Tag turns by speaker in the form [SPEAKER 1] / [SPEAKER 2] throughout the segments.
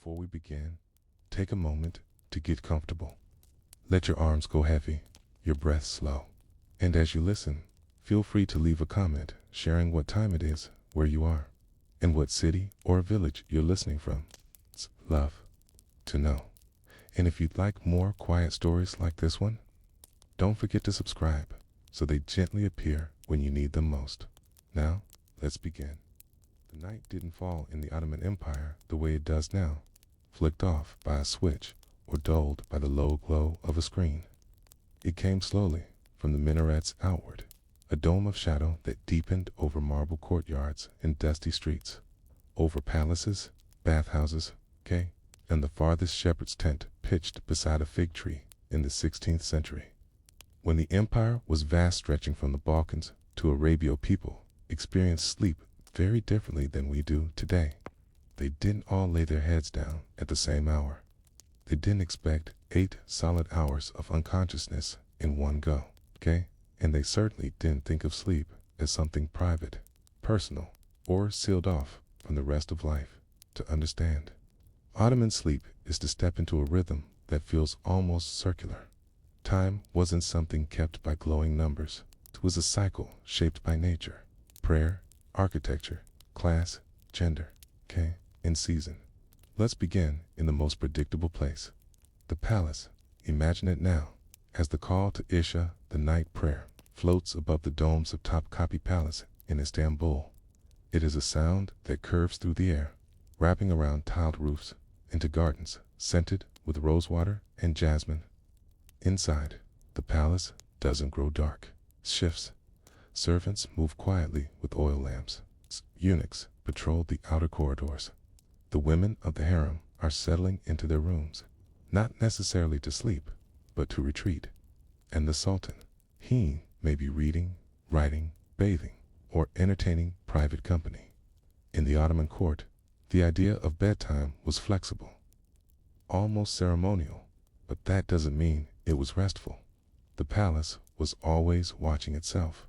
[SPEAKER 1] Before we begin, take a moment to get comfortable. Let your arms go heavy, your breath slow. And as you listen, feel free to leave a comment sharing what time it is, where you are, and what city or village you're listening from. It's love to know. And if you'd like more quiet stories like this one, don't forget to subscribe so they gently appear when you need them most. Now, let's begin. The night didn't fall in the Ottoman Empire the way it does now, flicked off by a switch or dulled by the low glow of a screen. It came slowly from the minarets outward, a dome of shadow that deepened over marble courtyards and dusty streets, over palaces, bathhouses, and the farthest shepherd's tent pitched beside a fig tree in the 16th century. When the empire was vast, stretching from the Balkans to Arabia, people experienced sleep very differently than we do today. They didn't all lay their heads down at the same hour. They didn't expect 8 solid hours of unconsciousness in one go, And they certainly didn't think of sleep as something private, personal, or sealed off from the rest of life. To understand Ottoman sleep is to step into a rhythm that feels almost circular. Time wasn't something kept by glowing numbers. It was a cycle shaped by nature, prayer, architecture, class, gender, and season. Let's begin in the most predictable place, the palace. Imagine it now, as the call to Isha, the night prayer, floats above the domes of Topkapi Palace in Istanbul. It is a sound that curves through the air, wrapping around tiled roofs into gardens scented with rosewater and jasmine. Inside, the palace doesn't grow dark. Shifts. Servants move quietly with oil lamps. Eunuchs patrol the outer corridors. The women of the harem are settling into their rooms, not necessarily to sleep, but to retreat. And the sultan, he may be reading, writing, bathing, or entertaining private company. In the Ottoman court, the idea of bedtime was flexible, almost ceremonial, but that doesn't mean it was restful. The palace was always watching itself.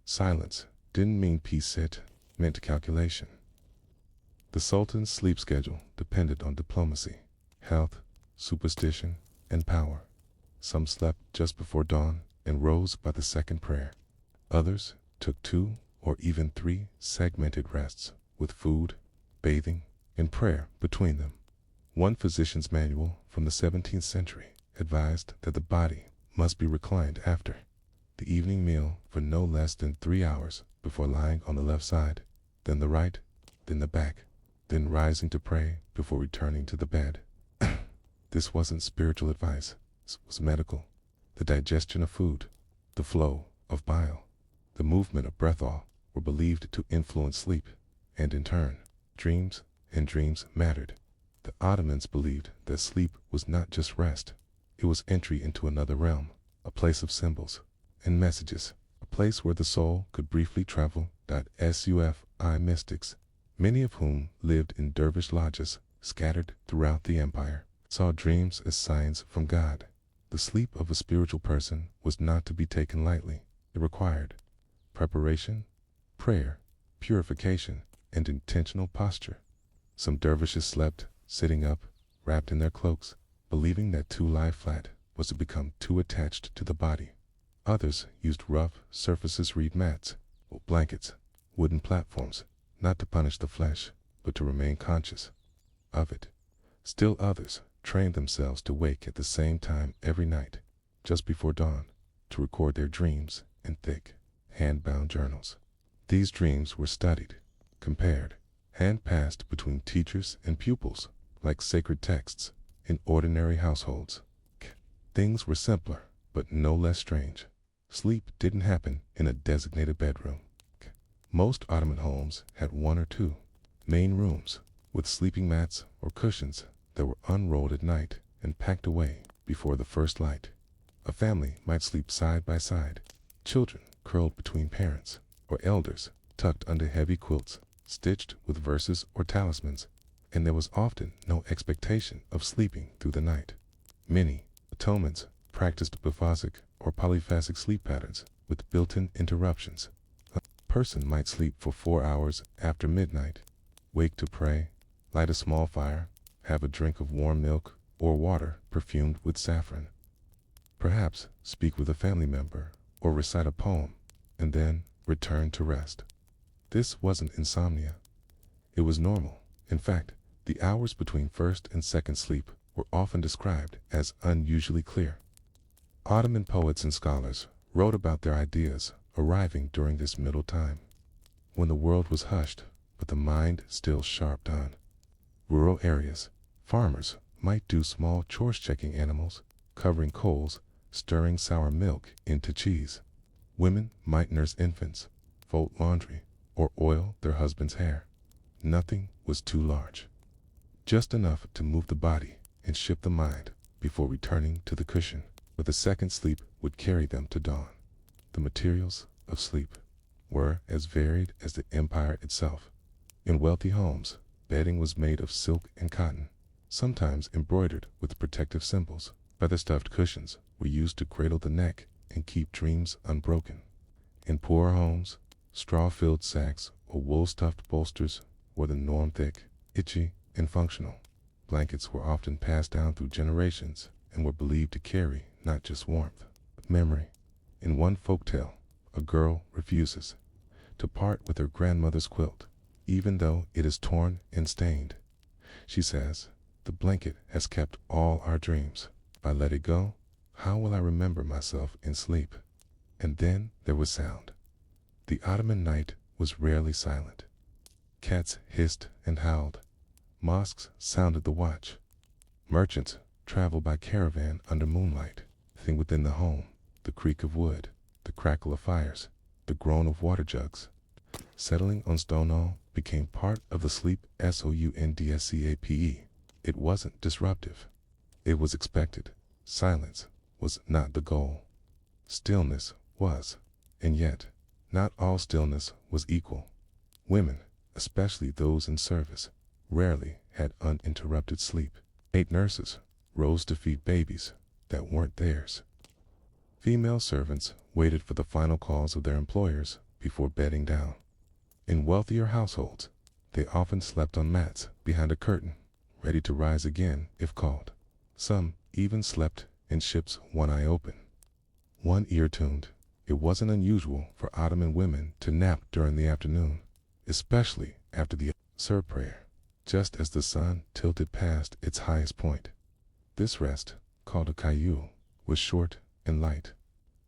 [SPEAKER 1] Silence didn't mean peace, it meant calculation. The sultan's sleep schedule depended on diplomacy, health, superstition, and power. Some slept just before dawn and rose by the second prayer. Others took 2 or even 3 segmented rests, with food, bathing, and prayer between them. One physician's manual from the 17th century advised that the body must be reclined after the evening meal for no less than 3 hours before lying on the left side, then the right, then the back, then rising to pray before returning to the bed. This wasn't spiritual advice, it was medical. The digestion of food, the flow of bile, the movement of breath, all were believed to influence sleep, and in turn, dreams mattered. The Ottomans believed that sleep was not just rest, it was entry into another realm, a place of symbols and messages, a place where the soul could briefly travel. Sufi mystics, many of whom lived in dervish lodges scattered throughout the empire, saw dreams as signs from God. The sleep of a spiritual person was not to be taken lightly. It required preparation, prayer, purification, and intentional posture. Some dervishes slept sitting up, wrapped in their cloaks, believing that to lie flat was to become too attached to the body. Others used rough surfaces, reed mats, or blankets, wooden platforms, not to punish the flesh, but to remain conscious of it. Still others trained themselves to wake at the same time every night, just before dawn, to record their dreams in thick, hand-bound journals. These dreams were studied, compared, hand-passed between teachers and pupils, like sacred texts in ordinary households. Things were simpler, but no less strange. Sleep didn't happen in a designated bedroom. Most Ottoman homes had 1 or 2 main rooms, with sleeping mats or cushions that were unrolled at night and packed away before the first light. A family might sleep side by side, children curled between parents, or elders tucked under heavy quilts, stitched with verses or talismans, and there was often no expectation of sleeping through the night. Many Ottomans practiced biphasic or polyphasic sleep patterns with built-in interruptions. A person might sleep for 4 hours after midnight, wake to pray, light a small fire, have a drink of warm milk or water perfumed with saffron. Perhaps speak with a family member or recite a poem, and then return to rest. This wasn't insomnia. It was normal. In fact, the hours between first and second sleep were often described as unusually clear. Ottoman poets and scholars wrote about their ideas arriving during this middle time, when the world was hushed, but the mind still sharp on. Rural areas, farmers might do small chores, checking animals, covering coals, stirring sour milk into cheese. Women might nurse infants, fold laundry, or oil their husband's hair. Nothing was too large. Just enough to move the body and shift the mind before returning to the cushion, where the second sleep would carry them to dawn. The materials of sleep were as varied as the empire itself. In wealthy homes, bedding was made of silk and cotton, sometimes embroidered with protective symbols. Feather-stuffed cushions were used to cradle the neck and keep dreams unbroken. In poorer homes, straw-filled sacks or wool-stuffed bolsters were the norm, thick, itchy, and functional. Blankets were often passed down through generations and were believed to carry not just warmth, but memory. In one folktale, a girl refuses to part with her grandmother's quilt, even though it is torn and stained. She says, "The blanket has kept all our dreams. If I let it go, how will I remember myself in sleep?" And then there was sound. The Ottoman night was rarely silent. Cats hissed and howled. Mosques sounded the watch. Merchants traveled by caravan under moonlight. Thing within the home, the creak of wood, the crackle of fires, the groan of water jugs. Settling on stone became part of the sleep soundscape. It wasn't disruptive. It was expected. Silence was not the goal. Stillness was. And yet, not all stillness was equal. Women, especially those in service, rarely had uninterrupted sleep. 8 nurses rose to feed babies that weren't theirs. Female servants waited for the final calls of their employers before bedding down. In wealthier households, they often slept on mats behind a curtain, ready to rise again if called. Some even slept in ships, one eye open, one ear tuned. It wasn't unusual for Ottoman women to nap during the afternoon, especially after the Asr prayer, just as the sun tilted past its highest point. This rest, called a kayu, was short and light.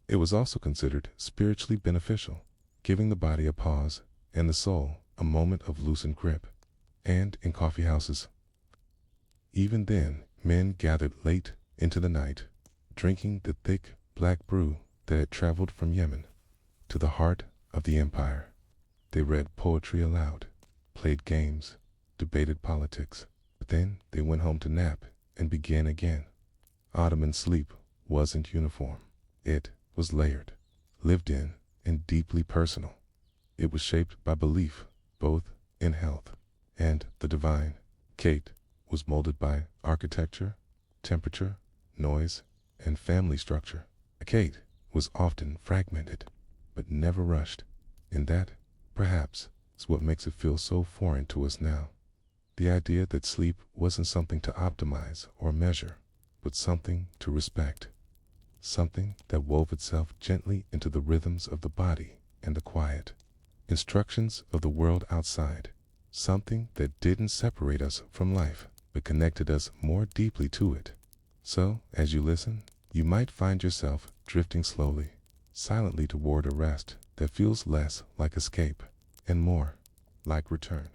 [SPEAKER 1] It was also considered spiritually beneficial, giving the body a pause and the soul a moment of loosened grip. And in coffee houses, even then, men gathered late into the night, drinking the thick black brew that had traveled from Yemen to the heart of the empire. They read poetry aloud, played games, debated politics. But then they went home to nap and began again. Ottoman sleep wasn't uniform. It was layered, lived in, and deeply personal. It was shaped by belief, both in health and the divine. Kate was molded by architecture, temperature, noise, and family structure. Kate was often fragmented, but never rushed. And that, perhaps, is what makes it feel so foreign to us now. The idea that sleep wasn't something to optimize or measure, but something to respect. Something that wove itself gently into the rhythms of the body and the quiet instructions of the world outside. Something that didn't separate us from life, but connected us more deeply to it. So, as you listen, you might find yourself drifting slowly, silently toward a rest that feels less like escape and more like return.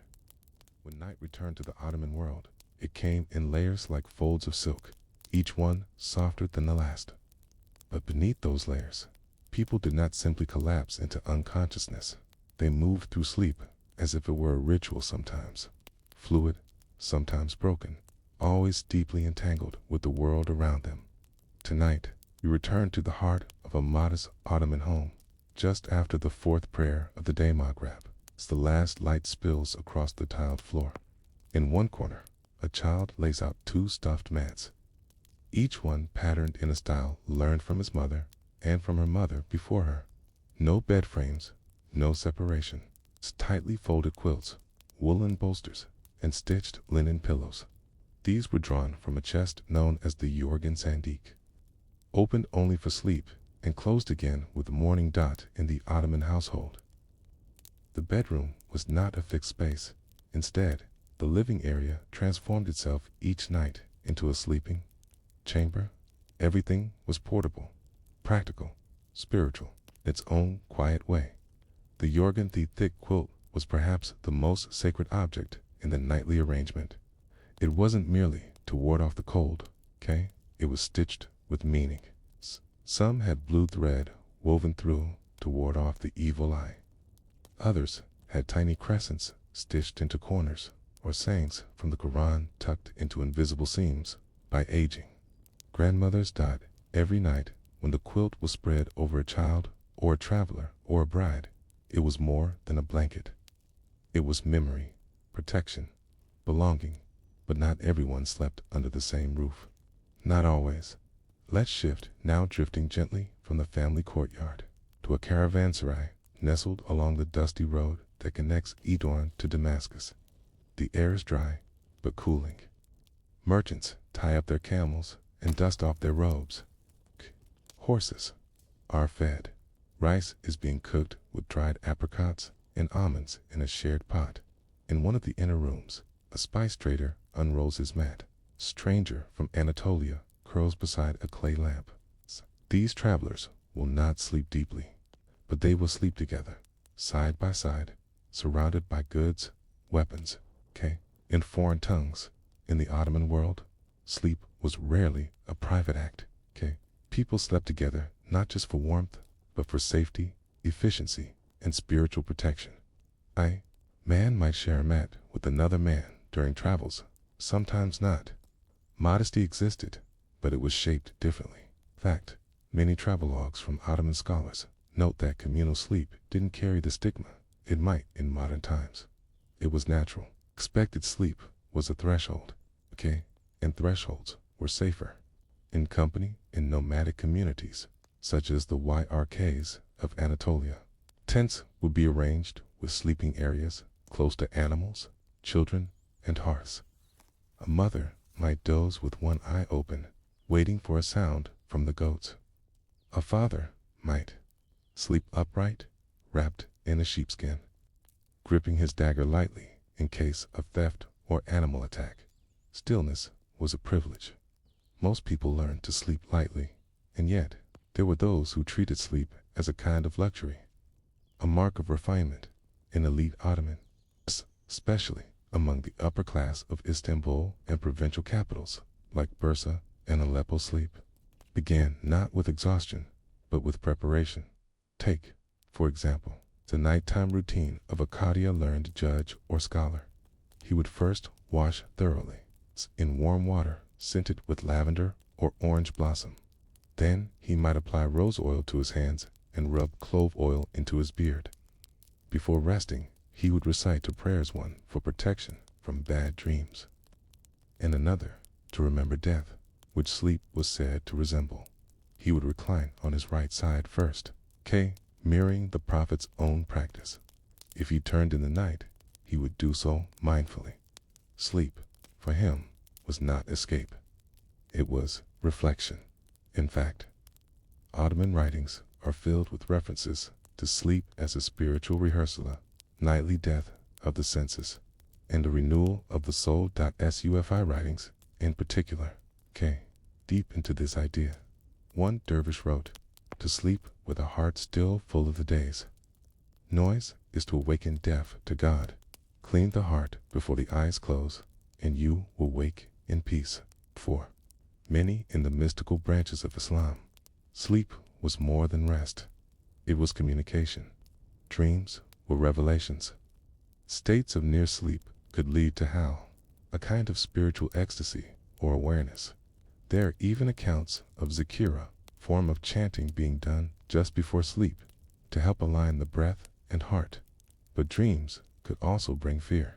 [SPEAKER 1] When night returned to the Ottoman world, it came in layers like folds of silk, each one softer than the last. But beneath those layers, people did not simply collapse into unconsciousness. They moved through sleep as if it were a ritual, sometimes fluid, sometimes broken, always deeply entangled with the world around them. Tonight, we return to the heart of a modest Ottoman home, just after the fourth prayer of the day Maghrib, as the last light spills across the tiled floor. In one corner, a child lays out 2 stuffed mats, each one patterned in a style learned from his mother and from her mother before her. No bed frames, no separation. Tightly folded quilts, woolen bolsters, and stitched linen pillows. These were drawn from a chest known as the Sandik, opened only for sleep and closed again with the morning dot in the Ottoman household. The bedroom was not a fixed space. Instead, the living area transformed itself each night into a sleeping chamber. Everything was portable, practical, spiritual, in its own quiet way. The the thick quilt was perhaps the most sacred object in the nightly arrangement. It wasn't merely to ward off the cold, okay? It was stitched with meaning. Some had blue thread woven through to ward off the evil eye. Others had tiny crescents stitched into corners, or sayings from the Quran tucked into invisible seams by aging. Grandmothers died every night when the quilt was spread over a child or a traveler or a bride. It was more than a blanket. It was memory, protection, belonging, but not everyone slept under the same roof. Not always. Let's shift, now drifting gently from the family courtyard to a caravanserai nestled along the dusty road that connects Edorn to Damascus. The air is dry, but cooling. Merchants tie up their camels and dust off their robes. Horses are fed. Rice is being cooked with dried apricots and almonds in a shared pot. In one of the inner rooms, a spice trader unrolls his mat. Stranger from Anatolia curls beside a clay lamp. These travelers will not sleep deeply, but they will sleep together, side by side, surrounded by goods, weapons, okay? In foreign tongues, in the Ottoman world, sleep was rarely a private act, okay? People slept together not just for warmth, but for safety, efficiency, and spiritual protection. Man might share a mat with another man during travels, sometimes not. Modesty existed, but it was shaped differently. In fact, many travelogues from Ottoman scholars note that communal sleep didn't carry the stigma it might in modern times. It was natural. Expected sleep was a threshold, okay? And thresholds were safer. In company in nomadic communities, such as the YRKs of Anatolia, tents would be arranged with sleeping areas close to animals, children, and hearths. A mother might doze with one eye open, waiting for a sound from the goats. A father might sleep upright, wrapped in a sheepskin, gripping his dagger lightly in case of theft or animal attack. Stillness was a privilege. Most people learned to sleep lightly, and yet there were those who treated sleep as a kind of luxury, a mark of refinement in elite Ottoman, especially among the upper class of Istanbul and provincial capitals like Bursa and Aleppo. Sleep began not with exhaustion, but with preparation. Take, for example, the nighttime routine of a Qadia-learned judge or scholar. He would first wash thoroughly in warm water scented with lavender or orange blossom. Then he might apply rose oil to his hands and rub clove oil into his beard. Before resting, he would recite two prayers, one for protection from bad dreams, and another to remember death, which sleep was said to resemble. He would recline on his right side first, mirroring the prophet's own practice. If he turned in the night, he would do so mindfully. Sleep, for him, was not escape. It was reflection. In fact, Ottoman writings are filled with references to sleep as a spiritual rehearsal, nightly death of the senses, and a renewal of the soul. SUFI writings, in particular, deep into this idea. One dervish wrote, "To sleep with a heart still full of the days. Noise is to awaken deaf to God. Clean the heart before the eyes close, and you will wake in peace." For many in the mystical branches of Islam, sleep was more than rest. It was communication. Dreams were revelations. States of near sleep could lead to hal, a kind of spiritual ecstasy or awareness. There are even accounts of zikira, form of chanting being done just before sleep to help align the breath and heart. But dreams could also bring fear.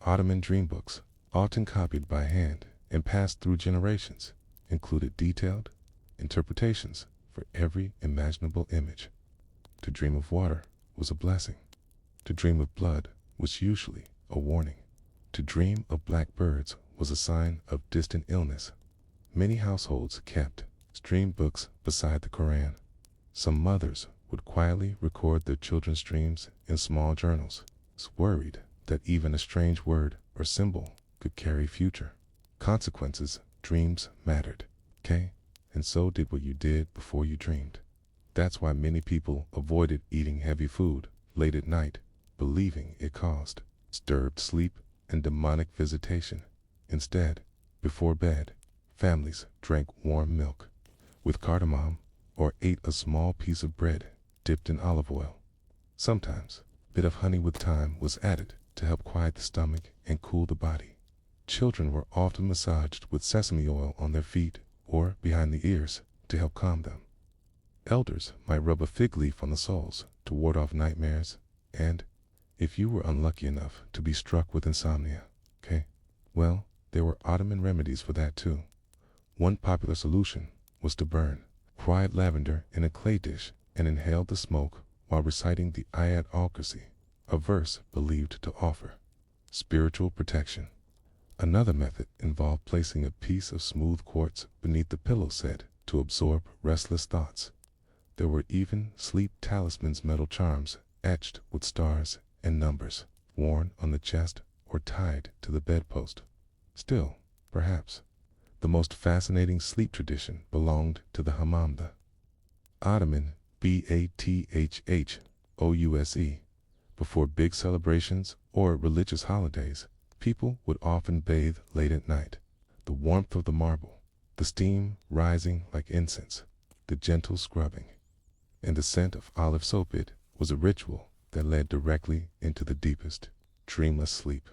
[SPEAKER 1] Ottoman dream books, often copied by hand and passed through generations, included detailed interpretations for every imaginable image. To dream of water was a blessing. To dream of blood was usually a warning. To dream of black birds was a sign of distant illness. Many households kept stream books beside the Koran. Some mothers would quietly record their children's dreams in small journals, worried that even a strange word or symbol could carry future consequences. Dreams mattered, okay? And so did what you did before you dreamed. That's why many people avoided eating heavy food late at night, believing it caused disturbed sleep and demonic visitation. Instead, before bed, families drank warm milk with cardamom or ate a small piece of bread dipped in olive oil. Sometimes, a bit of honey with thyme was added to help quiet the stomach and cool the body. Children were often massaged with sesame oil on their feet or behind the ears to help calm them. Elders might rub a fig leaf on the soles to ward off nightmares, and if you were unlucky enough to be struck with insomnia, okay, well, there were Ottoman remedies for that too. One popular solution was to burn quiet lavender in a clay dish and inhale the smoke while reciting the Ayat al-Kursi, a verse believed to offer spiritual protection. Another method involved placing a piece of smooth quartz beneath the pillow said to absorb restless thoughts. There were even sleep talismans, metal charms etched with stars and numbers, worn on the chest or tied to the bedpost. Still, perhaps, the most fascinating sleep tradition belonged to the hammam, the Ottoman, Bathouse. Before big celebrations or religious holidays, people would often bathe late at night. The warmth of the marble, the steam rising like incense, the gentle scrubbing, and the scent of olive soap, it was a ritual that led directly into the deepest, dreamless sleep.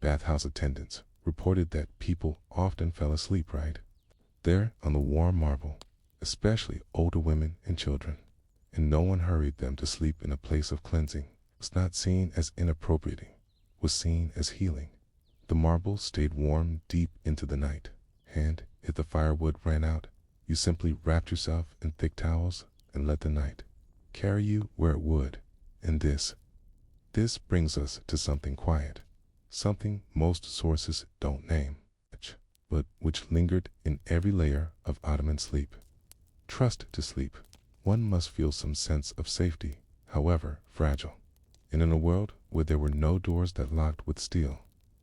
[SPEAKER 1] Bathhouse attendants reported that people often fell asleep right there on the warm marble, especially older women and children, and no one hurried them to sleep in a place of cleansing. It was not seen as inappropriating, was seen as healing. The marble stayed warm deep into the night, and if the firewood ran out, you simply wrapped yourself in thick towels and let the night carry you where it would. And this brings us to something quiet, something most sources don't name, but which lingered in every layer of Ottoman sleep. Trust to sleep. One must feel some sense of safety, however fragile. And in a world where there were no doors that locked with steel,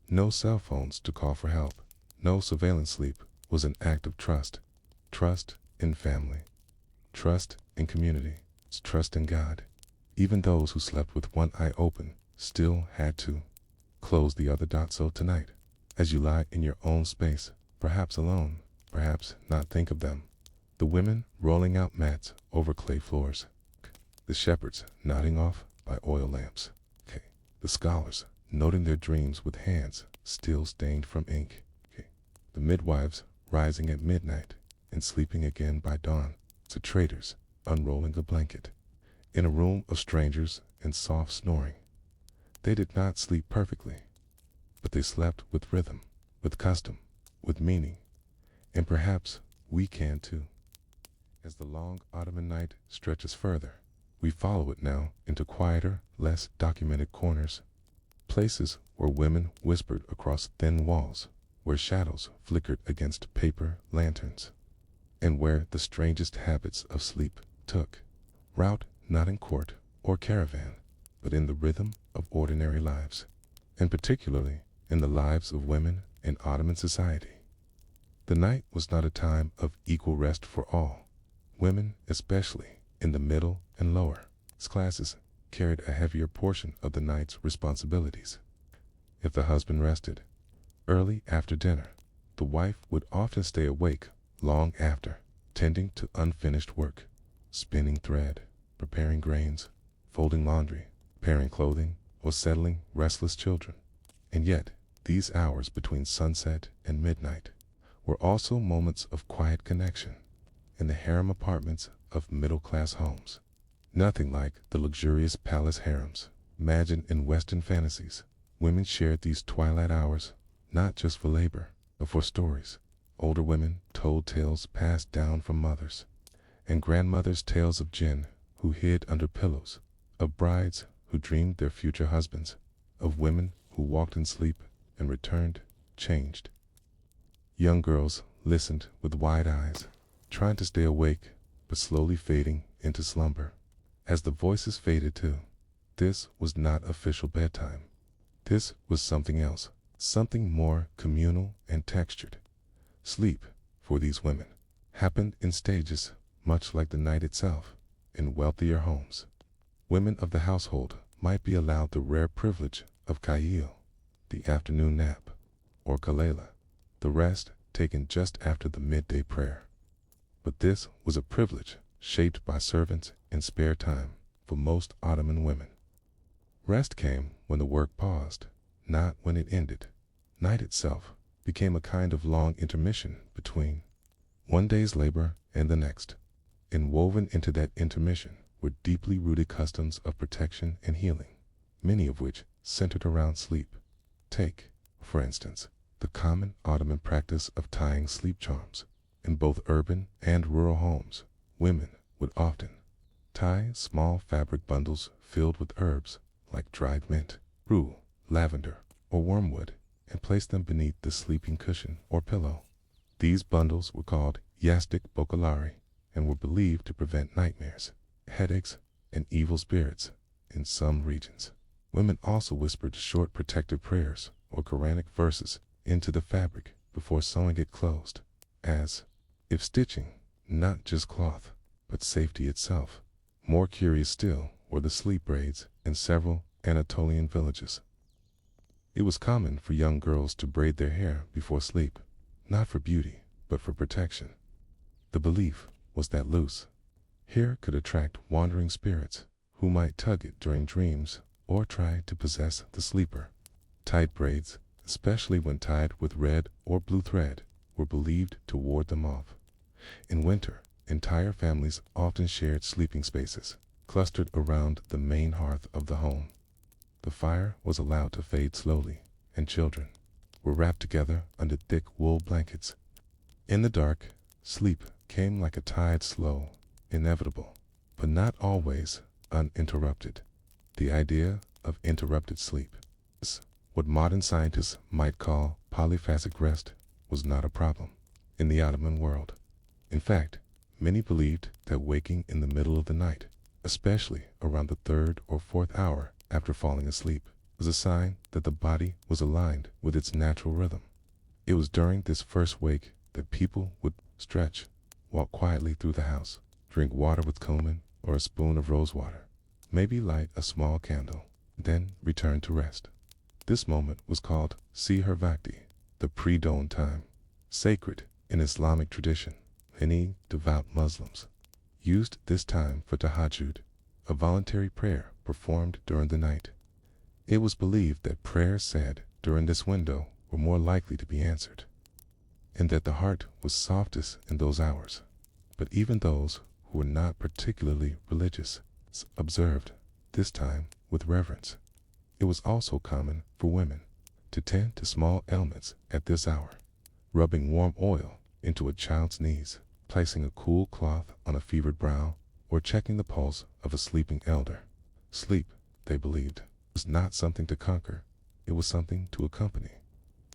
[SPEAKER 1] no cell phones to call for help, no surveillance, sleep was an act of trust. Trust in family, trust in community, trust in God. Even those who slept with one eye open still had to close the other. So tonight, as you lie in your own space, perhaps alone, perhaps not, think of them. The women rolling out mats over clay floors, the shepherds nodding off by oil lamps, the scholars noting their dreams with hands still stained from ink, the midwives rising at midnight and sleeping again by dawn, the traders unrolling a blanket in a room of strangers and soft snoring. They did not sleep perfectly, but they slept with rhythm, with custom, with meaning, and perhaps we can too. As the long Ottoman night stretches further, we follow it now into quieter, less documented corners, places where women whispered across thin walls, where shadows flickered against paper lanterns, and where the strangest habits of sleep took route, not in court or caravan, but in the rhythm of ordinary lives, and particularly in the lives of women in Ottoman society. The night was not a time of equal rest for all. Women, especially in the middle and lower classes, carried a heavier portion of the night's responsibilities. If the husband rested early after dinner, the wife would often stay awake long after, tending to unfinished work, spinning thread, preparing grains, folding laundry, preparing clothing, or settling restless children. And yet, these hours between sunset and midnight were also moments of quiet connection in the harem apartments of middle-class homes. Nothing like the luxurious palace harems imagined in Western fantasies. Women shared these twilight hours not just for labor, but for stories. Older women told tales passed down from mothers and grandmothers, tales of jinn who hid under pillows, of brides who dreamed their future husbands, of women who walked in sleep and returned changed, Young girls listened with wide eyes, trying to stay awake, but slowly fading into slumber. As the voices faded too, this was not official bedtime. This was something else, something more communal and textured. Sleep, for these women, happened in stages, much like the night itself. In wealthier homes, women of the household might be allowed the rare privilege of Kayil, the afternoon nap, or Kalela, the rest taken just after the midday prayer. But this was a privilege shaped by servants and spare time for most Ottoman women. Rest came when the work paused, not when it ended. Night itself became a kind of long intermission between one day's labor and the next. And woven into that intermission were deeply rooted customs of protection and healing, many of which centered around sleep. Take, for instance, the common Ottoman practice of tying sleep charms. In both urban and rural homes, women would often tie small fabric bundles filled with herbs like dried mint, rue, lavender, or wormwood, and place them beneath the sleeping cushion or pillow. These bundles were called yastik bokalari and were believed to prevent nightmares, headaches, and evil spirits in some regions. Women also whispered short protective prayers or Quranic verses into the fabric before sewing it closed, as if stitching not just cloth, but safety itself. More curious still were the sleep braids in several Anatolian villages. It was common for young girls to braid their hair before sleep, not for beauty, but for protection. The belief was that loose hair could attract wandering spirits who might tug it during dreams or try to possess the sleeper. Tight braids, especially when tied with red or blue thread, were believed to ward them off. In winter, entire families often shared sleeping spaces, clustered around the main hearth of the home. The fire was allowed to fade slowly, and children were wrapped together under thick wool blankets. In the dark, sleep came like a tide, slow, inevitable, but not always uninterrupted. The idea of interrupted sleep, what modern scientists might call polyphasic rest, was not a problem in the Ottoman world. In fact, many believed that waking in the middle of the night, especially around the third or fourth hour after falling asleep, was a sign that the body was aligned with its natural rhythm. It was during this first wake that people would stretch, walk quietly through the house, drink water with cumin or a spoon of rose water, maybe light a small candle, then return to rest. This moment was called Seher Vakti, the pre-dawn time, sacred in Islamic tradition. Many devout Muslims used this time for tahajjud, a voluntary prayer performed during the night. It was believed that prayers said during this window were more likely to be answered, and that the heart was softest in those hours. But even those who were not particularly religious observed this time with reverence. It was also common for women to tend to small ailments at this hour, rubbing warm oil into a child's knees, placing a cool cloth on a fevered brow, or checking the pulse of a sleeping elder. Sleep, they believed, was not something to conquer, it was something to accompany.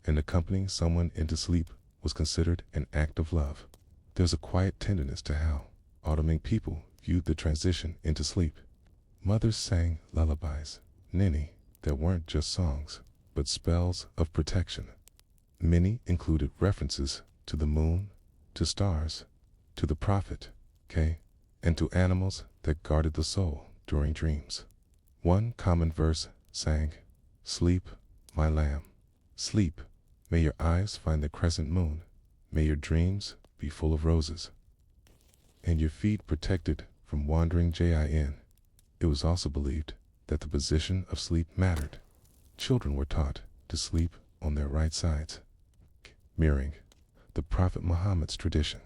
[SPEAKER 1] And accompanying someone into sleep was considered an act of love. There's a quiet tenderness to how Ottoman people viewed the transition into sleep. Mothers sang lullabies, ninny, that weren't just songs, but spells of protection. Many included references to the moon, to stars, to the prophet, and to animals that guarded the soul during dreams. One common verse sang, "Sleep, my lamb, sleep, may your eyes find the crescent moon, may your dreams be full of roses, and your feet protected from wandering jinn." It was also believed that the position of sleep mattered. Children were taught to sleep on their right sides, mirroring the Prophet Muhammad's tradition.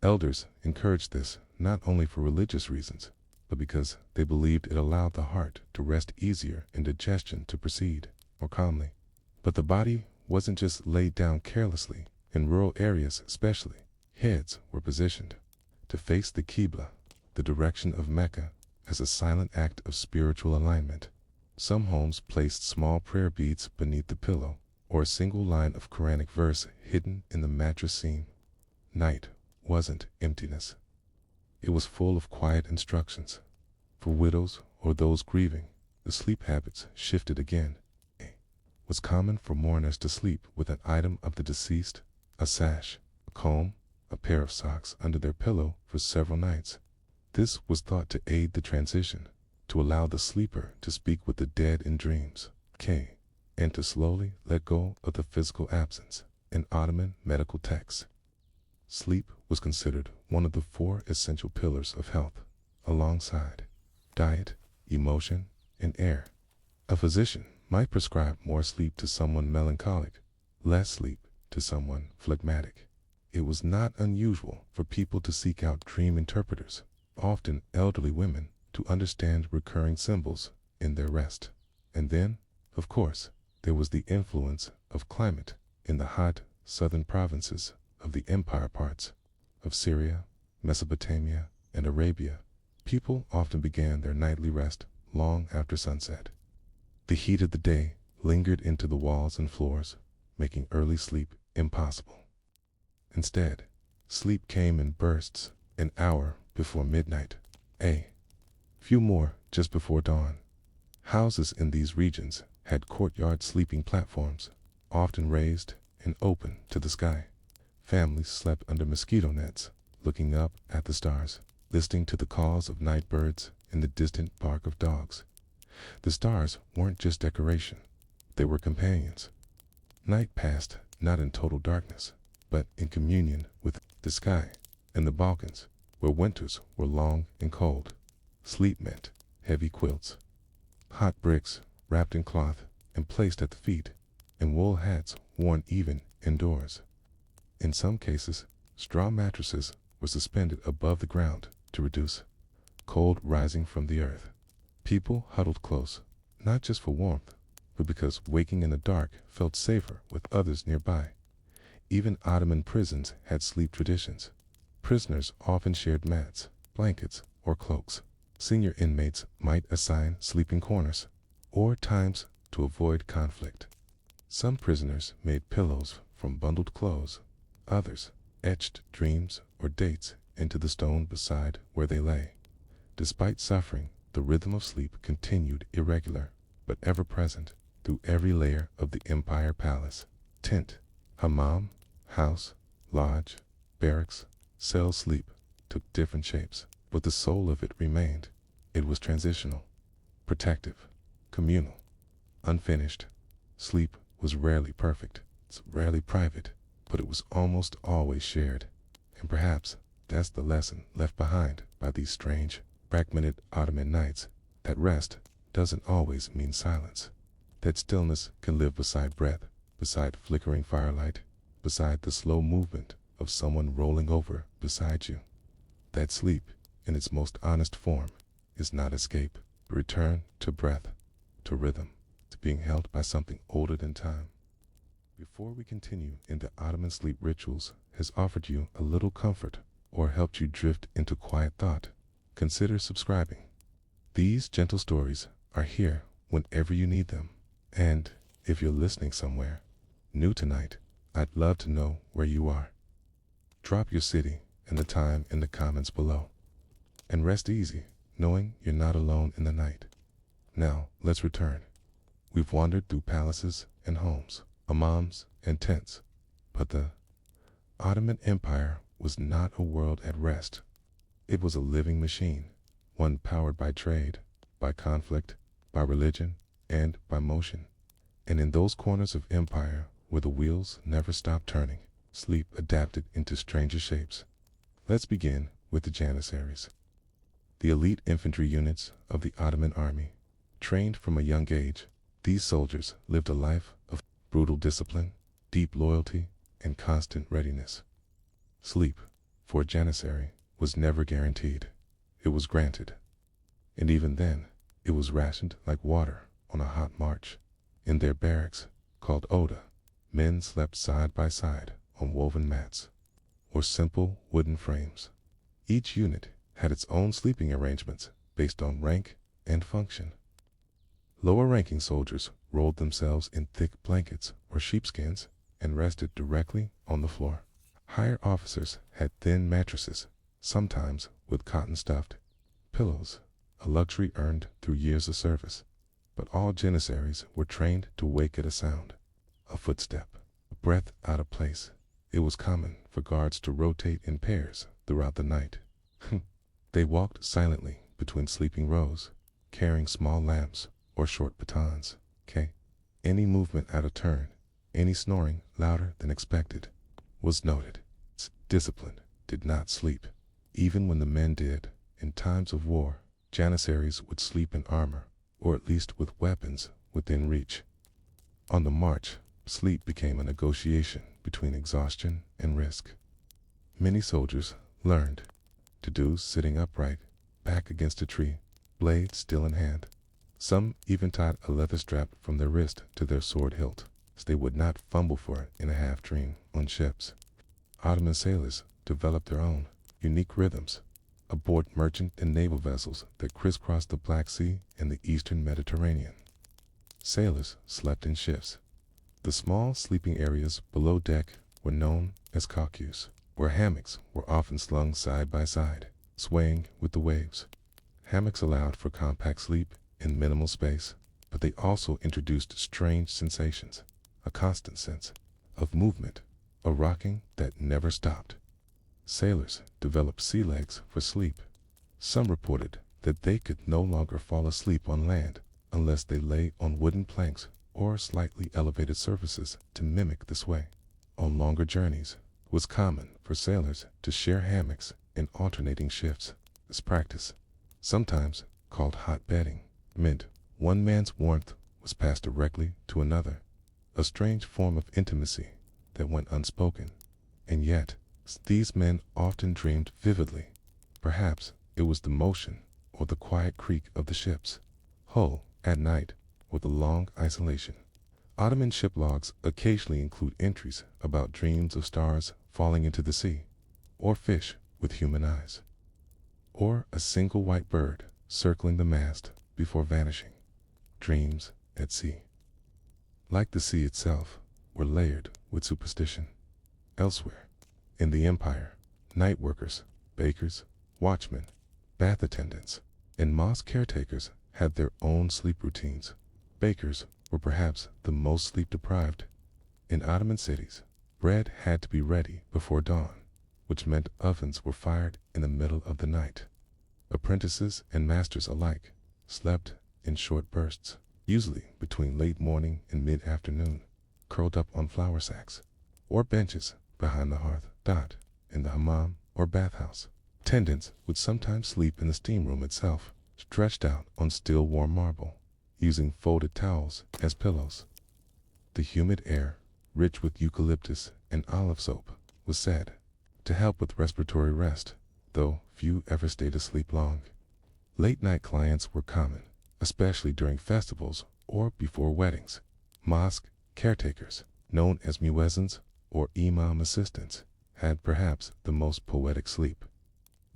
[SPEAKER 1] Elders encouraged this not only for religious reasons, but because they believed it allowed the heart to rest easier and digestion to proceed more calmly. But the body wasn't just laid down carelessly. In rural areas especially, heads were positioned to face the Qibla, the direction of Mecca, as a silent act of spiritual alignment. Some homes placed small prayer beads beneath the pillow, or a single line of Quranic verse hidden in the mattress seam. Night wasn't emptiness. It was full of quiet instructions. For widows or those grieving, the sleep habits shifted again. It was common for mourners to sleep with an item of the deceased, a sash, a comb, a pair of socks under their pillow for several nights. This was thought to aid the transition, to allow the sleeper to speak with the dead in dreams, and to slowly let go of the physical absence. In Ottoman medical texts, sleep was considered one of the 4 essential pillars of health, alongside diet, emotion, and air. A physician might prescribe more sleep to someone melancholic, less sleep to someone phlegmatic. It was not unusual for people to seek out dream interpreters, often elderly women, to understand recurring symbols in their rest. And then, of course, there was the influence of climate. In the hot southern provinces of the empire parts of Syria, Mesopotamia, and Arabia, people often began their nightly rest long after sunset. The heat of the day lingered into the walls and floors, making early sleep impossible. Instead, sleep came in bursts, an hour before midnight, a few more just before dawn. Houses in these regions had courtyard sleeping platforms, often raised and open to the sky. Families slept under mosquito nets, looking up at the stars, listening to the calls of night birds and the distant bark of dogs. The stars weren't just decoration, they were companions. Night passed not in total darkness, but in communion with the sky. In the Balkans, where winters were long and cold, sleep meant heavy quilts, hot bricks wrapped in cloth and placed at the feet, and wool hats worn even indoors. In some cases, straw mattresses were suspended above the ground to reduce cold rising from the earth. People huddled close, not just for warmth, but because waking in the dark felt safer with others nearby. Even Ottoman prisons had sleep traditions. Prisoners often shared mats, blankets, or cloaks. Senior inmates might assign sleeping corners, or times to avoid conflict. Some prisoners made pillows from bundled clothes. Others etched dreams or dates into the stone beside where they lay. Despite suffering, the rhythm of sleep continued irregular, but ever present through every layer of the empire palace. Tent, hammam, house, lodge, barracks, cell sleep took different shapes, but the soul of it remained. It was transitional, protective, communal, unfinished. Sleep was rarely perfect, it's rarely private, but it was almost always shared. And perhaps that's the lesson left behind by these strange, fragmented Ottoman nights, that rest doesn't always mean silence. That stillness can live beside breath, beside flickering firelight, beside the slow movement of someone rolling over beside you. That sleep, in its most honest form, is not escape, but return to breath, to rhythm, to being held by something older than time. Before we continue into Ottoman sleep rituals has offered you a little comfort or helped you drift into quiet thought, consider subscribing. These gentle stories are here whenever you need them. And if you're listening somewhere new tonight, I'd love to know where you are. Drop your city and the time in the comments below. And rest easy, knowing you're not alone in the night. Now, let's return. We've wandered through palaces and homes, hammams and tents, but the Ottoman Empire was not a world at rest. It was a living machine, one powered by trade, by conflict, by religion, and by motion. And in those corners of empire where the wheels never stopped turning, sleep adapted into stranger shapes. Let's begin with the Janissaries, the elite infantry units of the Ottoman army. Trained from a young age, these soldiers lived a life of brutal discipline, deep loyalty, and constant readiness. Sleep, for a Janissary, was never guaranteed. It was granted. And even then, it was rationed like water on a hot march. In their barracks, called Oda, men slept side by side on woven mats or simple wooden frames. Each unit had its own sleeping arrangements based on rank and function. Lower-ranking soldiers rolled themselves in thick blankets or sheepskins, and rested directly on the floor. Higher officers had thin mattresses, sometimes with cotton-stuffed pillows, a luxury earned through years of service. But all janissaries were trained to wake at a sound, a footstep, a breath out of place. It was common for guards to rotate in pairs throughout the night. They walked silently between sleeping rows, carrying small lamps or short batons. Any movement out of turn, any snoring louder than expected, was noted. Discipline did not sleep. Even when the men did, in times of war, janissaries would sleep in armor, or at least with weapons within reach. On the march, sleep became a negotiation between exhaustion and risk. Many soldiers learned to do sitting upright, back against a tree, blade still in hand. Some even tied a leather strap from their wrist to their sword hilt, so they would not fumble for it in a half-dream on ships. Ottoman sailors developed their own unique rhythms aboard merchant and naval vessels that crisscrossed the Black Sea and the eastern Mediterranean. Sailors slept in shifts. The small sleeping areas below deck were known as coqueues, where hammocks were often slung side by side, swaying with the waves. Hammocks allowed for compact sleep in minimal space, but they also introduced strange sensations, a constant sense of movement, a rocking that never stopped. Sailors developed sea legs for sleep. Some reported that they could no longer fall asleep on land unless they lay on wooden planks or slightly elevated surfaces to mimic the sway. On longer journeys, it was common for sailors to share hammocks in alternating shifts. This practice, sometimes called hot bedding, meant one man's warmth was passed directly to another, a strange form of intimacy that went unspoken. And yet, these men often dreamed vividly. Perhaps it was the motion or the quiet creak of the ship's hull at night, or the long isolation. Ottoman ship logs occasionally include entries about dreams of stars falling into the sea, or fish with human eyes, or a single white bird circling the mast before vanishing. Dreams at sea, like the sea itself, were layered with superstition. Elsewhere in the empire, night workers, bakers, watchmen, bath attendants, and mosque caretakers had their own sleep routines. Bakers were perhaps the most sleep-deprived. In Ottoman cities, bread had to be ready before dawn, which meant ovens were fired in the middle of the night. Apprentices and masters alike slept in short bursts, usually between late morning and mid-afternoon, curled up on flour sacks or benches behind the hearth. In the hammam or bathhouse, attendants would sometimes sleep in the steam room itself, stretched out on still warm marble, using folded towels as pillows. The humid air, rich with eucalyptus and olive soap, was said to help with respiratory rest, though few ever stayed asleep long. Late-night clients were common, especially during festivals or before weddings. Mosque caretakers, known as muezzins or imam assistants, had perhaps the most poetic sleep.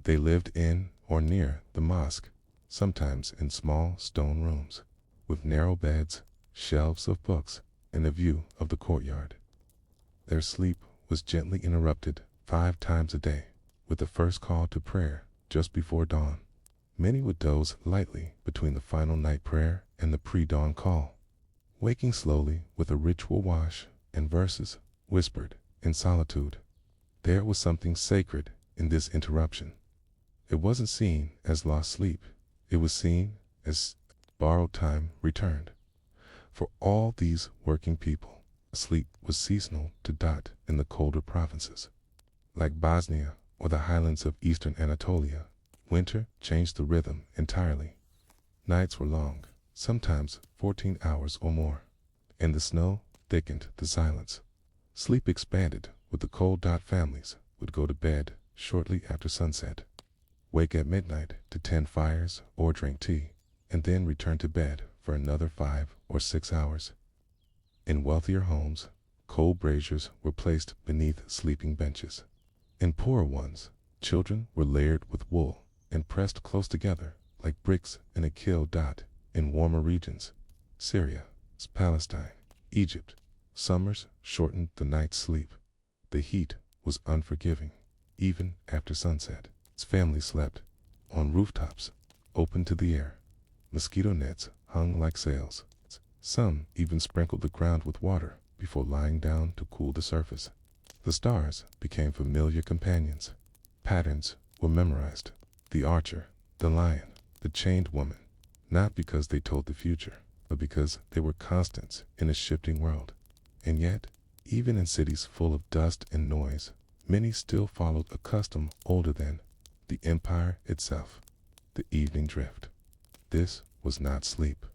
[SPEAKER 1] They lived in or near the mosque, sometimes in small stone rooms, with narrow beds, shelves of books, and a view of the courtyard. Their sleep was gently interrupted 5 times a day, with the first call to prayer just before dawn. Many would doze lightly between the final night prayer and the pre-dawn call, waking slowly with a ritual wash and verses whispered in solitude. There was something sacred in this interruption. It wasn't seen as lost sleep. It was seen as borrowed time returned. For all these working people, sleep was seasonal to in the colder provinces. Like Bosnia or the highlands of eastern Anatolia, winter changed the rhythm entirely. Nights were long, sometimes 14 hours or more, and the snow thickened the silence. Sleep expanded with the cold. Families would go to bed shortly after sunset, wake at midnight to tend fires or drink tea, and then return to bed for another 5 or 6 hours. In wealthier homes, coal braziers were placed beneath sleeping benches. In poorer ones, children were layered with wool and pressed close together like bricks in a kiln. In warmer regions, Syria, Palestine, Egypt. Summers shortened the night's sleep. The heat was unforgiving, even after sunset. Its family slept on rooftops, open to the air. Mosquito nets hung like sails. Some even sprinkled the ground with water before lying down to cool the surface. The stars became familiar companions. Patterns were memorized. The archer, the lion, the chained woman, not because they told the future, but because they were constants in a shifting world. And yet, even in cities full of dust and noise, many still followed a custom older than the empire itself, the evening drift. This was not sleep.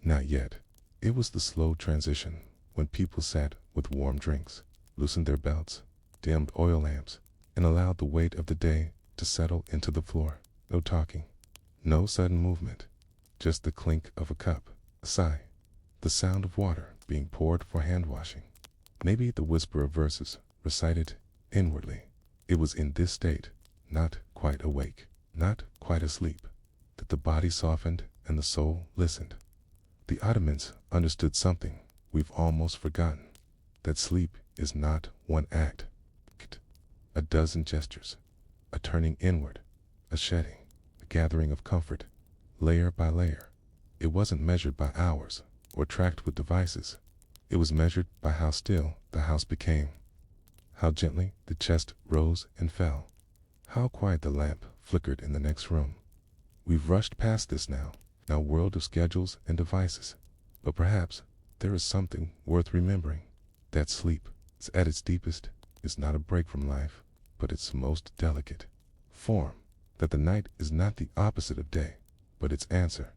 [SPEAKER 1] Not yet. It was the slow transition when people sat with warm drinks, loosened their belts, dimmed oil lamps, and allowed the weight of the day to settle into the floor. No talking, no sudden movement, just the clink of a cup, a sigh, the sound of water being poured for hand washing, maybe the whisper of verses recited inwardly. It was in this state, not quite awake, not quite asleep, that the body softened and the soul listened. The Ottomans understood something we've almost forgotten, that sleep is not one act, a dozen gestures, a turning inward, a shedding, a gathering of comfort, layer by layer. It wasn't measured by hours or tracked with devices. It was measured by how still the house became, how gently the chest rose and fell, how quiet the lamp flickered in the next room. We've rushed past this now, in our world of schedules and devices, but perhaps there is something worth remembering, that sleep, at its deepest, is not a break from life, but its most delicate form, that the night is not the opposite of day, but its answer,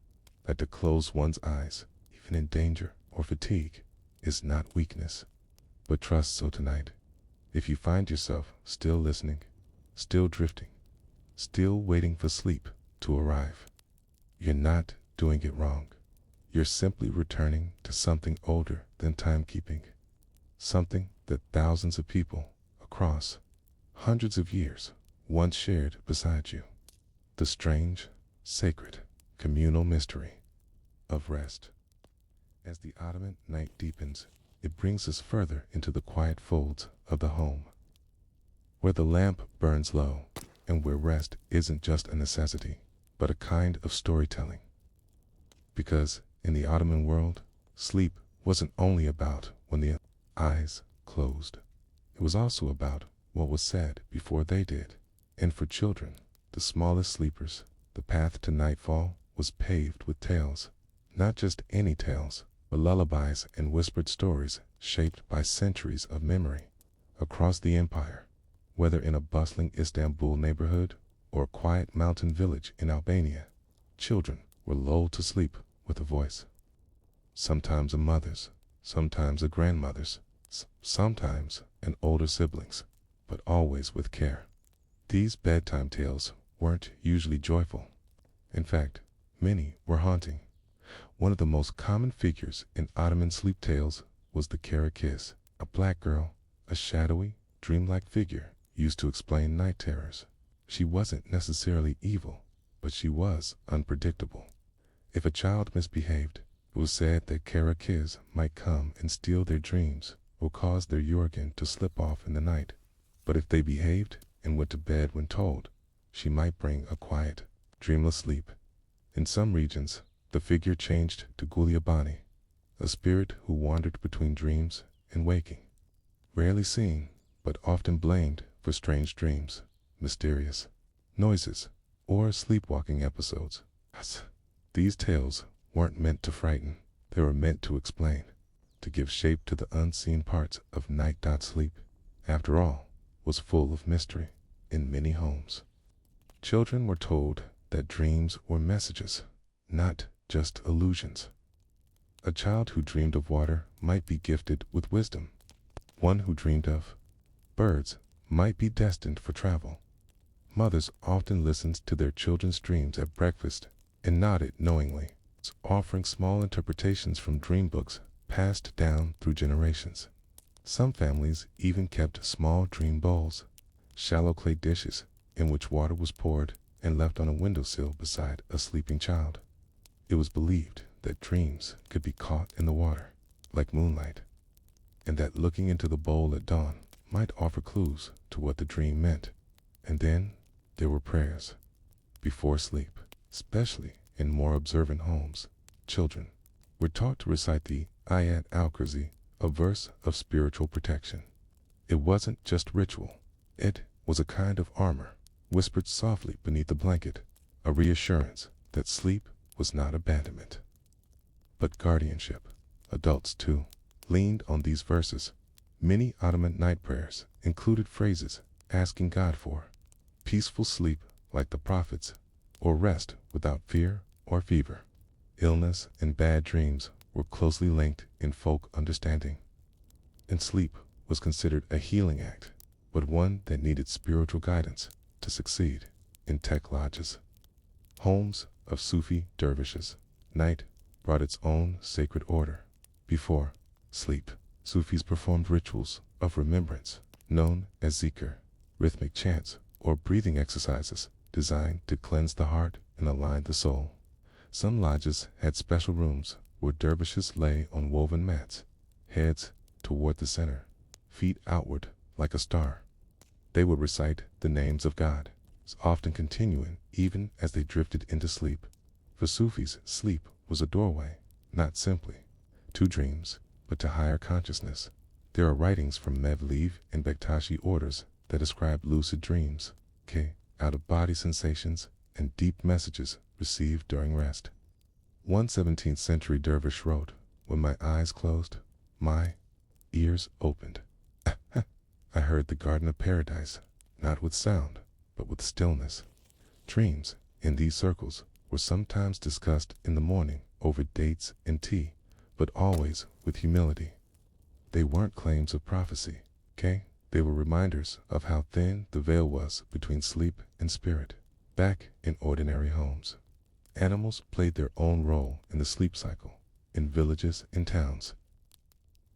[SPEAKER 1] that to close one's eyes, even in danger or fatigue, is not weakness, but trust. So tonight, if you find yourself still listening, still drifting, still waiting for sleep to arrive, you're not doing it wrong. You're simply returning to something older than timekeeping, something that thousands of people across hundreds of years once shared beside you. The strange, sacred, communal mystery of rest. As the Ottoman night deepens, it brings us further into the quiet folds of the home, where the lamp burns low and where rest isn't just a necessity, but a kind of storytelling. Because in the Ottoman world, sleep wasn't only about when the eyes closed. It was also about what was said before they did. And for children, the smallest sleepers, the path to nightfall was paved with tales. Not just any tales, but lullabies and whispered stories shaped by centuries of memory. Across the empire, whether in a bustling Istanbul neighborhood or a quiet mountain village in Albania, children were lulled to sleep with a voice. Sometimes a mother's, sometimes a grandmother's, sometimes an older sibling's, but always with care. These bedtime tales weren't usually joyful. In fact, many were haunting. One of the most common figures in Ottoman sleep tales was the kara kiss, a black girl, a shadowy, dreamlike figure used to explain night terrors. She wasn't necessarily evil, but she was unpredictable. If a child misbehaved, it was said that kara kiss might come and steal their dreams or cause their yorgan to slip off in the night. But if they behaved and went to bed when told, she might bring a quiet, dreamless sleep. In some regions, the figure changed to Guliabani, a spirit who wandered between dreams and waking, rarely seen, but often blamed for strange dreams, mysterious noises, or sleepwalking episodes. These tales weren't meant to frighten, they were meant to explain, to give shape to the unseen parts of night. Sleep, after all, was full of mystery in many homes. Children were told that dreams were messages, not just illusions. A child who dreamed of water might be gifted with wisdom. One who dreamed of birds might be destined for travel. Mothers often listened to their children's dreams at breakfast and nodded knowingly, offering small interpretations from dream books passed down through generations. Some families even kept small dream bowls, shallow clay dishes in which water was poured and left on a windowsill beside a sleeping child. It was believed that dreams could be caught in the water, like moonlight, and that looking into the bowl at dawn might offer clues to what the dream meant. And then there were prayers before sleep, especially in more observant homes. Children were taught to recite the Ayat al-Kursi, a verse of spiritual protection. It wasn't just ritual. It was a kind of armor, whispered softly beneath the blanket, a reassurance that sleep was not abandonment, but guardianship. Adults, too, leaned on these verses. Many Ottoman night prayers included phrases asking God for peaceful sleep like the prophets, or rest without fear or fever. Illness and bad dreams were closely linked in folk understanding, and sleep was considered a healing act, but one that needed spiritual guidance to succeed. In tech lodges, homes of Sufi dervishes, night brought its own sacred order. Before sleep, Sufis performed rituals of remembrance known as zikr, rhythmic chants or breathing exercises designed to cleanse the heart and align the soul. Some lodges had special rooms where dervishes lay on woven mats, heads toward the center, feet outward like a star. They would recite the names of God, often continuing even as they drifted into sleep. For Sufis, sleep was a doorway, not simply to dreams, but to higher consciousness. There are writings from Mevlev and Bektashi orders that describe lucid dreams, out-of-body sensations, and deep messages received during rest. One 17th century dervish wrote, "When my eyes closed, my ears opened. I heard the Garden of Paradise, not with sound, but with stillness." Dreams, in these circles, were sometimes discussed in the morning over dates and tea, but always with humility. They weren't claims of prophecy, They were reminders of how thin the veil was between sleep and spirit. Back in ordinary homes, animals played their own role in the sleep cycle. In villages and towns,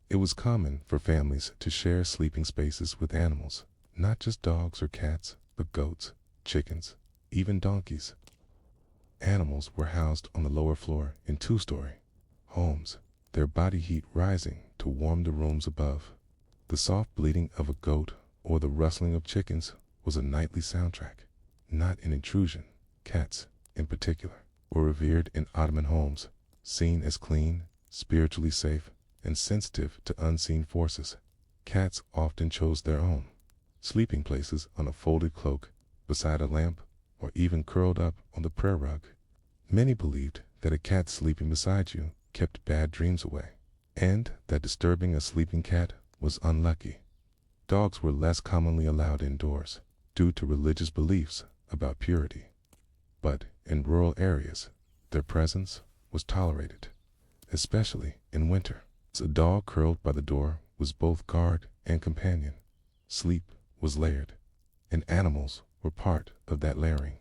[SPEAKER 1] it was common for families to share sleeping spaces with animals, not just dogs or cats, but goats, chickens, even donkeys. Animals were housed on the lower floor in two-story homes, their body heat rising to warm the rooms above. The soft bleating of a goat or the rustling of chickens was a nightly soundtrack, not an intrusion. Cats, in particular, were revered in Ottoman homes, seen as clean, spiritually safe, and sensitive to unseen forces. Cats often chose their own sleeping places on a folded cloak, beside a lamp, or even curled up on the prayer rug. Many believed that a cat sleeping beside you kept bad dreams away, and that disturbing a sleeping cat was unlucky. Dogs were less commonly allowed indoors due to religious beliefs about purity, but in rural areas, their presence was tolerated, especially in winter. A dog curled by the door was both guard and companion. Sleep was layered, and animals were part of that layering.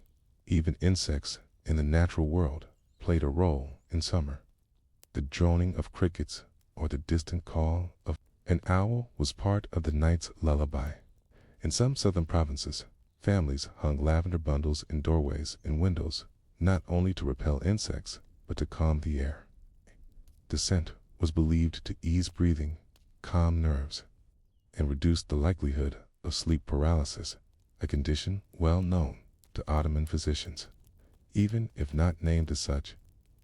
[SPEAKER 1] Even insects in the natural world played a role in summer. The droning of crickets or the distant call of an owl was part of the night's lullaby. In some southern provinces, families hung lavender bundles in doorways and windows, not only to repel insects, but to calm the air. The scent was believed to ease breathing, calm nerves, and reduce the likelihood of sleep paralysis, a condition well known to Ottoman physicians. Even if not named as such,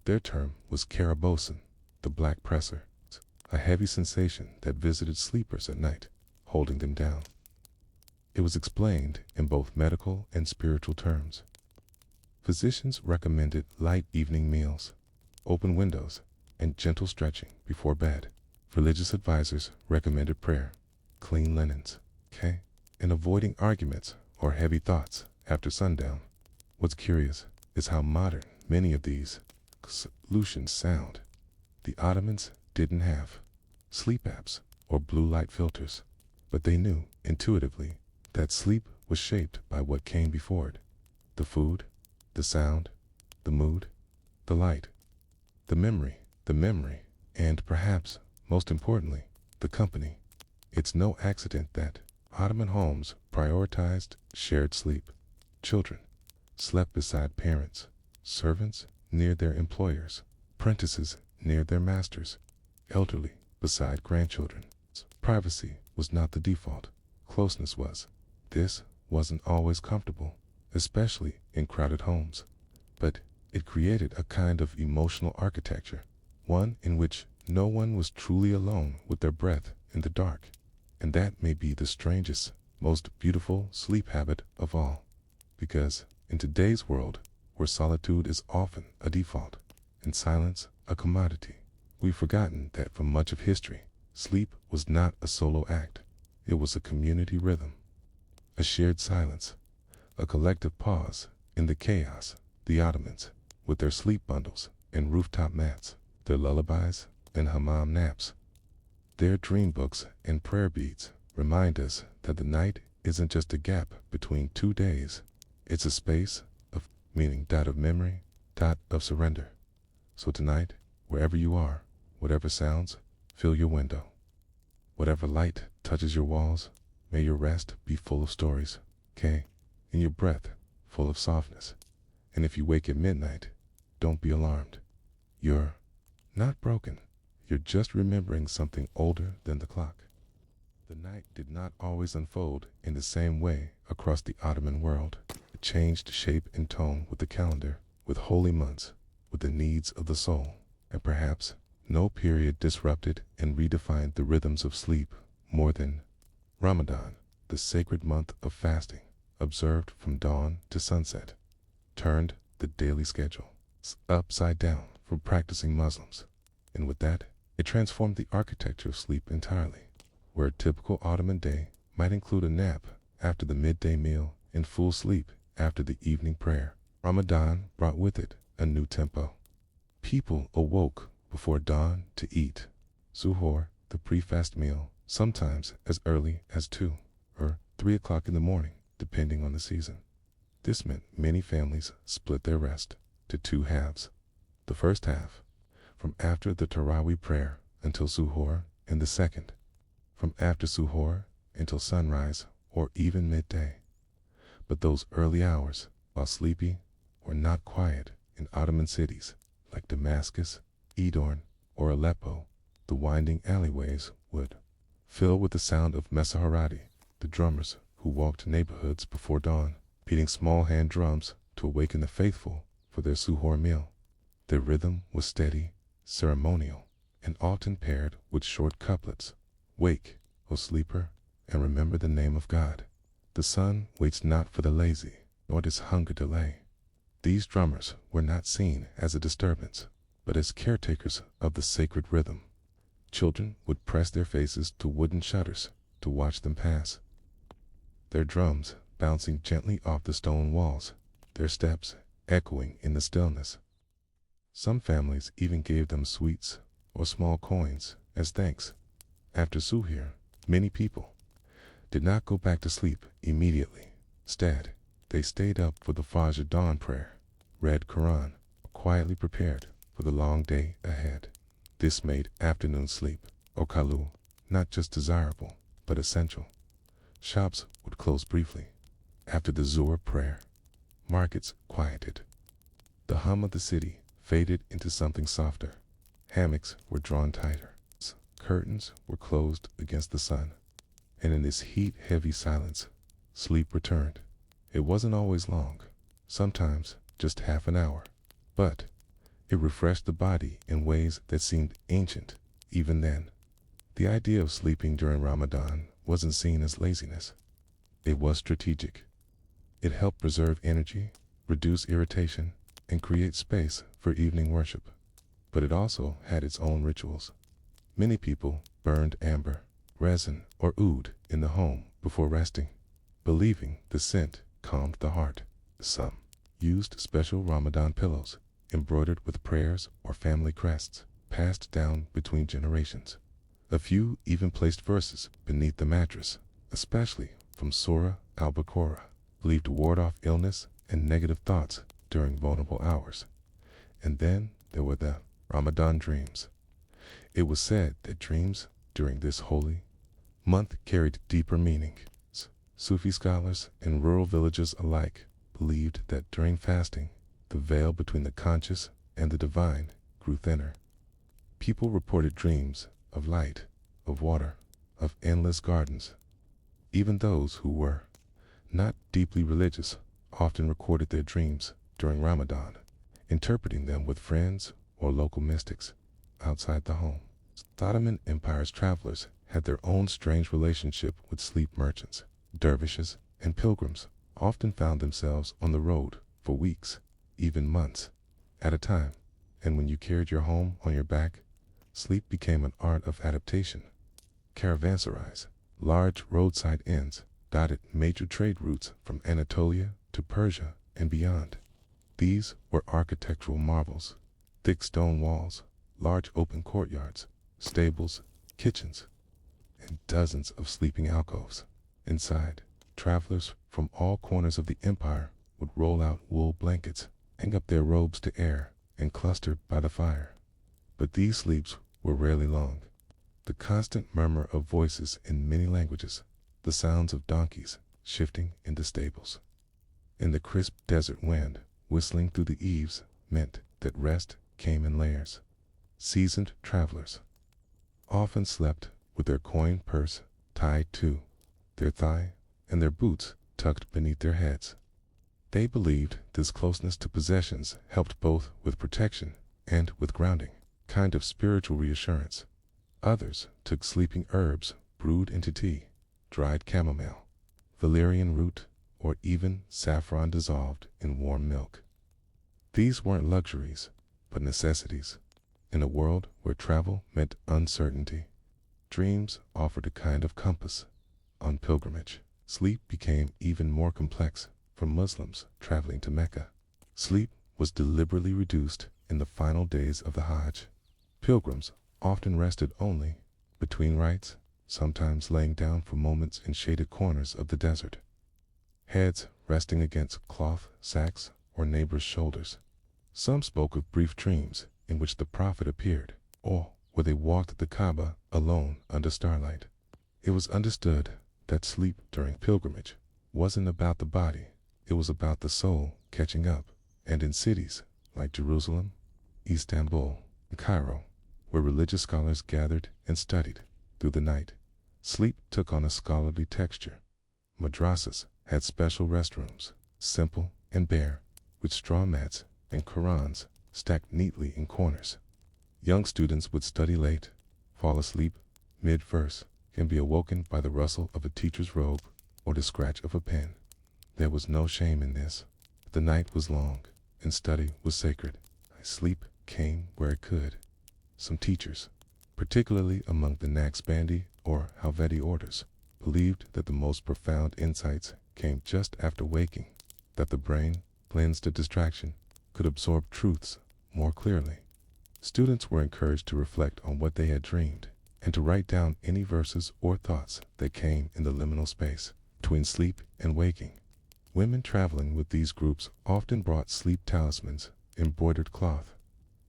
[SPEAKER 1] their term was karabosin, the black presser, a heavy sensation that visited sleepers at night, holding them down. It was explained in both medical and spiritual terms. Physicians recommended light evening meals, open windows, and gentle stretching before bed. Religious advisors recommended prayer, clean linens, and avoiding arguments or heavy thoughts after sundown. What's curious is how modern many of these solutions sound. The Ottomans didn't have sleep apps or blue light filters, but they knew intuitively that sleep was shaped by what came before it: the food, the sound, the mood, the light, the memory, and perhaps most importantly, the company. It's no accident that Ottoman homes prioritized shared sleep. Children slept beside parents, servants near their employers, apprentices near their masters, elderly beside grandchildren. Privacy was not the default, closeness was. This wasn't always comfortable, especially in crowded homes, but it created a kind of emotional architecture, one in which no one was truly alone with their breath in the dark. And that may be the strangest, most beautiful sleep habit of all, because in today's world, where solitude is often a default and silence a commodity, we've forgotten that for much of history, sleep was not a solo act. It was a community rhythm, a shared silence, a collective pause in the chaos. The Ottomans, with their sleep bundles and rooftop mats, their lullabies and hammam naps, their dream books and prayer beads, remind us that the night isn't just a gap between 2 days. It's a space of meaning, of memory, of surrender. So tonight, wherever you are, whatever sounds fill your window, whatever light touches your walls, may your rest be full of stories, and your breath full of softness. And if you wake at midnight, don't be alarmed. You're not broken. You're just remembering something older than the clock. The night did not always unfold in the same way across the Ottoman world. It changed shape and tone with the calendar, with holy months, with the needs of the soul, and perhaps no period disrupted and redefined the rhythms of sleep more than Ramadan, the sacred month of fasting, observed from dawn to sunset, turned the daily schedule upside down for practicing Muslims. And with that, it transformed the architecture of sleep entirely, where a typical Ottoman day might include a nap after the midday meal and full sleep after the evening prayer. Ramadan brought with it a new tempo. People awoke before dawn to eat suhoor, the pre-fast meal, sometimes as early as 2 or 3 o'clock in the morning, depending on the season. This meant many families split their rest to 2 halves. The first half, from after the Tarawih prayer until suhoor, and the second, from after suhoor until sunrise or even midday. But those early hours, while sleepy, were not quiet. In Ottoman cities like Damascus, Edirne, or Aleppo, the winding alleyways would fill with the sound of mesaharati, the drummers who walked neighborhoods before dawn, beating small hand drums to awaken the faithful for their suhoor meal. Their rhythm was steady, ceremonial, and often paired with short couplets. Wake, O sleeper, and remember the name of God. The sun waits not for the lazy, nor does hunger delay. These drummers were not seen as a disturbance, but as caretakers of the sacred rhythm. Children would press their faces to wooden shutters to watch them pass, their drums bouncing gently off the stone walls, their steps echoing in the stillness. Some families even gave them sweets or small coins as thanks. After suhoor, many people did not go back to sleep immediately. Instead, they stayed up for the Fajr dawn prayer, read Quran, quietly prepared for the long day ahead. This made afternoon sleep, or kalu, not just desirable, but essential. Shops would close briefly after the Zuhr prayer. Markets quieted. The hum of the city faded into something softer. Hammocks were drawn tighter. Curtains were closed against the sun. And in this heat-heavy silence, sleep returned. It wasn't always long, sometimes just half an hour, but it refreshed the body in ways that seemed ancient even then. The idea of sleeping during Ramadan wasn't seen as laziness. It was strategic. It helped preserve energy, reduce irritation, and create space for evening worship. But it also had its own rituals. Many people burned amber, resin, or oud in the home before resting, believing the scent calmed the heart. Some used special Ramadan pillows, embroidered with prayers or family crests, passed down between generations. A few even placed verses beneath the mattress, especially from Surah al-Baqarah, believed to ward off illness and negative thoughts during vulnerable hours. And then there were the Ramadan dreams. It was said that dreams during this holy month carried deeper meaning. Sufi scholars and rural villagers alike believed that during fasting, the veil between the conscious and the divine grew thinner. People reported dreams of light, of water, of endless gardens. Even those who were not deeply religious often recorded their dreams during Ramadan, interpreting them with friends or local mystics outside the home. The Ottoman Empire's travelers had their own strange relationship with sleep. Merchants, dervishes, and pilgrims often found themselves on the road for weeks, even months, at a time, and when you carried your home on your back, sleep became an art of adaptation. Caravanserais, large roadside inns, dotted major trade routes from Anatolia to Persia and beyond. These were architectural marvels: thick stone walls, large open courtyards, stables, kitchens, and dozens of sleeping alcoves. Inside, travelers from all corners of the empire would roll out wool blankets, hang up their robes to air, and cluster by the fire. But these sleeps were rarely long. The constant murmur of voices in many languages, the sounds of donkeys shifting in the stables, and the crisp desert wind whistling through the eaves meant that rest came in layers. Seasoned travelers often slept with their coin purse tied to their thigh and their boots tucked beneath their heads. They believed this closeness to possessions helped both with protection and with grounding, kind of spiritual reassurance. Others took sleeping herbs brewed into tea, dried chamomile, valerian root, or even saffron dissolved in warm milk. These weren't luxuries, but necessities. In a world where travel meant uncertainty, dreams offered a kind of compass. On pilgrimage, sleep became even more complex for Muslims traveling to Mecca. Sleep was deliberately reduced in the final days of the Hajj. Pilgrims often rested only between rites, sometimes laying down for moments in shaded corners of the desert, heads resting against cloth sacks or neighbors' shoulders. Some spoke of brief dreams in which the prophet appeared, or where they walked the Kaaba alone under starlight. It was understood that sleep during pilgrimage wasn't about the body, it was about the soul catching up. And in cities like Jerusalem, Istanbul, and Cairo, where religious scholars gathered and studied through the night, sleep took on a scholarly texture. Madrasas had special restrooms, simple and bare, with straw mats and Qurans stacked neatly in corners. Young students would study late, fall asleep mid-verse, and be awoken by the rustle of a teacher's robe or the scratch of a pen. There was no shame in this. The night was long, and study was sacred. Sleep came where it could. Some teachers, particularly among the Naqshbandi or Helveti orders, believed that the most profound insights came just after waking, that the brain, cleansed of distraction, could absorb truths more clearly. Students were encouraged to reflect on what they had dreamed and to write down any verses or thoughts that came in the liminal space between sleep and waking. Women traveling with these groups often brought sleep talismans, embroidered cloth,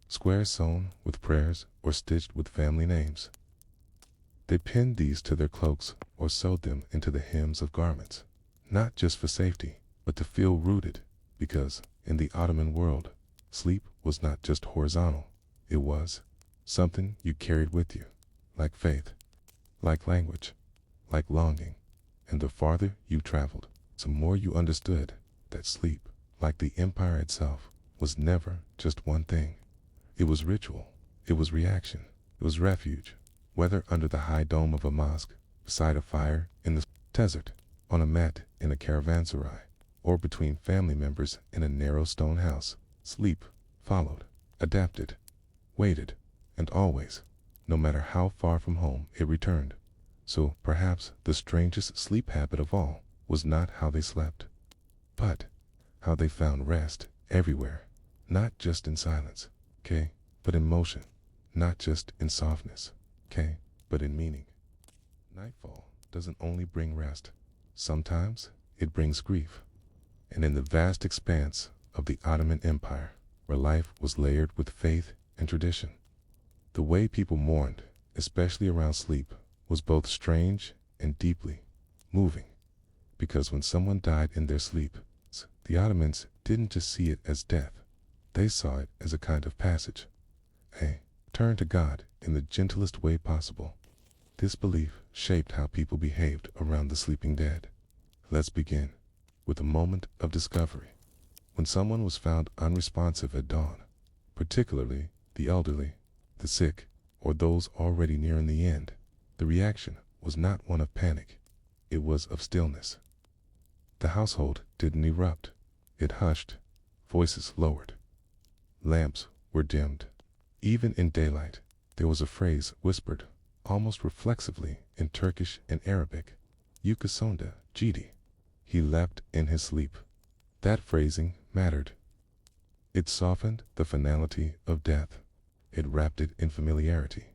[SPEAKER 1] squares sewn with prayers or stitched with family names. They pinned these to their cloaks or sewed them into the hems of garments, not just for safety, but to feel rooted, because in the Ottoman world, sleep was not just horizontal, it was something you carried with you, like faith, like language, like longing. And the farther you traveled, the more you understood that sleep, like the empire itself, was never just one thing. It was ritual, it was reaction, it was refuge, whether under the high dome of a mosque, beside a fire in the desert, on a mat in a caravanserai, or between family members in a narrow stone house. Sleep followed, adapted, waited, and always, no matter how far from home it returned. So perhaps the strangest sleep habit of all was not how they slept, but how they found rest everywhere, not just in silence, but in motion, not just in softness, but in meaning. Nightfall doesn't only bring rest, sometimes it brings grief. And in the vast expanse of the Ottoman Empire, where life was layered with faith and tradition, the way people mourned, especially around sleep, was both strange and deeply moving. Because when someone died in their sleep, the Ottomans didn't just see it as death, they saw it as a kind of passage, A. Turn to God in the gentlest way possible. This belief shaped how people behaved around the sleeping dead. Let's begin with a moment of discovery. When someone was found unresponsive at dawn, particularly the elderly, the sick, or those already nearing the end, the reaction was not one of panic. It was of stillness. The household didn't erupt. It hushed. Voices lowered. Lamps were dimmed. Even in daylight, there was a phrase whispered, almost reflexively in Turkish and Arabic. Yukasonda Jidi. He leapt in his sleep. That phrasing mattered. It softened the finality of death. It wrapped it in familiarity,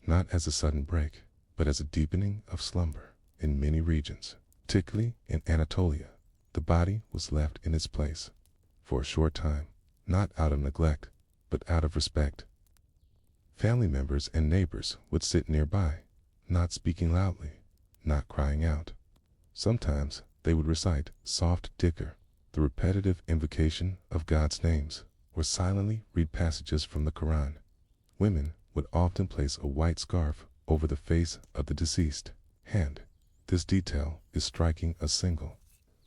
[SPEAKER 1] not as a sudden break, but as a deepening of slumber. In many regions, particularly in Anatolia, the body was left in its place for a short time, not out of neglect, but out of respect. Family members and neighbors would sit nearby, not speaking loudly, not crying out. Sometimes they would recite soft dhikr, the repetitive invocation of God's names, or silently read passages from the Quran. Women would often place a white scarf over the face of the deceased hand. This detail is striking. A single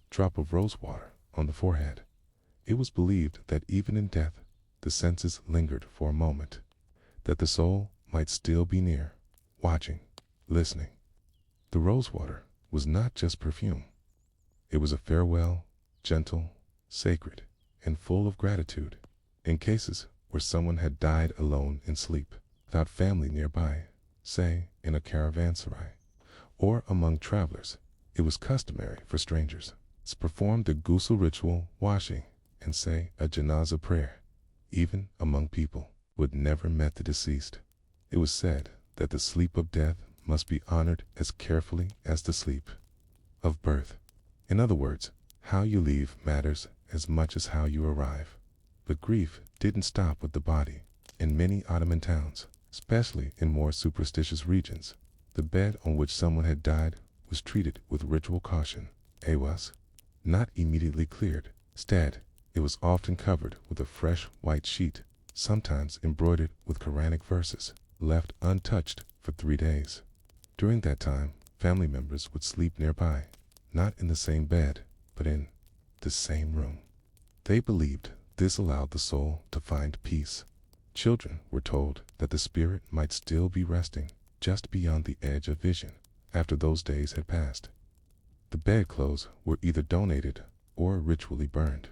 [SPEAKER 1] drop of rose water on the forehead. It was believed that even in death, the senses lingered for a moment, that the soul might still be near, watching, listening. The rose water was not just perfume. It was a farewell, gentle, sacred, and full of gratitude. In cases where someone had died alone in sleep, without family nearby, say in a caravanserai, or among travelers, it was customary for strangers to perform the ghusl ritual, washing, and say a janazah prayer, even among people who had never met the deceased. It was said that the sleep of death must be honored as carefully as the sleep of birth. In other words, how you leave matters as much as how you arrive. But grief didn't stop with the body. In many Ottoman towns, especially in more superstitious regions, the bed on which someone had died was treated with ritual caution. It was not immediately cleared. Instead, it was often covered with a fresh white sheet, sometimes embroidered with Quranic verses, left untouched for 3 days. During that time, family members would sleep nearby, not in the same bed, but in the same room. They believed this allowed the soul to find peace. Children were told that the spirit might still be resting just beyond the edge of vision after those days had passed. The bedclothes were either donated or ritually burned.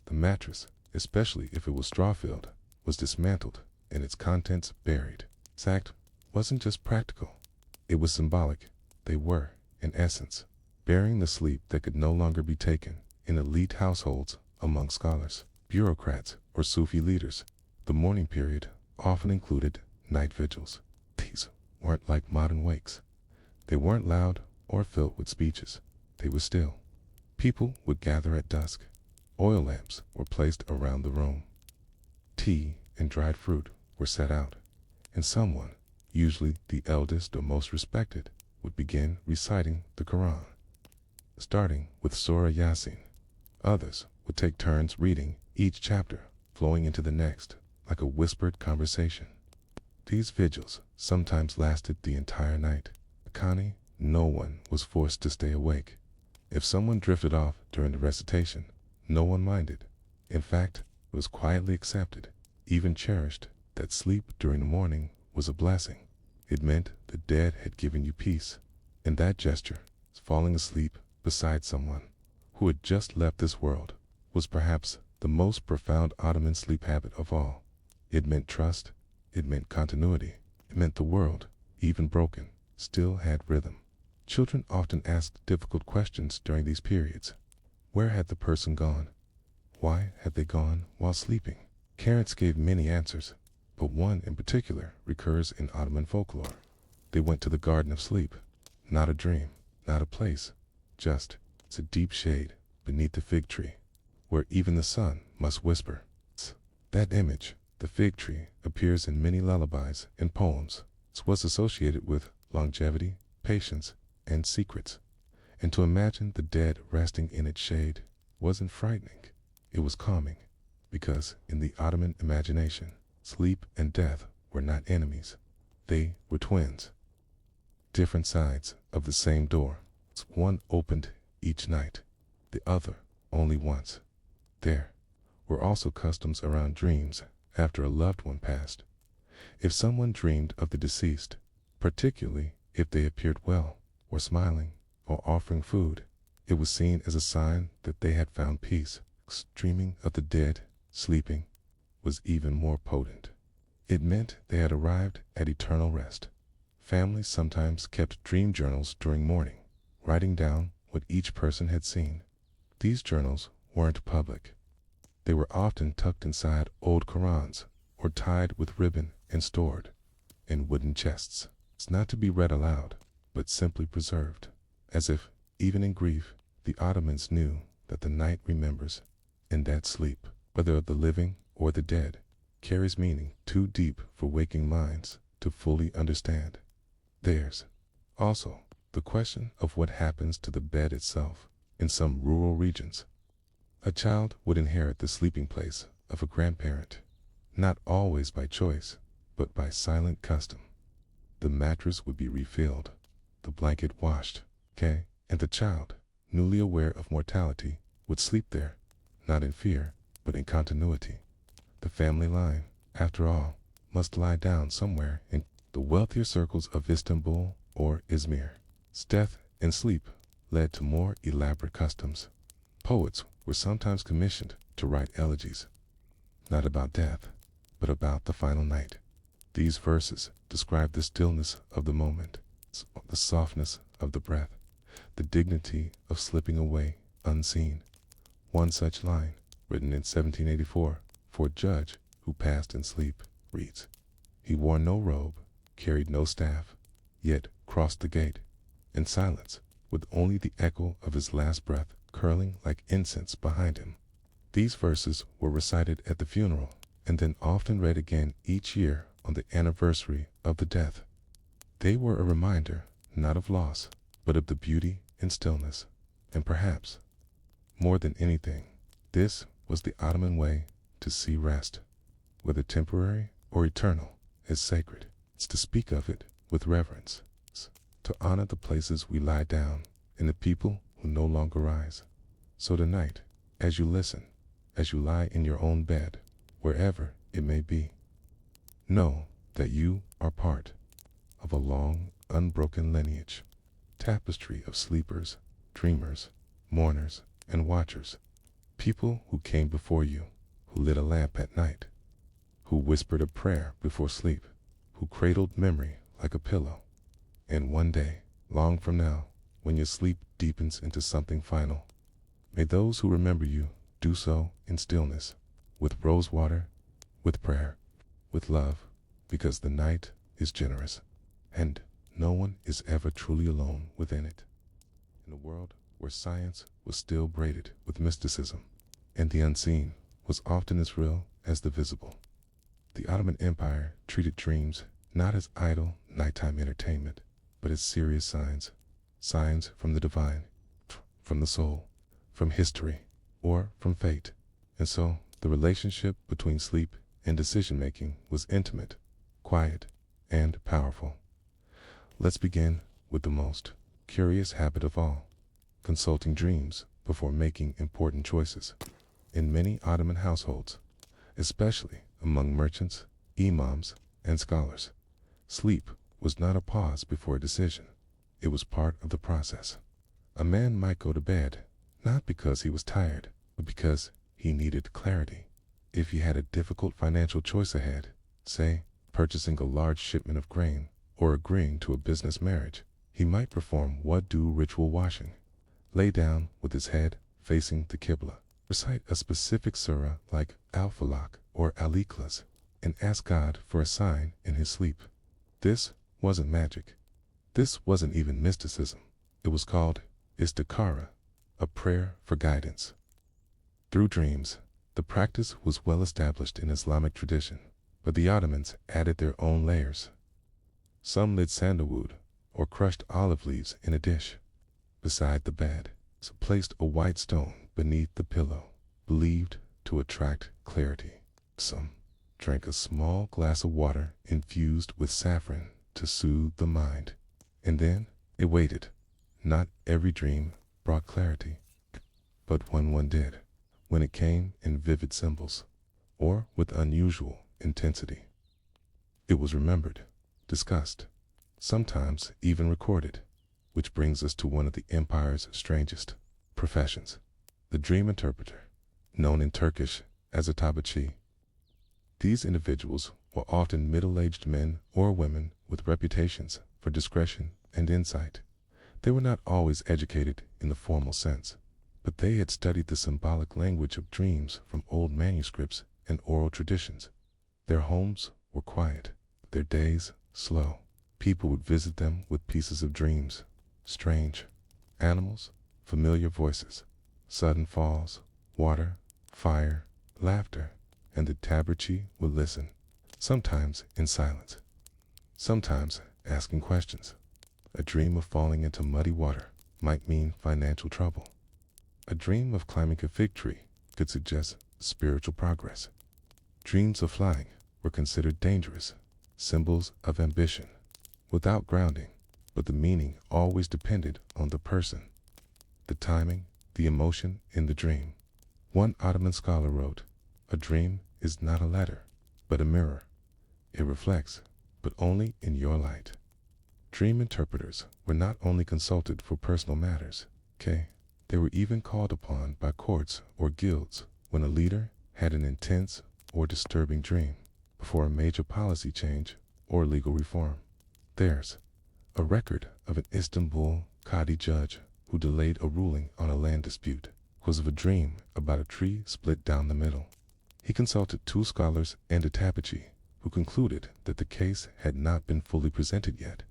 [SPEAKER 1] The mattress, especially if it was straw-filled, was dismantled and its contents buried. This act wasn't just practical, it was symbolic. They were, in essence, burying the sleep that could no longer be taken. In elite households, among scholars, bureaucrats, or Sufi leaders, the mourning period often included night vigils. These weren't like modern wakes. They weren't loud or filled with speeches. They were still. People would gather at dusk. Oil lamps were placed around the room. Tea and dried fruit were set out, and someone, usually the eldest or most respected, would begin reciting the Quran, starting with Surah Yasin. Others would take turns reading each chapter, flowing into the next, like a whispered conversation. These vigils sometimes lasted the entire night. Akani, no one was forced to stay awake. If someone drifted off during the recitation, no one minded. In fact, it was quietly accepted, even cherished, that sleep during the morning was a blessing. It meant the dead had given you peace, and that gesture, falling asleep beside someone who had just left this world, was perhaps the most profound Ottoman sleep habit of all. It meant trust, it meant continuity, it meant the world, even broken, still had rhythm. Children often asked difficult questions during these periods. Where had the person gone? Why had they gone while sleeping? Parents gave many answers, but one in particular recurs in Ottoman folklore. They went to the Garden of Sleep. Not a dream, not a place, just it's a deep shade beneath the fig tree, where even the sun must whisper. That image, the fig tree, appears in many lullabies and poems. It was associated with longevity, patience, and secrets. And to imagine the dead resting in its shade wasn't frightening, it was calming, because in the Ottoman imagination, Sleep and death were not enemies. They were twins. Different sides of the same door. One opened each night, the other only once. There were also customs around dreams after a loved one passed. If someone dreamed of the deceased, particularly if they appeared well, or smiling, or offering food, it was seen as a sign that they had found peace. Dreaming of the dead, sleeping, was even more potent. It meant they had arrived at eternal rest. Families sometimes kept dream journals during mourning, writing down what each person had seen. These journals weren't public. They were often tucked inside old Qurans or tied with ribbon and stored in wooden chests. It's not to be read aloud, but simply preserved, as if, even in grief, the Ottomans knew that the night remembers, and that sleep, whether of the living or the dead, carries meaning too deep for waking minds to fully understand. There's also the question of what happens to the bed itself. In some rural regions, a child would inherit the sleeping place of a grandparent, not always by choice, but by silent custom. The mattress would be refilled, the blanket washed, and the child, newly aware of mortality, would sleep there, not in fear, but in continuity. The family line, after all, must lie down somewhere in the wealthier circles of Istanbul or Izmir. Death and sleep led to more elaborate customs. Poets were sometimes commissioned to write elegies, not about death, but about the final night. These verses describe the stillness of the moment, the softness of the breath, the dignity of slipping away unseen. One such line, written in 1784 for a judge who passed in sleep, reads, "He wore no robe, carried no staff, yet crossed the gate in silence, with only the echo of his last breath curling like incense behind him." These verses were recited at the funeral and then often read again each year on the anniversary of the death. They were a reminder not of loss, but of the beauty and stillness. And perhaps, more than anything, this was the Ottoman way to see rest, whether temporary or eternal, as sacred. It's to speak of it with reverence, to honor the places we lie down and the people who no longer rise. So tonight, as you listen, as you lie in your own bed, wherever it may be, know that you are part of a long, unbroken lineage, tapestry of sleepers, dreamers, mourners, and watchers, people who came before you, who lit a lamp at night, who whispered a prayer before sleep, who cradled memory like a pillow. And one day, long from now, when your sleep deepens into something final, may those who remember you do so in stillness, with rose water, with prayer, with love, because the night is generous, and no one is ever truly alone within it. In a world where science was still braided with mysticism, and the unseen was often as real as the visible, the Ottoman Empire treated dreams not as idle nighttime entertainment, but as serious signs, signs from the divine, from the soul, from history, or from fate. And so, the relationship between sleep and decision-making was intimate, quiet, and powerful. Let's begin with the most curious habit of all, consulting dreams before making important choices. In many Ottoman households, especially among merchants, imams, and scholars, sleep was not a pause before a decision. It was part of the process. A man might go to bed, not because he was tired, but because he needed clarity. If he had a difficult financial choice ahead, say, purchasing a large shipment of grain or agreeing to a business marriage, he might perform wudu ritual washing, lay down with his head facing the Qibla, recite a specific surah like Al-Falaq or Al-Ikhlas, and ask God for a sign in his sleep. This wasn't magic. This wasn't even mysticism. It was called istikhara, a prayer for guidance. Through dreams, the practice was well established in Islamic tradition, but the Ottomans added their own layers. Some lit sandalwood or crushed olive leaves in a dish beside the bed, so placed a white stone beneath the pillow, believed to attract clarity. Some drank a small glass of water infused with saffron to soothe the mind. And then it waited. Not every dream brought clarity, but when one did, when it came in vivid symbols, or with unusual intensity, it was remembered, discussed, sometimes even recorded, which brings us to one of the empire's strangest professions, the dream interpreter, known in Turkish as a tabbatchi. These individuals were often middle-aged men or women with reputations for discretion and insight. They were not always educated in the formal sense, but they had studied the symbolic language of dreams from old manuscripts and oral traditions. Their homes were quiet, their days slow. People would visit them with pieces of dreams, strange animals, familiar voices, sudden falls, water, fire, laughter, and the tabbatchi would listen, sometimes in silence, sometimes asking questions. A dream of falling into muddy water might mean financial trouble. A dream of climbing a fig tree could suggest spiritual progress. Dreams of flying were considered dangerous, symbols of ambition, without grounding, but the meaning always depended on the person, the timing, the emotion in the dream. One Ottoman scholar wrote, "A dream is not a letter, but a mirror. It reflects, but only in your light." Dream interpreters were not only consulted for personal matters, they were even called upon by courts or guilds when a leader had an intense or disturbing dream before a major policy change or legal reform. There's a record of an Istanbul Qadi judge who delayed a ruling on a land dispute because of a dream about a tree split down the middle. He consulted 2 scholars and a tabbatchi, who concluded that the case had not been fully presented yet.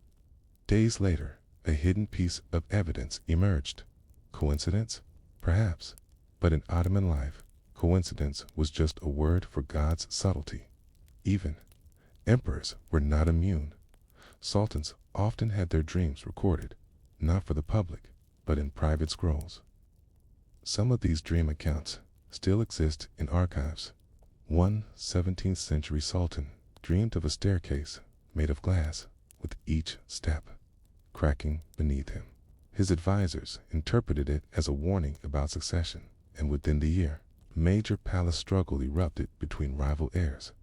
[SPEAKER 1] Days later, a hidden piece of evidence emerged. Coincidence? Perhaps. But in Ottoman life, coincidence was just a word for God's subtlety. Even emperors were not immune. Sultans often had their dreams recorded, not for the public, but in private scrolls. Some of these dream accounts still exist in archives. One 17th century sultan dreamed of a staircase made of glass, with each step cracking beneath him. His advisors interpreted it as a warning about succession, and within the year, a major palace struggle erupted between rival heirs.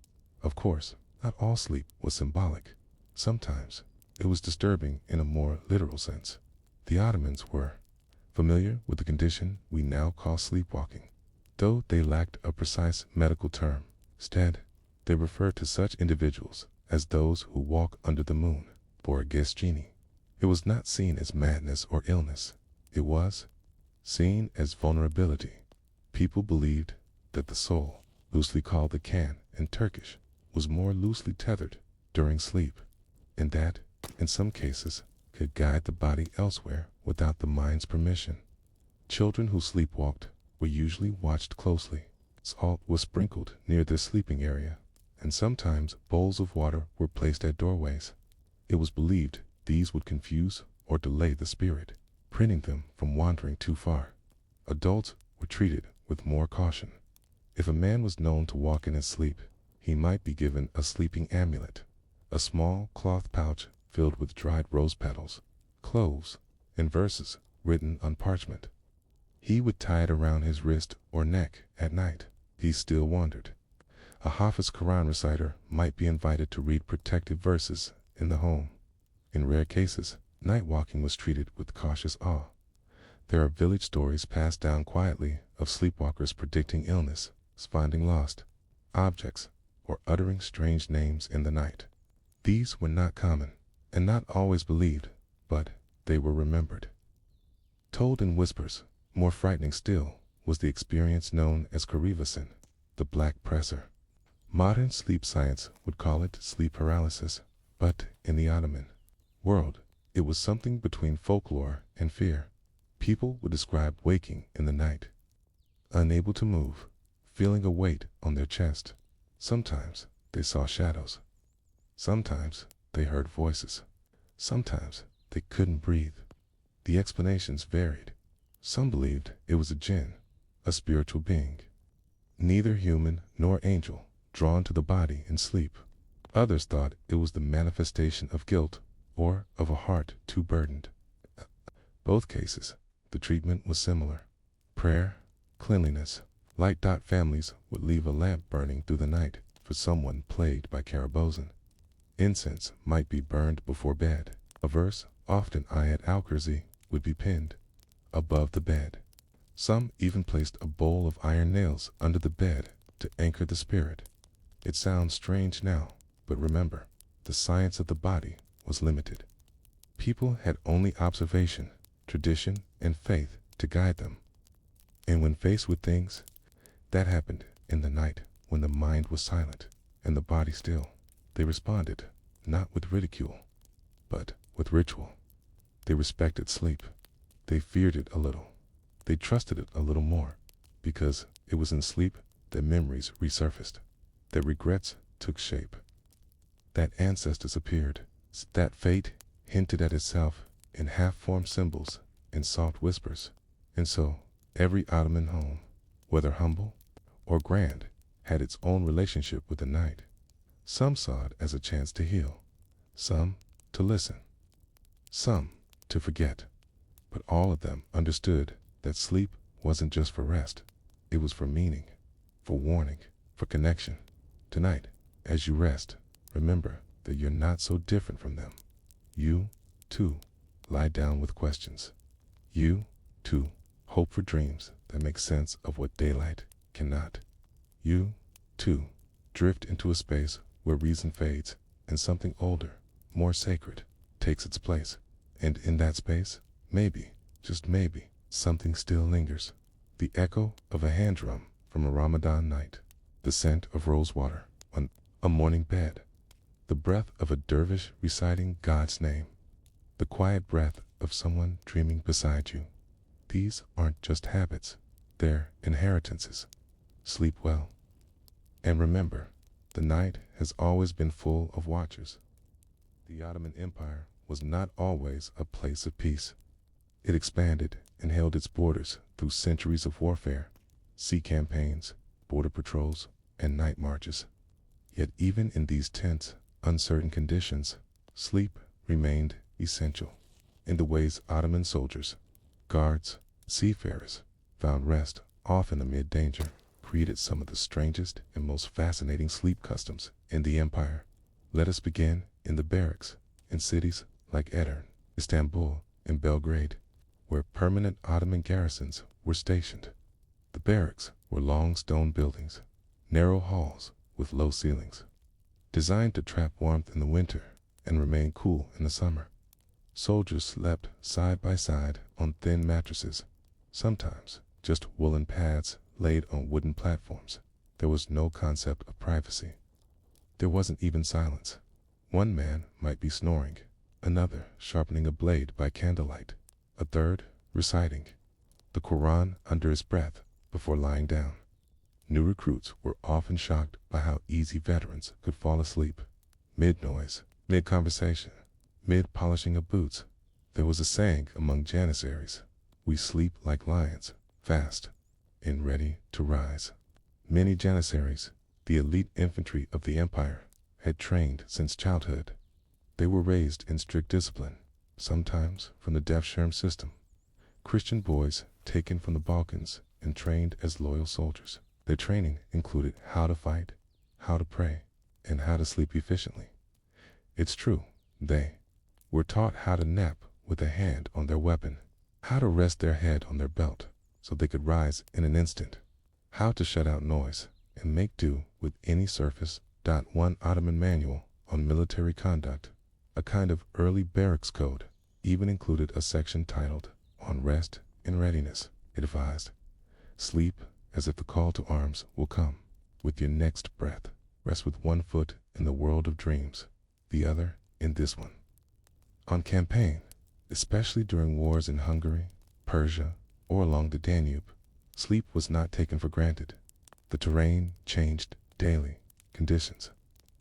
[SPEAKER 1] Of course, not all sleep was symbolic. Sometimes it was disturbing in a more literal sense. The Ottomans were familiar with the condition we now call sleepwalking, though they lacked a precise medical term. Instead, they referred to such individuals as those who walk under the moon, or a guest genie. It was not seen as madness or illness. It was seen as vulnerability. People believed that the soul, loosely called the kan in Turkish, was more loosely tethered during sleep, and that, in some cases, could guide the body elsewhere without the mind's permission. Children who sleepwalked were usually watched closely. Salt was sprinkled near their sleeping area, and sometimes bowls of water were placed at doorways. It was believed these would confuse or delay the spirit, preventing them from wandering too far. Adults were treated with more caution. If a man was known to walk in his sleep, he might be given a sleeping amulet, a small cloth pouch filled with dried rose petals, cloves, and verses written on parchment. He would tie it around his wrist or neck at night. He still wandered. A Hafiz Quran reciter might be invited to read protective verses in the home. In rare cases, night walking was treated with cautious awe. There are village stories passed down quietly of sleepwalkers predicting illness, finding lost objects, or uttering strange names in the night. These were not common, and not always believed, but they were remembered. Told in whispers, more frightening still, was the experience known as Karivasin, the black presser. Modern sleep science would call it sleep paralysis, but in the Ottoman world, it was something between folklore and fear. People would describe waking in the night, unable to move, feeling a weight on their chest. Sometimes they saw shadows. Sometimes they heard voices. Sometimes they couldn't breathe. The explanations varied. Some believed it was a jinn, a spiritual being, neither human nor angel, drawn to the body in sleep. Others thought it was the manifestation of guilt or of a heart too burdened. Both cases, the treatment was similar. Prayer, cleanliness, light. Families would leave a lamp burning through the night for someone plagued by carabosin. Incense might be burned before bed. A verse, often ayat al-kursi, would be pinned above the bed. Some even placed a bowl of iron nails under the bed to anchor the spirit. It sounds strange now, but remember, the science of the body was limited. People had only observation, tradition, and faith to guide them. And when faced with things that happened in the night when the mind was silent and the body still, they responded not with ridicule, but with ritual. They respected sleep. They feared it a little. They trusted it a little more, because it was in sleep that memories resurfaced, that regrets took shape, that ancestors appeared, that fate hinted at itself in half-formed symbols and soft whispers. And so, every Ottoman home, whether humble or grand, had its own relationship with the night. Some saw it as a chance to heal, some to listen, some to forget. But all of them understood that sleep wasn't just for rest. It was for meaning, for warning, for connection. Tonight, as you rest, remember that you're not so different from them. You, too, lie down with questions. You, too, hope for dreams that make sense of what daylight cannot. You, too, drift into a space where reason fades and something older, more sacred, takes its place. And in that space, maybe, just maybe, something still lingers. The echo of a hand drum from a Ramadan night, the scent of rosewater on a morning bed, the breath of a dervish reciting God's name, the quiet breath of someone dreaming beside you. These aren't just habits, they're inheritances. Sleep well. And remember, the night has always been full of watchers. The Ottoman Empire was not always a place of peace. It expanded and held its borders through centuries of warfare, sea campaigns, border patrols, and night marches. Yet even in these tense, uncertain conditions, sleep remained essential. In the ways Ottoman soldiers, guards, seafarers found rest, often amid danger, created some of the strangest and most fascinating sleep customs in the empire. Let us begin in the barracks, in cities like Edirne, Istanbul, and Belgrade, where permanent Ottoman garrisons were stationed. The barracks were long stone buildings, narrow halls with low ceilings, designed to trap warmth in the winter and remain cool in the summer. Soldiers slept side by side on thin mattresses, sometimes just woolen pads laid on wooden platforms. There was no concept of privacy. There wasn't even silence. One man might be snoring, another sharpening a blade by candlelight, a third reciting the Quran under his breath before lying down. New recruits were often shocked by how easy veterans could fall asleep, mid-noise, mid-conversation, mid-polishing of boots. There was a saying among janissaries, "We sleep like lions, fast and ready to rise." Many janissaries, the elite infantry of the empire, had trained since childhood. They were raised in strict discipline, sometimes from the Devsherm system. Christian boys taken from the Balkans and trained as loyal soldiers. Their training included how to fight, how to pray, and how to sleep efficiently. It's true, they were taught how to nap with a hand on their weapon, how to rest their head on their belt so they could rise in an instant, how to shut out noise and make do with any surface. One Ottoman manual on military conduct, a kind of early barracks code, even included a section titled On Rest and Readiness. It advised, sleep as if the call to arms will come with your next breath. Rest with one foot in the world of dreams, the other in this one. On campaign, especially during wars in Hungary, Persia, or along the Danube, sleep was not taken for granted. The terrain changed daily. Conditions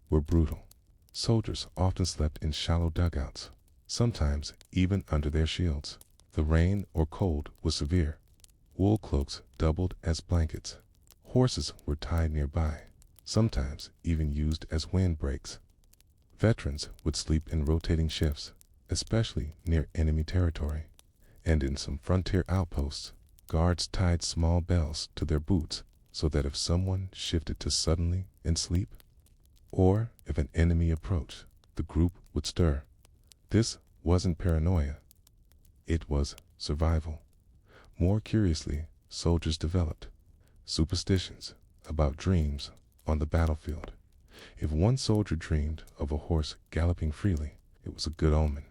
[SPEAKER 1] were brutal. Soldiers often slept in shallow dugouts, sometimes even under their shields. The rain or cold was severe. Wool cloaks doubled as blankets. Horses were tied nearby, sometimes even used as windbreaks. Veterans would sleep in rotating shifts, especially near enemy territory, and in some frontier outposts, guards tied small bells to their boots so that if someone shifted to suddenly in sleep, or if an enemy approached, the group would stir. This wasn't paranoia, it was survival. More curiously, soldiers developed superstitions about dreams on the battlefield. If one soldier dreamed of a horse galloping freely, it was a good omen.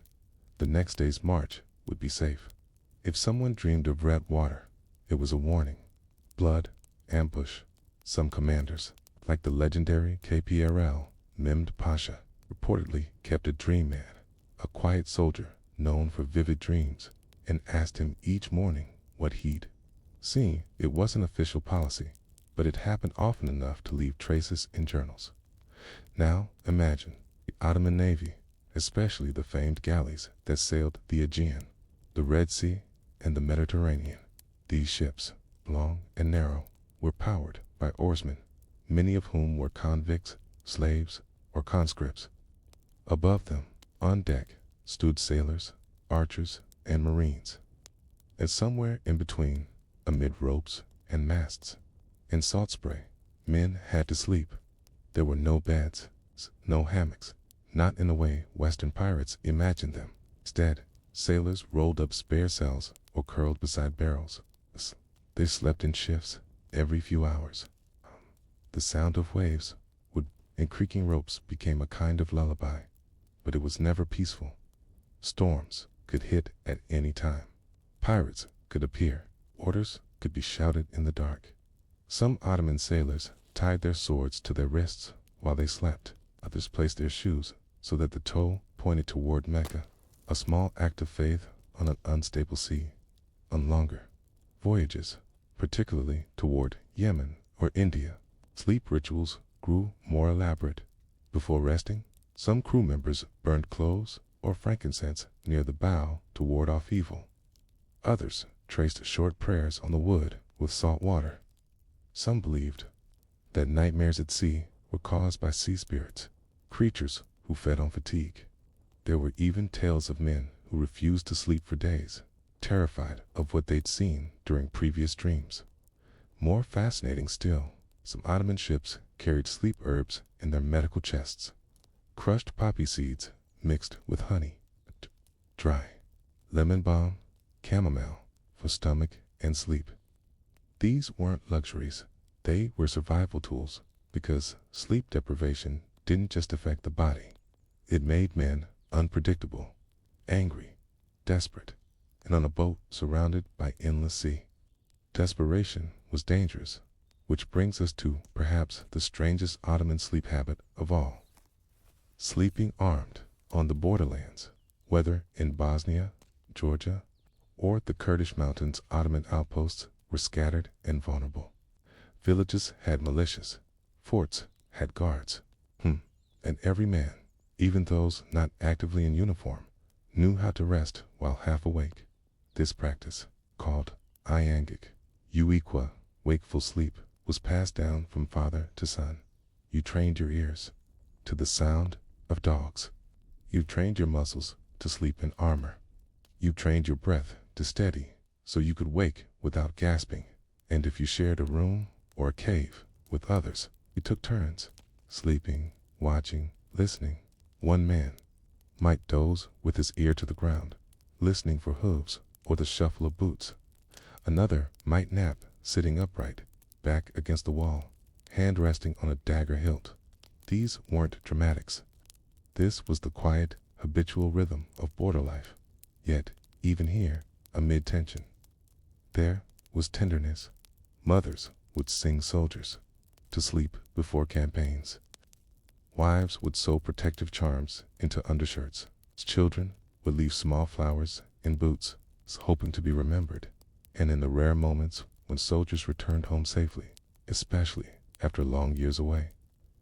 [SPEAKER 1] The next day's march would be safe. If someone dreamed of red water, it was a warning. Blood, ambush. Some commanders, like the legendary KPRL Mehmed Pasha, reportedly kept a dream man, a quiet soldier known for vivid dreams, and asked him each morning what he'd seen. It wasn't official policy, but it happened often enough to leave traces in journals. Now imagine the Ottoman Navy, especially the famed galleys that sailed the Aegean, the Red Sea, and the Mediterranean. These ships, long and narrow, were powered by oarsmen, many of whom were convicts, slaves, or conscripts. Above them, on deck, stood sailors, archers, and marines. And somewhere in between, amid ropes and masts and salt spray, men had to sleep. There were no beds, no hammocks, not in the way Western pirates imagined them. Instead, sailors rolled up spare cells or curled beside barrels. They slept in shifts every few hours. The sound of waves and creaking ropes became a kind of lullaby, but it was never peaceful. Storms could hit at any time. Pirates could appear. Orders could be shouted in the dark. Some Ottoman sailors tied their swords to their wrists while they slept. Others placed their shoes so that the toe pointed toward Mecca, a small act of faith on an unstable sea. On longer voyages, particularly toward Yemen or India, sleep rituals grew more elaborate. Before resting, some crew members burned cloves or frankincense near the bow to ward off evil. Others traced short prayers on the wood with salt water. Some believed that nightmares at sea were caused by sea spirits, creatures who fed on fatigue. There were even tales of men who refused to sleep for days, terrified of what they'd seen during previous dreams. More fascinating still, some Ottoman ships carried sleep herbs in their medical chests. Crushed poppy seeds mixed with honey, dry lemon balm, chamomile for stomach and sleep. These weren't luxuries, they were survival tools, because sleep deprivation didn't just affect the body. It made men unpredictable, angry, desperate, and on a boat surrounded by endless sea. Desperation was dangerous, which brings us to perhaps the strangest Ottoman sleep habit of all. Sleeping armed on the borderlands, whether in Bosnia, Georgia, or the Kurdish mountains. Ottoman outposts were scattered and vulnerable. Villages had militias, forts had guards, and every man, even those not actively in uniform, knew how to rest while half awake. This practice, called iangik, uiqua, wakeful sleep, was passed down from father to son. You trained your ears to the sound of dogs. You trained your muscles to sleep in armor. You trained your breath to steady so you could wake without gasping. And if you shared a room or a cave with others, you took turns, sleeping, watching, listening. One man might doze with his ear to the ground, listening for hooves or the shuffle of boots. Another might nap, sitting upright, back against the wall, hand resting on a dagger hilt. These weren't dramatics. This was the quiet, habitual rhythm of border life. Yet, even here, amid tension, there was tenderness. Mothers would sing soldiers to sleep before campaigns. Wives would sew protective charms into undershirts. Children would leave small flowers in boots, hoping to be remembered. And in the rare moments when soldiers returned home safely, especially after long years away,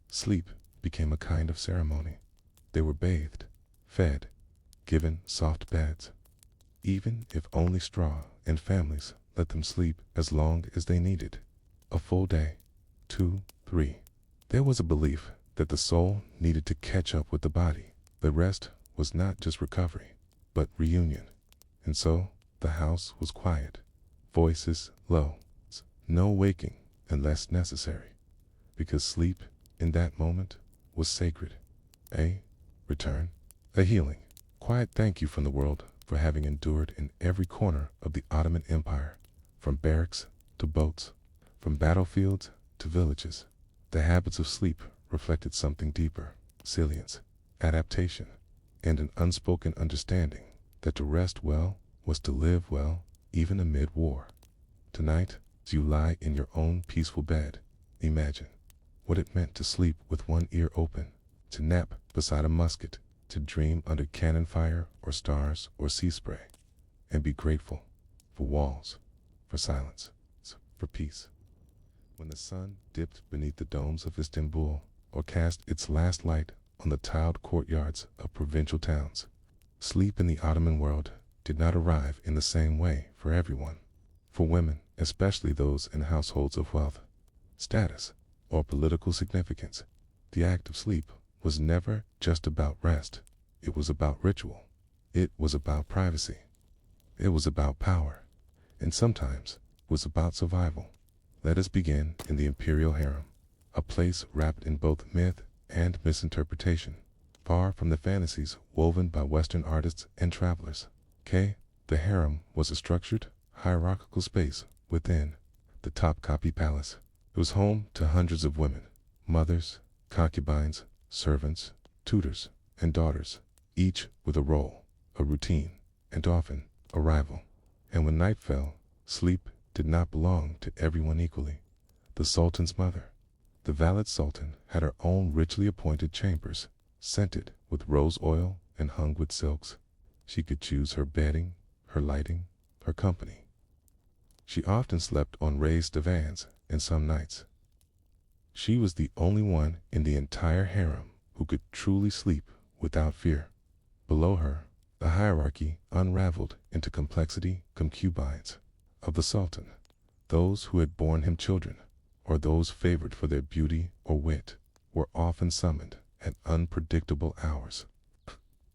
[SPEAKER 1] sleep became a kind of ceremony. They were bathed, fed, given soft beds, even if only straw, and families let them sleep as long as they needed. A full day, 2, 3. There was a belief that the soul needed to catch up with the body. The rest was not just recovery, but reunion. And so, the house was quiet, voices low, no waking unless necessary, because sleep in that moment was sacred. A return, a healing. Quiet thank you from the world for having endured in every corner of the Ottoman Empire, from barracks to boats, from battlefields to villages. The habits of sleep reflected something deeper: resilience, adaptation, and an unspoken understanding that to rest well was to live well even amid war. Tonight, as you lie in your own peaceful bed, imagine what it meant to sleep with one ear open, to nap beside a musket, to dream under cannon fire or stars or sea spray, and be grateful for walls, for silence, for peace. When the sun dipped beneath the domes of Istanbul or cast its last light on the tiled courtyards of provincial towns, sleep in the Ottoman world did not arrive in the same way for everyone. For women, especially those in households of wealth, status, or political significance, the act of sleep was never just about rest. It was about ritual. It was about privacy. It was about power. And sometimes it was about survival. Let us begin in the imperial harem, a place wrapped in both myth and misinterpretation, far from the fantasies woven by Western artists and travelers. The harem was a structured, hierarchical space within the Topkapi Palace. It was home to hundreds of women, mothers, concubines, servants, tutors, and daughters, each with a role, a routine, and often a rival. And when night fell, sleep did not belong to everyone equally. The sultan's mother, the valid sultan, had her own richly appointed chambers, scented with rose oil and hung with silks. She could choose her bedding, her lighting, her company. She often slept on raised divans, and some nights she was the only one in the entire harem who could truly sleep without fear. Below her, the hierarchy unraveled into complexity. Concubines of the sultan, those who had borne him children, or those favored for their beauty or wit, were often summoned at unpredictable hours.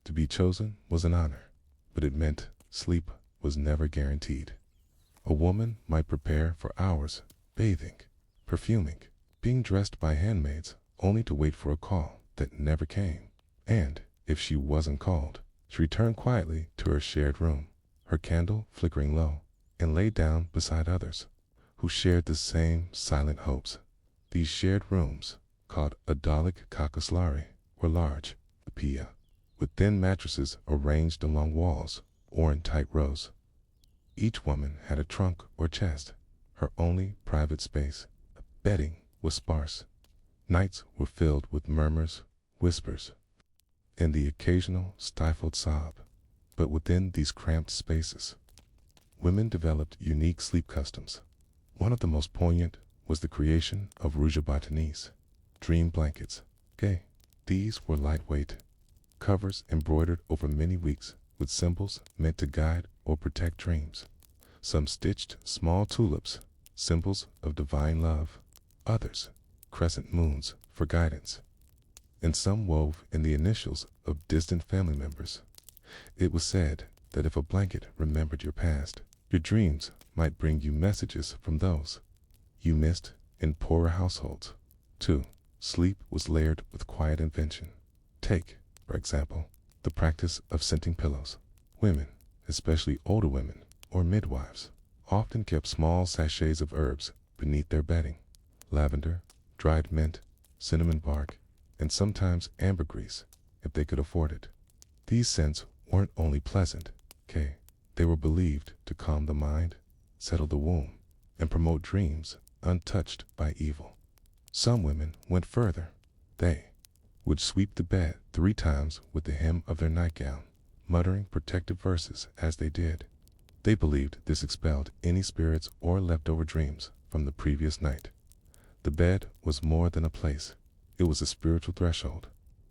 [SPEAKER 1] To be chosen was an honor, but it meant sleep was never guaranteed. A woman might prepare for hours, bathing, perfuming, being dressed by handmaids, only to wait for a call that never came. And, if she wasn't called, she returned quietly to her shared room, her candle flickering low, and lay down beside others who shared the same silent hopes. These shared rooms, called adalic kakaslari, were large, pia, with thin mattresses arranged along walls or in tight rows. Each woman had a trunk or chest, her only private space. Bedding was sparse. Nights were filled with murmurs, whispers, and the occasional stifled sob. But within these cramped spaces, women developed unique sleep customs. One of the most poignant was the creation of rujabatanis, dream blankets. These were lightweight covers embroidered over many weeks with symbols meant to guide or protect dreams. Some stitched small tulips, symbols of divine love, others crescent moons for guidance, and some wove in the initials of distant family members. It was said that if a blanket remembered your past, your dreams might bring you messages from those you missed in poorer households. 2. Sleep was layered with quiet invention. Take, for example, the practice of scenting pillows. Women, especially older women or midwives, often kept small sachets of herbs beneath their bedding: lavender, dried mint, cinnamon bark, and sometimes ambergris, if they could afford it. These scents weren't only pleasant, they were believed to calm the mind, settle the womb, and promote dreams untouched by evil. Some women went further. They would sweep the bed 3 times with the hem of their nightgown, muttering protective verses as they did. They believed this expelled any spirits or leftover dreams from the previous night. The bed was more than a place. It was a spiritual threshold.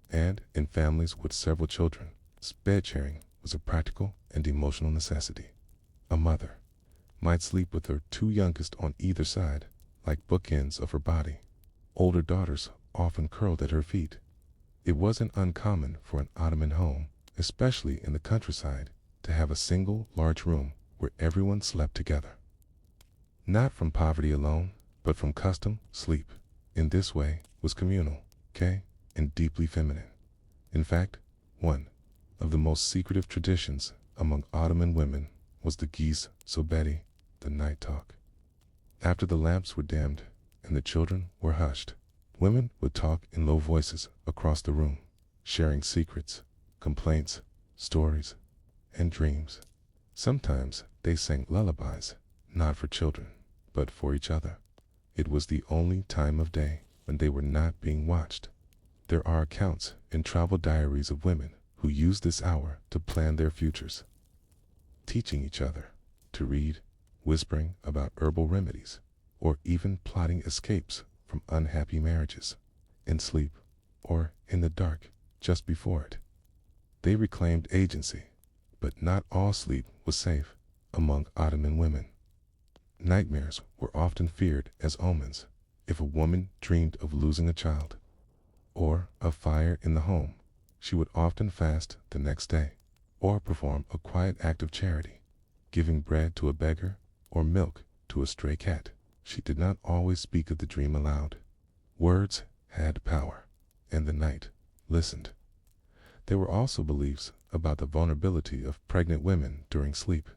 [SPEAKER 1] And in families with several children, bed sharing was a practical and emotional necessity. A mother might sleep with her 2 youngest on either side, like bookends of her body. Older daughters often curled at her feet. It wasn't uncommon for an Ottoman home, especially in the countryside, to have a single large room where everyone slept together. Not from poverty alone, but from custom, sleep, in this way, was communal, and deeply feminine. In fact, one of the most secretive traditions among Ottoman women was the geese sobeti, the night talk. After the lamps were dimmed and the children were hushed, women would talk in low voices across the room, sharing secrets, complaints, stories, and dreams. Sometimes they sang lullabies, not for children, but for each other. It was the only time of day when they were not being watched. There are accounts in travel diaries of women who used this hour to plan their futures, teaching each other to read, whispering about herbal remedies, or even plotting escapes from unhappy marriages, in sleep or in the dark just before it. They reclaimed agency, but not all sleep was safe among Ottoman women. Nightmares were often feared as omens. If a woman dreamed of losing a child or a fire in the home, she would often fast the next day or perform a quiet act of charity, giving bread to a beggar or milk to a stray cat. She did not always speak of the dream aloud. Words had power, and the night listened. There were also beliefs about the vulnerability of pregnant women during sleep.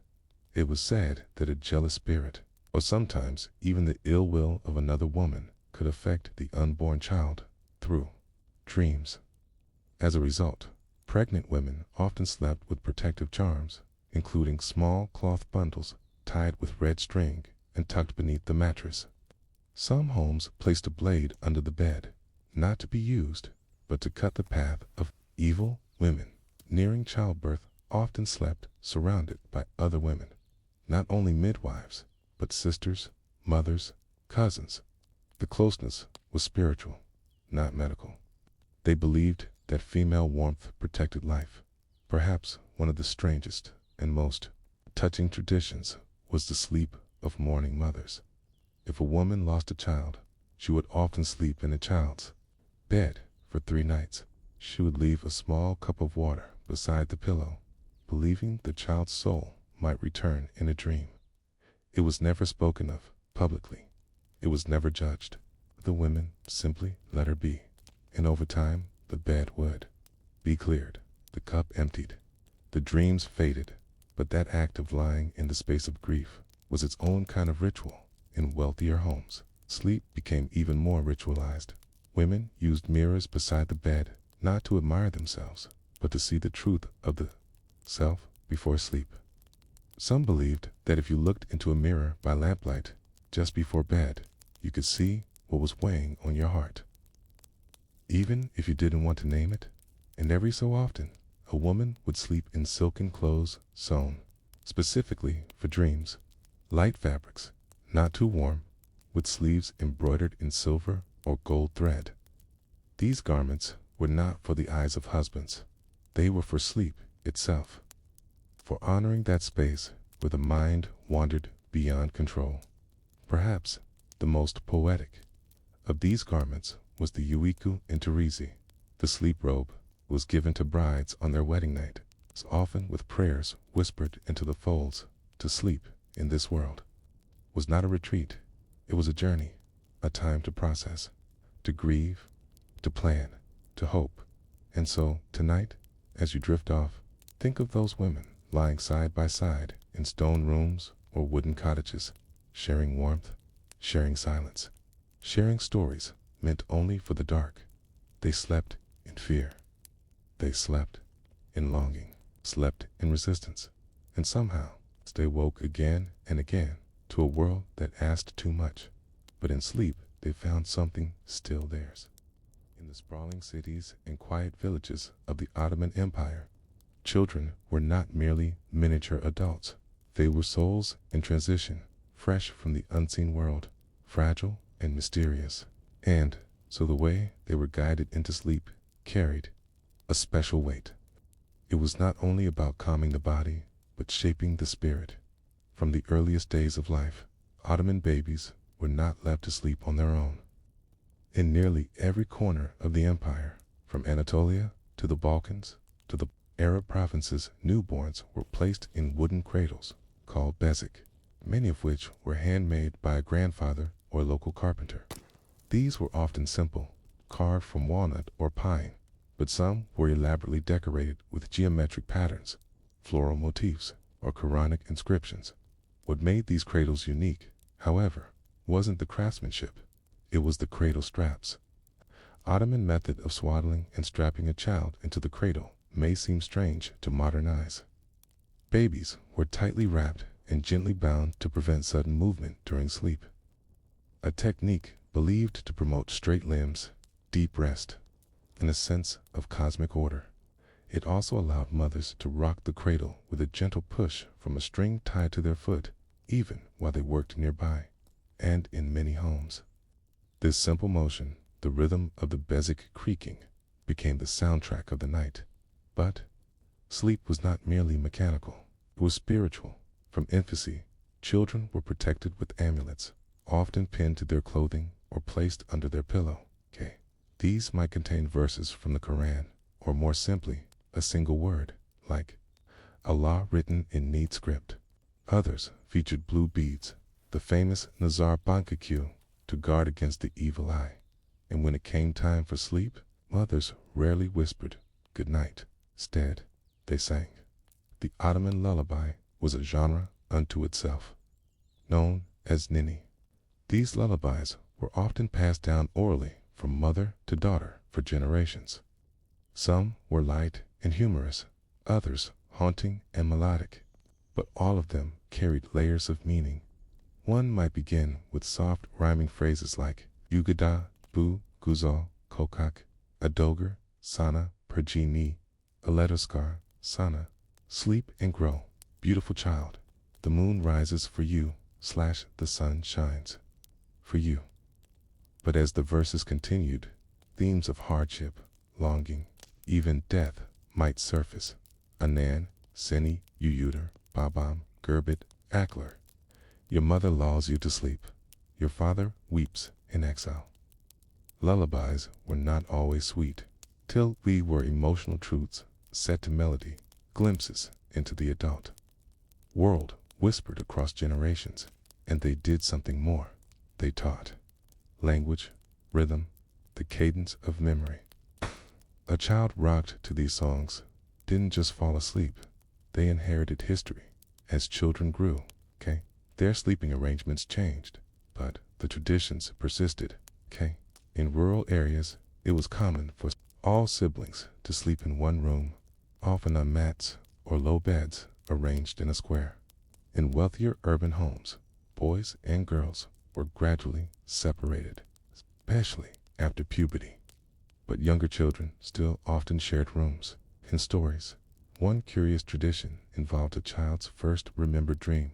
[SPEAKER 1] It was said that a jealous spirit, or sometimes even the ill will of another woman, could affect the unborn child through dreams. As a result, pregnant women often slept with protective charms, including small cloth bundles tied with red string and tucked beneath the mattress. Some homes placed a blade under the bed, not to be used, but to cut the path of evil. Women nearing childbirth often slept surrounded by other women, not only midwives, but sisters, mothers, cousins. The closeness was spiritual, not medical. They believed that female warmth protected life. Perhaps one of the strangest and most touching traditions was the sleep of mourning mothers. If a woman lost a child, she would often sleep in a child's bed for 3 nights. She would leave a small cup of water beside the pillow, believing the child's soul might return in a dream. It was never spoken of publicly. It was never judged. The women simply let her be. And over time, the bed would be cleared, the cup emptied. The dreams faded, but that act of lying in the space of grief was its own kind of ritual. In wealthier homes, sleep became even more ritualized. Women used mirrors beside the bed, not to admire themselves, but to see the truth of the self before sleep. Some believed that if you looked into a mirror by lamplight just before bed, you could see what was weighing on your heart, even if you didn't want to name it. And every so often, a woman would sleep in silken clothes sewn specifically for dreams, light fabrics, not too warm, with sleeves embroidered in silver or gold thread. These garments were not for the eyes of husbands. They were for sleep itself, for honoring that space where the mind wandered beyond control. Perhaps the most poetic of these garments was the uiku interizi. The sleep robe was given to brides on their wedding night, often with prayers whispered into the folds. To sleep in this world was not a retreat. It was a journey, a time to process, to grieve, to plan, to hope. And so, tonight, as you drift off, think of those women lying side by side in stone rooms or wooden cottages, sharing warmth, sharing silence, sharing stories meant only for the dark. They slept in fear. They slept in longing, slept in resistance, and somehow they woke again and again to a world that asked too much. But in sleep, they found something still theirs. In the sprawling cities and quiet villages of the Ottoman Empire, children were not merely miniature adults. They were souls in transition, fresh from the unseen world, fragile and mysterious. And so the way they were guided into sleep carried a special weight. It was not only about calming the body, but shaping the spirit. From the earliest days of life, Ottoman babies were not left to sleep on their own. In nearly every corner of the empire, from Anatolia to the Balkans to the Arab provinces, newborns were placed in wooden cradles called bezik, many of which were handmade by a grandfather or local carpenter. These were often simple, carved from walnut or pine, but some were elaborately decorated with geometric patterns, floral motifs, or Quranic inscriptions. What made these cradles unique, however, wasn't the craftsmanship, it was the cradle straps. Ottoman method of swaddling and strapping a child into the cradle may seem strange to modern eyes. Babies were tightly wrapped and gently bound to prevent sudden movement during sleep, a technique believed to promote straight limbs, deep rest, and a sense of cosmic order. It also allowed mothers to rock the cradle with a gentle push from a string tied to their foot, even while they worked nearby, and in many homes. This simple motion, the rhythm of the bezik creaking, became the soundtrack of the night. But sleep was not merely mechanical, it was spiritual. From infancy, children were protected with amulets, often pinned to their clothing or placed under their pillow. These might contain verses from the Quran, or more simply, a single word, like Allah written in neat script. Others featured blue beads, the famous Nazar Banquet, to guard against the evil eye. And when it came time for sleep, mothers rarely whispered good night. Instead, they sang. The Ottoman lullaby was a genre unto itself, known as ninny. These lullabies were often passed down orally from mother to daughter for generations. Some were light and humorous, others haunting and melodic, but all of them carried layers of meaning. One might begin with soft rhyming phrases like Yugada, Bu, Guzal, Kokak, Adoger, Sana, Perjini, Aletoskar, Sana, sleep and grow, beautiful child. The moon rises for you, / the sun shines for you. But as the verses continued, themes of hardship, longing, even death might surface. Anan, Seni, Uyuder, Babam, Gerbit, Akler. Your mother lulls you to sleep. Your father weeps in exile. Lullabies were not always sweet, till we were emotional truths set to melody, glimpses into the adult world whispered across generations, and they did something more. They taught language, rhythm, the cadence of memory. A child rocked to these songs didn't just fall asleep, they inherited history. As children grew, their sleeping arrangements changed, but the traditions persisted. In rural areas, it was common for all siblings to sleep in one room, often on mats or low beds arranged in a square. In wealthier urban homes, boys and girls were gradually separated, especially after puberty. But younger children still often shared rooms. In stories, one curious tradition involved a child's first remembered dream.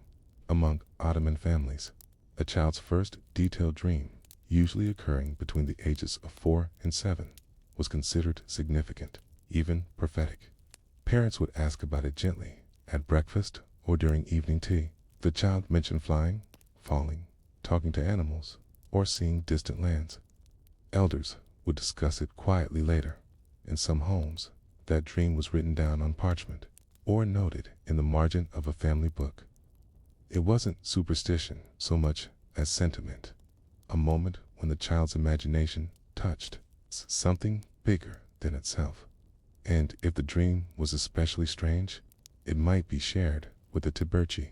[SPEAKER 1] Among Ottoman families, a child's first detailed dream, usually occurring between the ages of 4 and 7, was considered significant, even prophetic. Parents would ask about it gently, at breakfast or during evening tea. The child mentioned flying, falling, talking to animals, or seeing distant lands. Elders would discuss it quietly later. In some homes, that dream was written down on parchment, or noted in the margin of a family book. It wasn't superstition so much as sentiment, a moment when the child's imagination touched something bigger than itself. And if the dream was especially strange, it might be shared with a taberchi,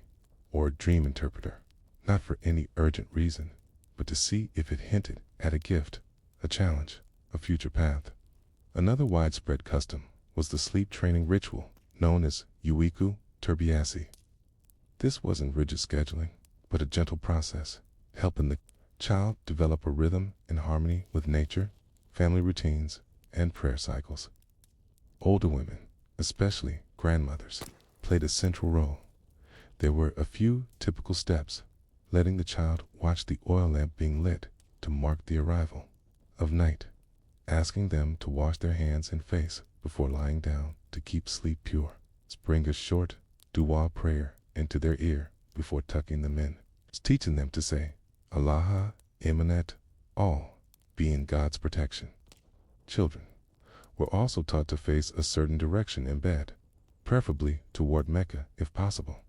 [SPEAKER 1] or dream interpreter, not for any urgent reason, but to see if it hinted at a gift, a challenge, a future path. Another widespread custom was the sleep training ritual known as Uiku Turbiasi. This wasn't rigid scheduling, but a gentle process, helping the child develop a rhythm in harmony with nature, family routines, and prayer cycles. Older women, especially grandmothers, played a central role. There were a few typical steps, letting the child watch the oil lamp being lit to mark the arrival of night, asking them to wash their hands and face before lying down to keep sleep pure, spring a short dua prayer into their ear before tucking them in, teaching them to say, Allah, Imanet, all, being God's protection. Children were also taught to face a certain direction in bed, preferably toward Mecca if possible.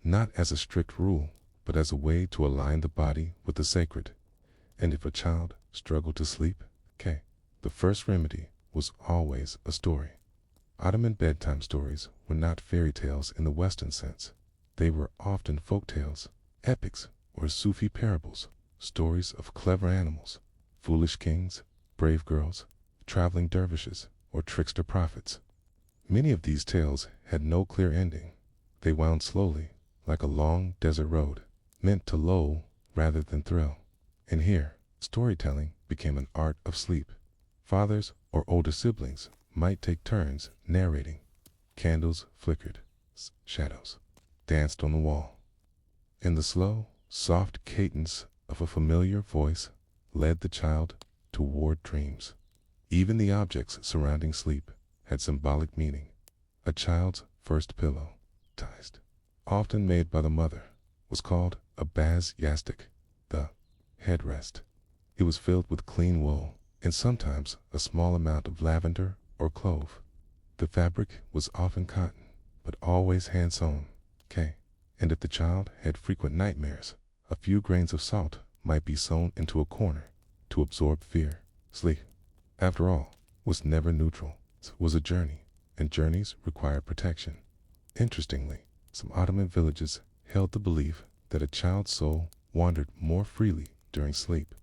[SPEAKER 1] Not as a strict rule, but as a way to align the body with the sacred. And if a child struggled to sleep, the first remedy was always a story. Ottoman bedtime stories were not fairy tales in the Western sense. They were often folk tales, epics, or Sufi parables, stories of clever animals, foolish kings, brave girls, traveling dervishes, or trickster prophets. Many of these tales had no clear ending. They wound slowly, like a long desert road, meant to lull rather than thrill. And here, storytelling became an art of sleep. Fathers or older siblings might take turns narrating. Candles flickered, shadows danced on the wall, and the slow, soft cadence of a familiar voice led the child toward dreams. Even the objects surrounding sleep had symbolic meaning. A child's first pillow, often made by the mother, was called a baz yastik, the headrest. It was filled with clean wool, and sometimes a small amount of lavender or clove. The fabric was often cotton, but always hand-sewn. And if the child had frequent nightmares, a few grains of salt might be sewn into a corner to absorb fear. Sleep, after all, was never neutral. It was a journey, and journeys required protection. Interestingly, some Ottoman villages held the belief that a child's soul wandered more freely during sleep.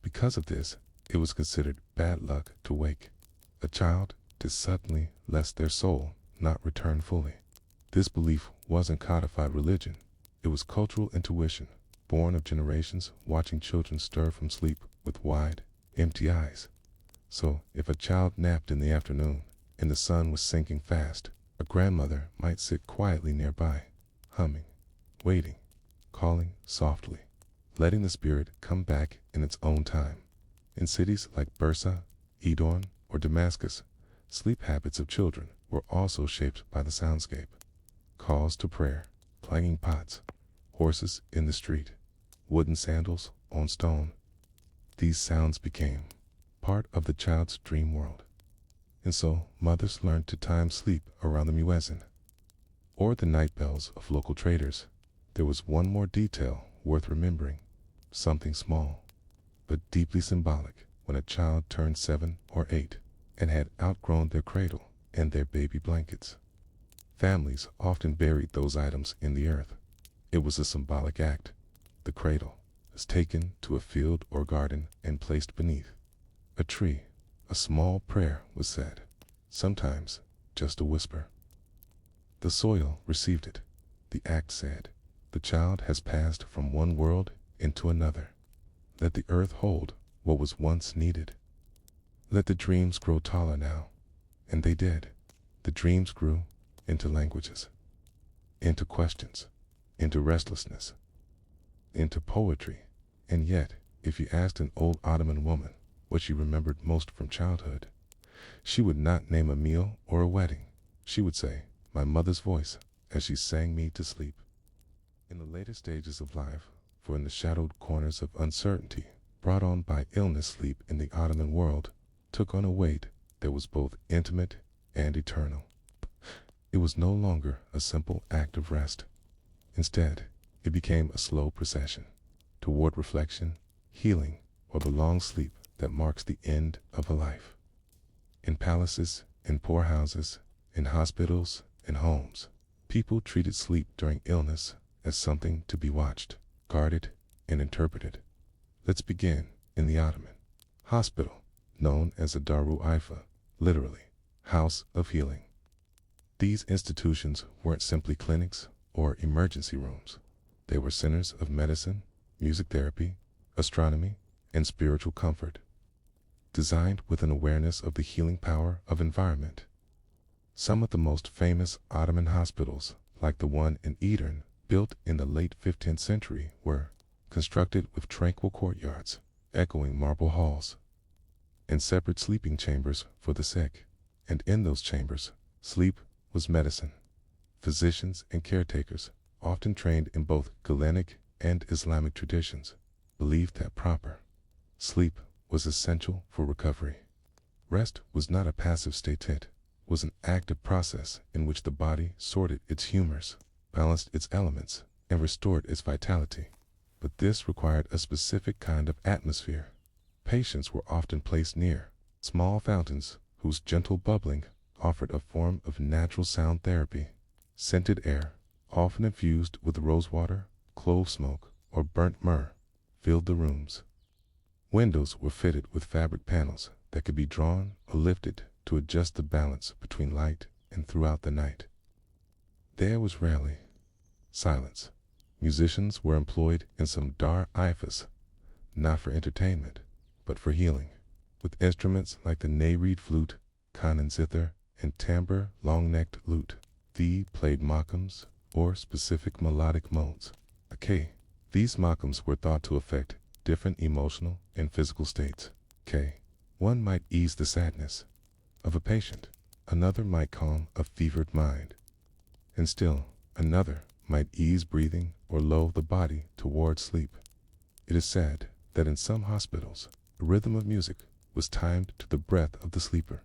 [SPEAKER 1] Because of this, it was considered bad luck to wake a child to suddenly lest their soul not return fully. This belief wasn't codified religion. It was cultural intuition, born of generations watching children stir from sleep with wide, empty eyes. So, if a child napped in the afternoon and the sun was sinking fast, a grandmother might sit quietly nearby, humming, waiting, calling softly, letting the spirit come back in its own time. In cities like Bursa, Edom, or Damascus, sleep habits of children were also shaped by the soundscape. Calls to prayer, clanging pots, horses in the street, wooden sandals on stone. These sounds became part of the child's dream world. And so mothers learned to time sleep around the muezzin, or the night bells of local traders. There was one more detail worth remembering, something small, but deeply symbolic. When a child turned 7 or 8 and had outgrown their cradle and their baby blankets, families often buried those items in the earth. It was a symbolic act. The cradle was taken to a field or garden and placed beneath a tree. A small prayer was said, sometimes just a whisper. The soil received it. The act said, the child has passed from one world into another. Let the earth hold what was once needed. Let the dreams grow taller now. And they did. The dreams grew into languages, into questions, into restlessness, into poetry. And yet, if you asked an old Ottoman woman what she remembered most from childhood, she would not name a meal or a wedding. She would say, my mother's voice as she sang me to sleep. In the later stages of life, for in the shadowed corners of uncertainty brought on by illness, sleep in the Ottoman world took on a weight that was both intimate and eternal. It was no longer a simple act of rest. Instead, it became a slow procession toward reflection, healing, or the long sleep that marks the end of a life. In palaces, in poorhouses, in hospitals, in homes, people treated sleep during illness as something to be watched, guarded, and interpreted. Let's begin in the Ottoman hospital, known as a Daru Ifa, literally, house of healing. These institutions weren't simply clinics or emergency rooms. They were centers of medicine, music therapy, astronomy, and spiritual comfort, designed with an awareness of the healing power of environment. Some of the most famous Ottoman hospitals, like the one in Edirne, built in the late 15th century, were constructed with tranquil courtyards, echoing marble halls, and separate sleeping chambers for the sick. And in those chambers, sleep was medicine. Physicians and caretakers, often trained in both Galenic and Islamic traditions, believed that proper sleep was essential for recovery. Rest was not a passive state, it was an active process in which the body sorted its humors, balanced its elements, and restored its vitality. But this required a specific kind of atmosphere. Patients were often placed near small fountains whose gentle bubbling offered a form of natural sound therapy. Scented air, often infused with rosewater, clove smoke, or burnt myrrh, filled the rooms. Windows were fitted with fabric panels that could be drawn or lifted to adjust the balance between light and throughout the night. There was rarely silence. Musicians were employed in some dar-ifas, not for entertainment, but for healing, with instruments like the Nereid flute, Canaan zither, and timbre long-necked lute. They played makams, or specific melodic modes. Okay, these makams were thought to affect different emotional and physical states. Okay, one might ease the sadness of a patient, another might calm a fevered mind, and still another might ease breathing or lull the body toward sleep. It is said that in some hospitals, the rhythm of music was timed to the breath of the sleeper.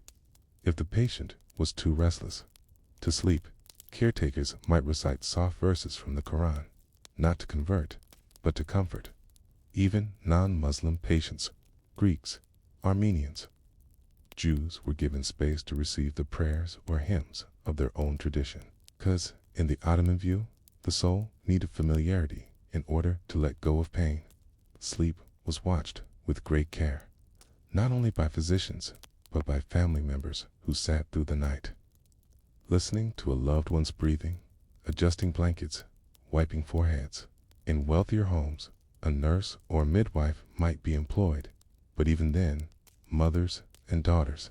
[SPEAKER 1] If the patient was too restless to sleep, caretakers might recite soft verses from the Quran, not to convert, but to comfort. Even non-Muslim patients, Greeks, Armenians, Jews were given space to receive the prayers or hymns of their own tradition. Because, in the Ottoman view, the soul needed familiarity in order to let go of pain. Sleep was watched with great care, not only by physicians, but by family members who sat through the night, listening to a loved one's breathing, adjusting blankets, wiping foreheads. In wealthier homes, a nurse or midwife might be employed, but even then, mothers and daughters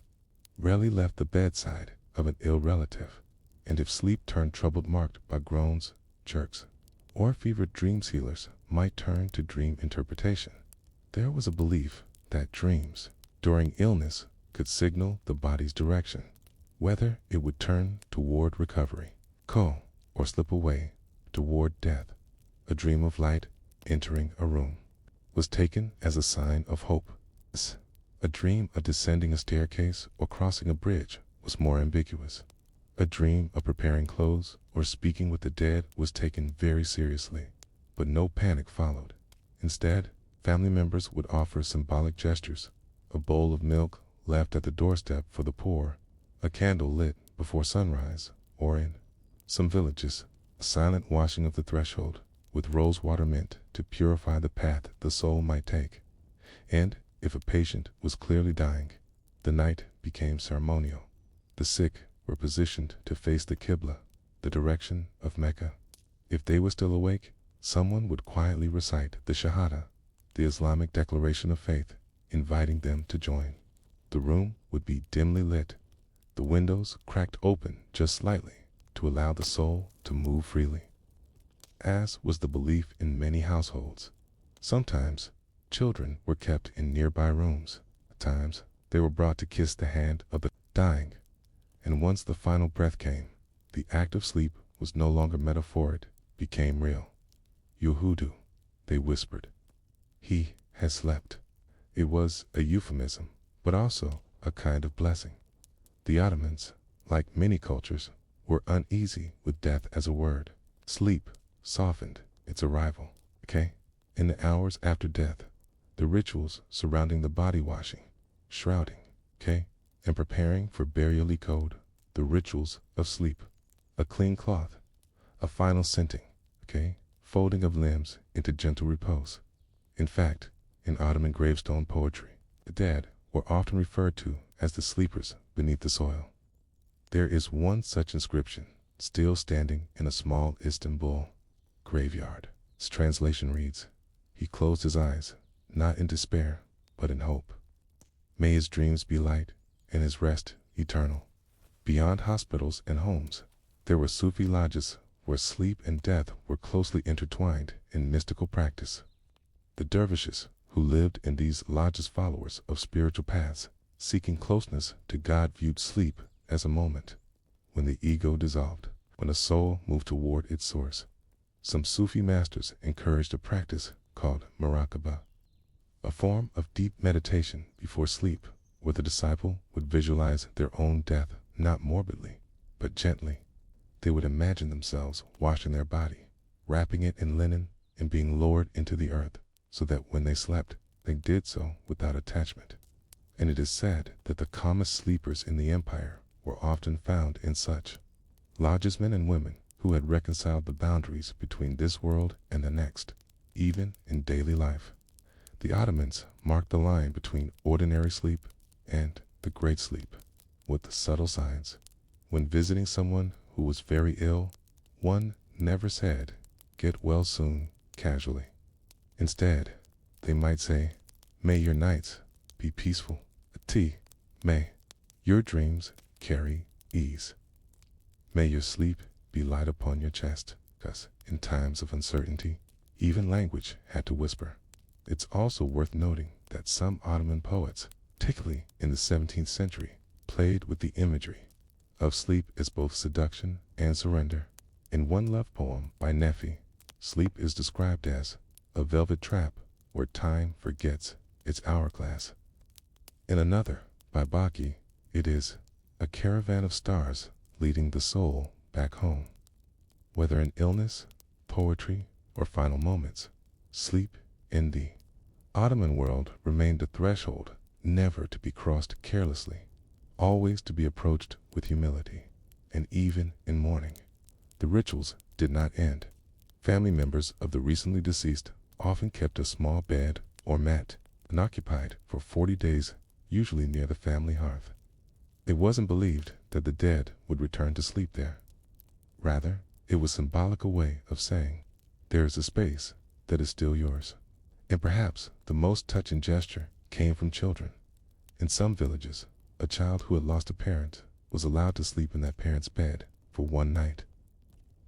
[SPEAKER 1] rarely left the bedside of an ill relative, and if sleep turned troubled, marked by groans, jerks, or fevered, dream healers might turn to dream interpretation. There was a belief that dreams during illness could signal the body's direction, whether it would turn toward recovery, or slip away toward death. A dream of light entering a room was taken as a sign of hope. A dream of descending a staircase or crossing a bridge was more ambiguous. A dream of preparing clothes or speaking with the dead was taken very seriously, but no panic followed. Instead, family members would offer symbolic gestures: a bowl of milk left at the doorstep for the poor, a candle lit before sunrise, or in some villages, a silent washing of the threshold with rose water meant to purify the path the soul might take. And if a patient was clearly dying, the night became ceremonial. The sick were positioned to face the Qibla, the direction of Mecca. If they were still awake, someone would quietly recite the Shahada, the Islamic declaration of faith, inviting them to join. The room would be dimly lit, the windows cracked open just slightly to allow the soul to move freely. As was the belief in many households, sometimes children were kept in nearby rooms. At times, they were brought to kiss the hand of the dying. And once the final breath came, the act of sleep was no longer metaphoric, became real. Yehudu, they whispered. He has slept. It was a euphemism, but also a kind of blessing. The Ottomans, like many cultures, were uneasy with death as a word. Sleep softened its arrival. In the hours after death, the rituals surrounding the body washing, shrouding, and preparing for burial code, the rituals of sleep, a clean cloth, a final scenting, folding of limbs into gentle repose. In fact, in Ottoman gravestone poetry, the dead were often referred to as the sleepers beneath the soil. There is one such inscription still standing in a small Istanbul graveyard. Its translation reads, "He closed his eyes, not in despair, but in hope. May his dreams be light and his rest eternal." Beyond hospitals and homes, there were Sufi lodges where sleep and death were closely intertwined in mystical practice. The dervishes who lived in these lodges, followers of spiritual paths, seeking closeness to God, viewed sleep as a moment when the ego dissolved, when a soul moved toward its source. Some Sufi masters encouraged a practice called muraqabah, a form of deep meditation before sleep, where the disciple would visualize their own death, not morbidly, but gently. They would imagine themselves washing their body, wrapping it in linen, and being lowered into the earth, so that when they slept, they did so without attachment. And it is said that the calmest sleepers in the empire were often found in such lodges, men and women who had reconciled the boundaries between this world and the next, even in daily life. The Ottomans marked the line between ordinary sleep and the great sleep with the subtle signs. When visiting someone who was very ill, one never said, "Get well soon," casually. Instead, they might say, "May your nights be peaceful. May your dreams carry ease. May your sleep be light upon your chest," because in times of uncertainty, even language had to whisper. It's also worth noting that some Ottoman poets, particularly in the 17th century, played with the imagery of sleep as both seduction and surrender. In one love poem by Nefi, sleep is described as a velvet trap where time forgets its hourglass. In another, by Baki, it is a caravan of stars leading the soul back home. Whether in illness, poetry, or final moments, sleep in the Ottoman world remained a threshold never to be crossed carelessly, always to be approached with humility. And even in mourning, the rituals did not end. Family members of the recently deceased often kept a small bed or mat unoccupied for 40 days, usually near the family hearth. It wasn't believed that the dead would return to sleep there. Rather, it was a symbolical way of saying, there is a space that is still yours. And perhaps the most touching gesture came from children. In some villages, a child who had lost a parent was allowed to sleep in that parent's bed for one night.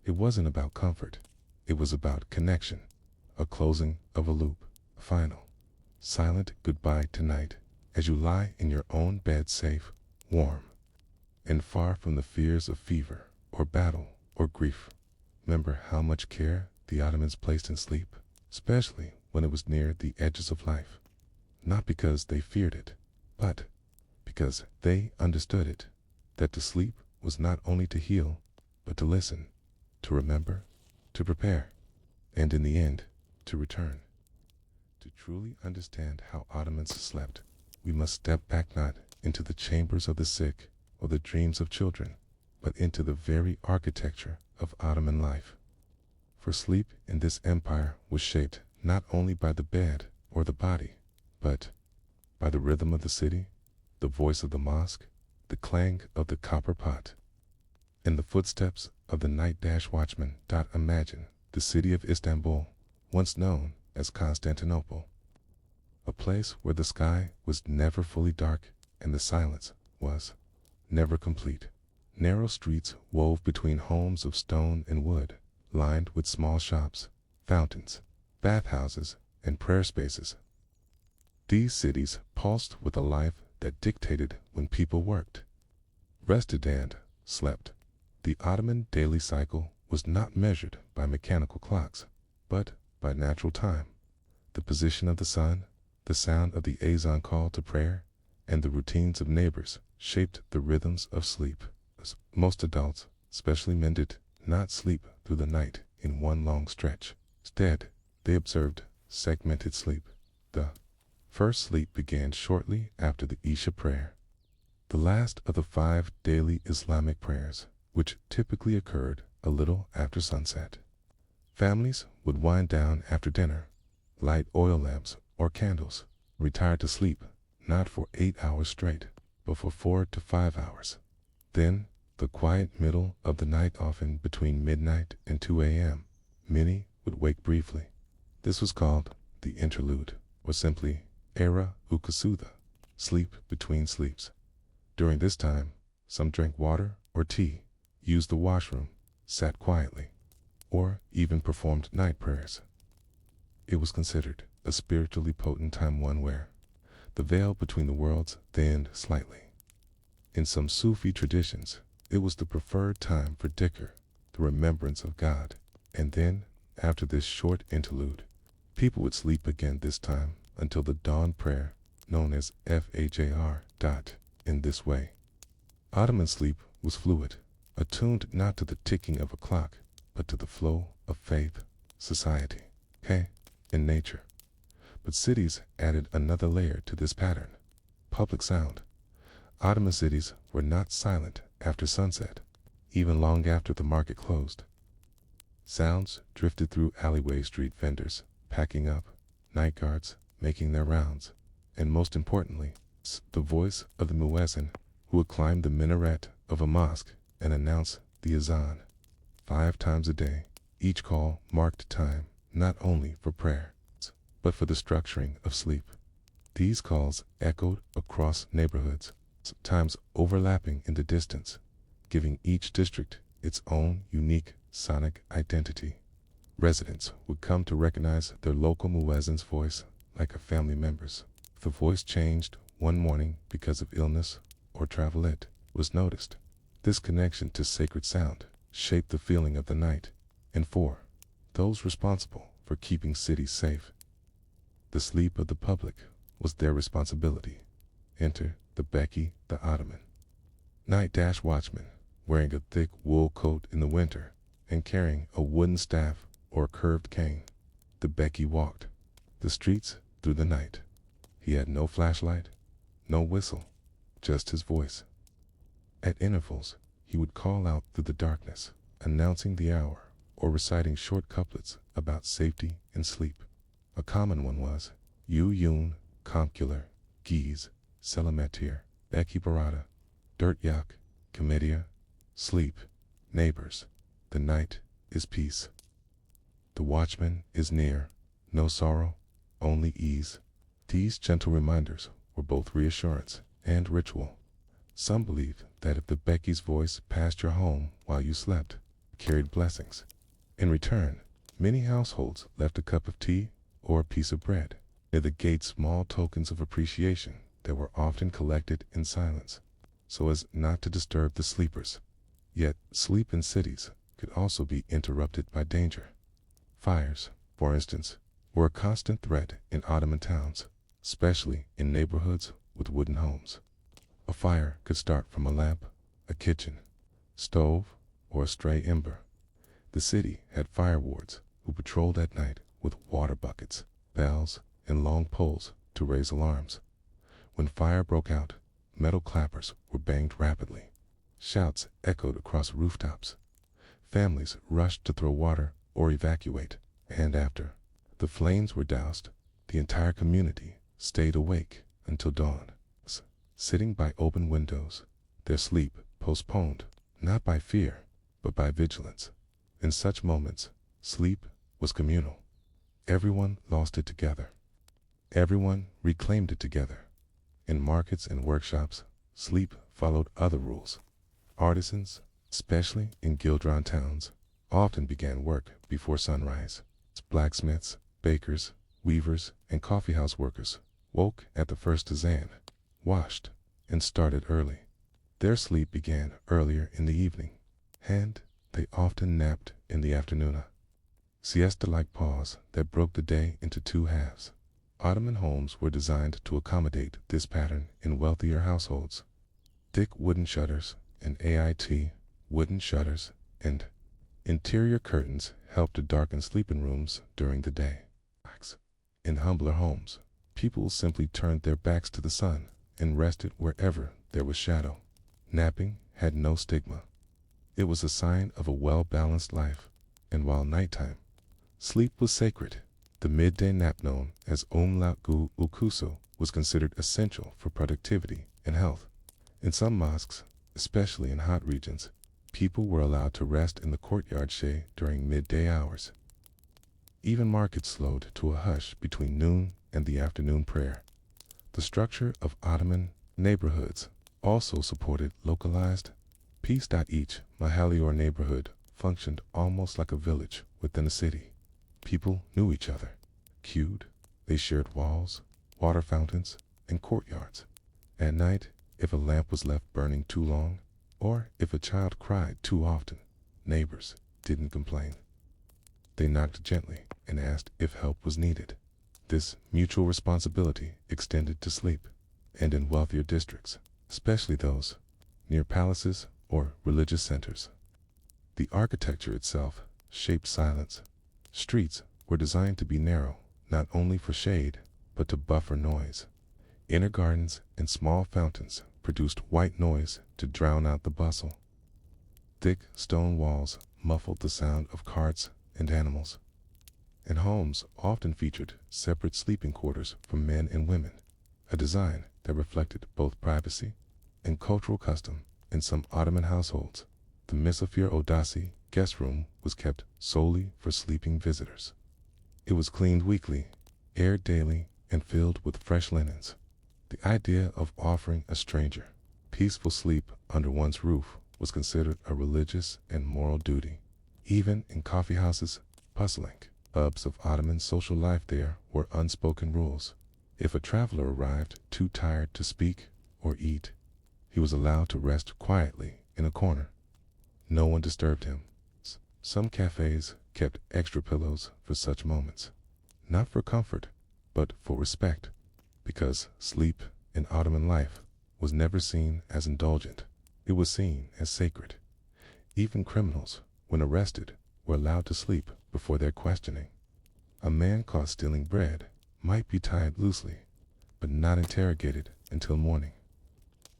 [SPEAKER 1] It wasn't about comfort. It was about connection, a closing of a loop, a final, silent goodbye tonight as you lie in your own bed, safe, warm, and far from the fears of fever or battle or grief. Remember how much care the Ottomans placed in sleep, especially when it was near the edges of life. Not because they feared it, but because they understood it, that to sleep was not only to heal, but to listen, to remember, to prepare, and in the end, to return. To truly understand how Ottomans slept, we must step back not into the chambers of the sick or the dreams of children, but into the very architecture of Ottoman life. For sleep in this empire was shaped not only by the bed or the body, but by the rhythm of the city, the voice of the mosque, the clang of the copper pot, and the footsteps of the night watchman. Imagine the city of Istanbul, once known as Constantinople, a place where the sky was never fully dark and the silence was never complete. Narrow streets wove between homes of stone and wood, lined with small shops, fountains, bathhouses, and prayer spaces. These cities pulsed with a life that dictated when people worked, rested, and slept. The Ottoman daily cycle was not measured by mechanical clocks, but by natural time. The position of the sun, the sound of the azan call to prayer, and the routines of neighbors shaped the rhythms of sleep. Most adults, especially men, did not sleep through the night in one long stretch. Instead, they observed segmented sleep. The first sleep began shortly after the Isha prayer, the last of the 5 daily Islamic prayers, which typically occurred a little after sunset. Families would wind down after dinner, light oil lamps or candles, retire to sleep, not for 8 hours straight, but for 4 to 5 hours. Then, the quiet middle of the night, often between midnight and 2 a.m., many would wake briefly. This was called the interlude, or simply era ukasuda, sleep between sleeps. During this time, some drank water or tea, used the washroom, sat quietly, or even performed night prayers. It was considered a spiritually potent time, one where the veil between the worlds thinned slightly. In some Sufi traditions, it was the preferred time for dhikr, the remembrance of God. And then, after this short interlude, people would sleep again, this time until the dawn prayer, known as Fajr. In this way, Ottoman sleep was fluid, attuned not to the ticking of a clock, but to the flow of faith, society, and nature. But cities added another layer to this pattern: public sound. Ottoman cities were not silent after sunset, even long after the market closed. Sounds drifted through alleyway street vendors, packing up, night guards making their rounds, and most importantly, the voice of the muezzin, who would climb the minaret of a mosque and announce the azan 5 times a day. Each call marked time, not only for prayer, but for the structuring of sleep. These calls echoed across neighborhoods, sometimes overlapping in the distance, giving each district its own unique sonic identity. Residents would come to recognize their local muezzin's voice like a family member's. If the voice changed one morning because of illness or travel, it was noticed. This connection to sacred sound shaped the feeling of the night, and for those responsible for keeping cities safe, the sleep of the public was their responsibility. Enter the Beki, the Ottoman night watchman, wearing a thick wool coat in the winter and carrying a wooden staff or a curved cane. The Beki walked the streets through the night. He had no flashlight, no whistle, just his voice. At intervals, he would call out through the darkness, announcing the hour or reciting short couplets about safety and sleep. A common one was Yun, Comcular, Giz, Selametir, Beki Barada, Dirt Yak, Comedia, Sleep, Neighbors, the night is peace. The watchman is near, no sorrow, only ease. These gentle reminders were both reassurance and ritual. Some believed that if the Beki's voice passed your home while you slept, it carried blessings. In return, many households left a cup of tea or a piece of bread. Near the gate, small tokens of appreciation that were often collected in silence, so as not to disturb the sleepers. Yet, sleep in cities could also be interrupted by danger. Fires, for instance, were a constant threat in Ottoman towns, especially in neighborhoods with wooden homes. A fire could start from a lamp, a kitchen, stove, or a stray ember. The city had fire wards who patrolled at night with water buckets, bells, and long poles to raise alarms. When fire broke out, metal clappers were banged rapidly. Shouts echoed across rooftops. Families rushed to throw water or evacuate, and after the flames were doused, the entire community stayed awake until dawn, sitting by open windows, their sleep postponed, not by fear, but by vigilance. In such moments, sleep was communal. Everyone lost it together. Everyone reclaimed it together. In markets and workshops, sleep followed other rules. Artisans, especially in guild-run towns, often began work before sunrise. Blacksmiths, bakers, weavers, and coffeehouse workers woke at the first azan, washed, and started early. Their sleep began earlier in the evening, and they often napped in the afternoon. Siesta-like pause that broke the day into 2 halves. Ottoman homes were designed to accommodate this pattern in wealthier households. Thick wooden shutters and wooden shutters and interior curtains helped to darken sleeping rooms during the day. In humbler homes, people simply turned their backs to the sun and rested wherever there was shadow. Napping had no stigma. It was a sign of a well-balanced life, and while nighttime sleep was sacred, the midday nap known as umlagu ukusu was considered essential for productivity and health. In some mosques, especially in hot regions, people were allowed to rest in the courtyard shade during midday hours. Even markets slowed to a hush between noon and the afternoon prayer. The structure of Ottoman neighborhoods also supported localized peace. Each mahalli or neighborhood functioned almost like a village within a city. People knew each other, queued, they shared walls, water fountains, and courtyards. At night, if a lamp was left burning too long, or if a child cried too often, neighbors didn't complain. They knocked gently and asked if help was needed. This mutual responsibility extended to sleep, and in wealthier districts, especially those near palaces or religious centers. The architecture itself shaped silence. Streets were designed to be narrow, not only for shade, but to buffer noise. Inner gardens and small fountains produced white noise to drown out the bustle. Thick stone walls muffled the sound of carts and animals. And homes often featured separate sleeping quarters for men and women, a design that reflected both privacy and cultural custom. In some Ottoman households, the misafir odasi guest room was kept solely for sleeping visitors. It was cleaned weekly, aired daily, and filled with fresh linens. The idea of offering a stranger peaceful sleep under one's roof was considered a religious and moral duty. Even in coffee houses, bustling hubs of Ottoman social life, there were unspoken rules. If a traveler arrived too tired to speak or eat, he was allowed to rest quietly in a corner. No one disturbed him. Some cafes kept extra pillows for such moments, not for comfort, but for respect, because sleep in Ottoman life was never seen as indulgent. It was seen as sacred. Even criminals, when arrested, were allowed to sleep before their questioning. A man caught stealing bread might be tied loosely, but not interrogated until morning.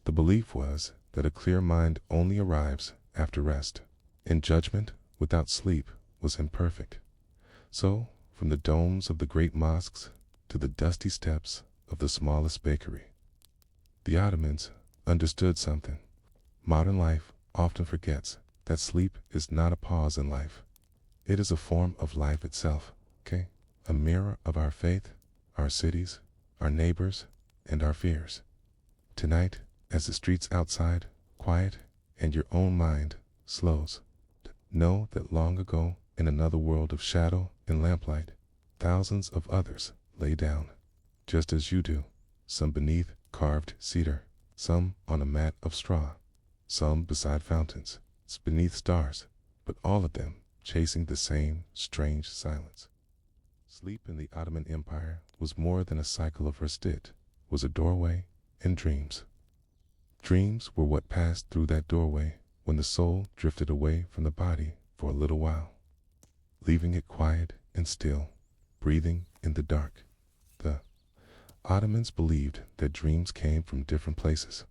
[SPEAKER 1] The belief was that a clear mind only arrives after rest, and judgment without sleep was imperfect. So, from the domes of the great mosques to the dusty steps of the smallest bakery, the Ottomans understood something. Modern life often forgets that sleep is not a pause in life. It is a form of life itself, okay? A mirror of our faith, our cities, our neighbors, and our fears. Tonight, as the streets outside quiet and your own mind slows, know that long ago, in another world of shadow and lamplight, thousands of others lay down, just as you do, some beneath carved cedar, some on a mat of straw, some beside fountains, beneath stars, but all of them chasing the same strange silence. Sleep in the Ottoman Empire was more than a cycle of rest. It was a doorway and dreams. Dreams were what passed through that doorway when the soul drifted away from the body for a little while, leaving it quiet and still, breathing in the dark. The Ottomans believed that dreams came from different places.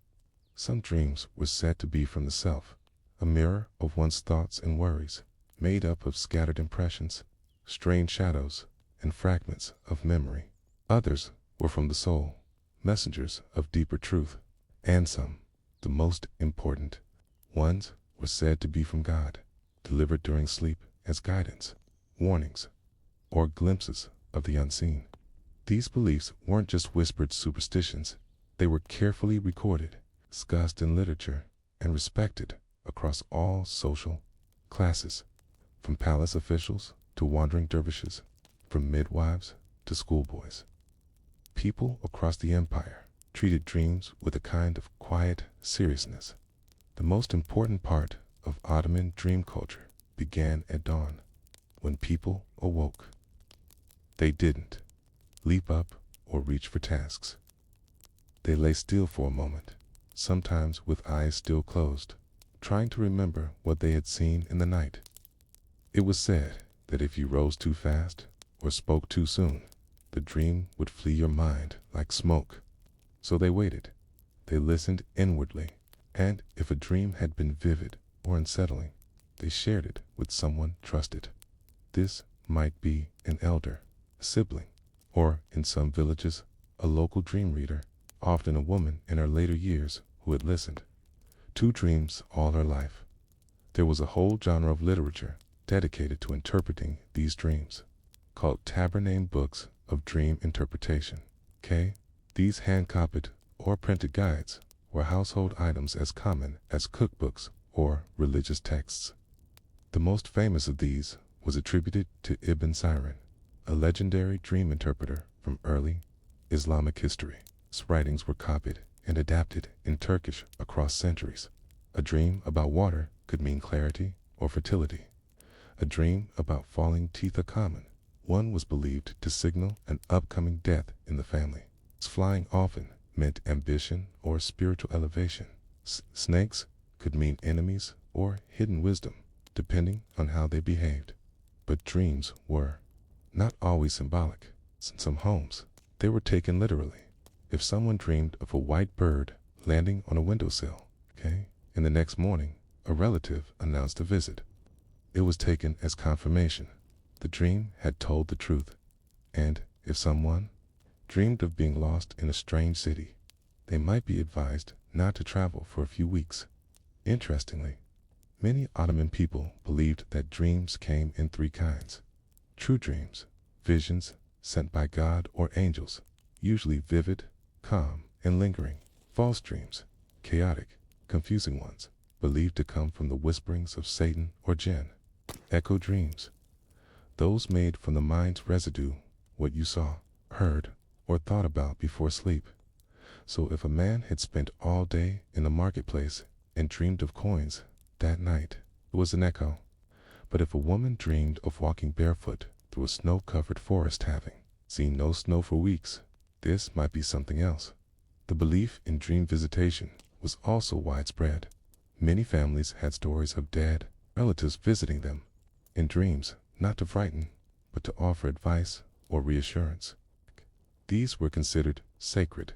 [SPEAKER 1] Some dreams were said to be from the self, a mirror of one's thoughts and worries, made up of scattered impressions, strange shadows, and fragments of memory. Others were from the soul, messengers of deeper truth. And some, the most important ones, were said to be from God, delivered during sleep as guidance, warnings, or glimpses of the unseen. These beliefs weren't just whispered superstitions. They were carefully recorded, discussed in literature, and respected across all social classes, from palace officials to wandering dervishes, from midwives to schoolboys. People across the empire treated dreams with a kind of quiet seriousness. The most important part of Ottoman dream culture began at dawn, when people awoke. They didn't leap up or reach for tasks. They lay still for a moment, sometimes with eyes still closed, trying to remember what they had seen in the night. It was said that if you rose too fast or spoke too soon, the dream would flee your mind like smoke. So they waited. They listened inwardly, and if a dream had been vivid or unsettling, they shared it with someone trusted. This might be an elder, a sibling, or, in some villages, a local dream reader, often a woman in her later years who had listened to dreams all her life. There was a whole genre of literature dedicated to interpreting these dreams, called tabernae books of dream interpretation. These hand-copied or printed guides were household items as common as cookbooks or religious texts. The most famous of these was attributed to Ibn Sirin, a legendary dream interpreter from early Islamic history. His writings were copied and adapted in Turkish across centuries. A dream about water could mean clarity or fertility. A dream about falling teeth are common, One was believed to signal an upcoming death in the family. Flying often meant ambition or spiritual elevation. Snakes could mean enemies or hidden wisdom, depending on how they behaved. But dreams were not always symbolic. In some homes, they were taken literally. If someone dreamed of a white bird landing on a windowsill, and the next morning, a relative announced a visit, it was taken as confirmation. The dream had told the truth. And if someone dreamed of being lost in a strange city, they might be advised not to travel for a few weeks. Interestingly, many Ottoman people believed that dreams came in three kinds. True dreams, visions sent by God or angels, usually vivid, calm, and lingering. False dreams, chaotic, confusing ones, believed to come from the whisperings of Satan or jinn. Echo dreams, those made from the mind's residue, what you saw, heard, or thought about before sleep. So if a man had spent all day in the marketplace and dreamed of coins, that night it was an echo. But if a woman dreamed of walking barefoot through a snow-covered forest having seen no snow for weeks, this might be something else. The belief in dream visitation was also widespread. Many families had stories of dead relatives visiting them in dreams, not to frighten, but to offer advice or reassurance. These were considered sacred.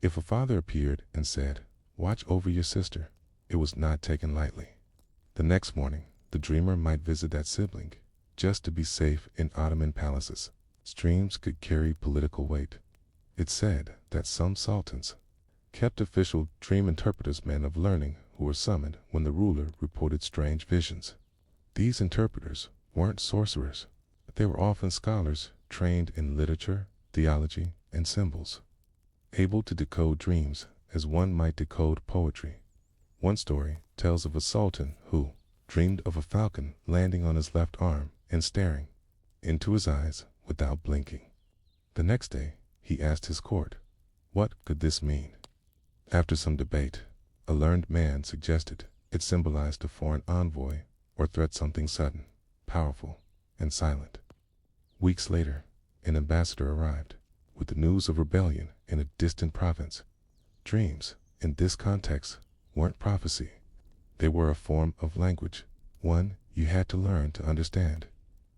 [SPEAKER 1] If a father appeared and said, "Watch over your sister," it was not taken lightly. The next morning, the dreamer might visit that sibling, just to be safe in Ottoman palaces. Dreams could carry political weight. It's said that some sultans kept official dream interpreters, men of learning, who were summoned when the ruler reported strange visions. These interpreters weren't sorcerers. They were often scholars trained in literature, theology, and symbols, able to decode dreams as one might decode poetry. One story tells of a sultan who dreamed of a falcon landing on his left arm and staring into his eyes without blinking. The next day, he asked his court, what could this mean? After some debate, a learned man suggested it symbolized a foreign envoy or threat, something sudden, powerful, and silent. Weeks later, an ambassador arrived with the news of rebellion in a distant province. Dreams, in this context, weren't prophecy. They were a form of language, one you had to learn to understand.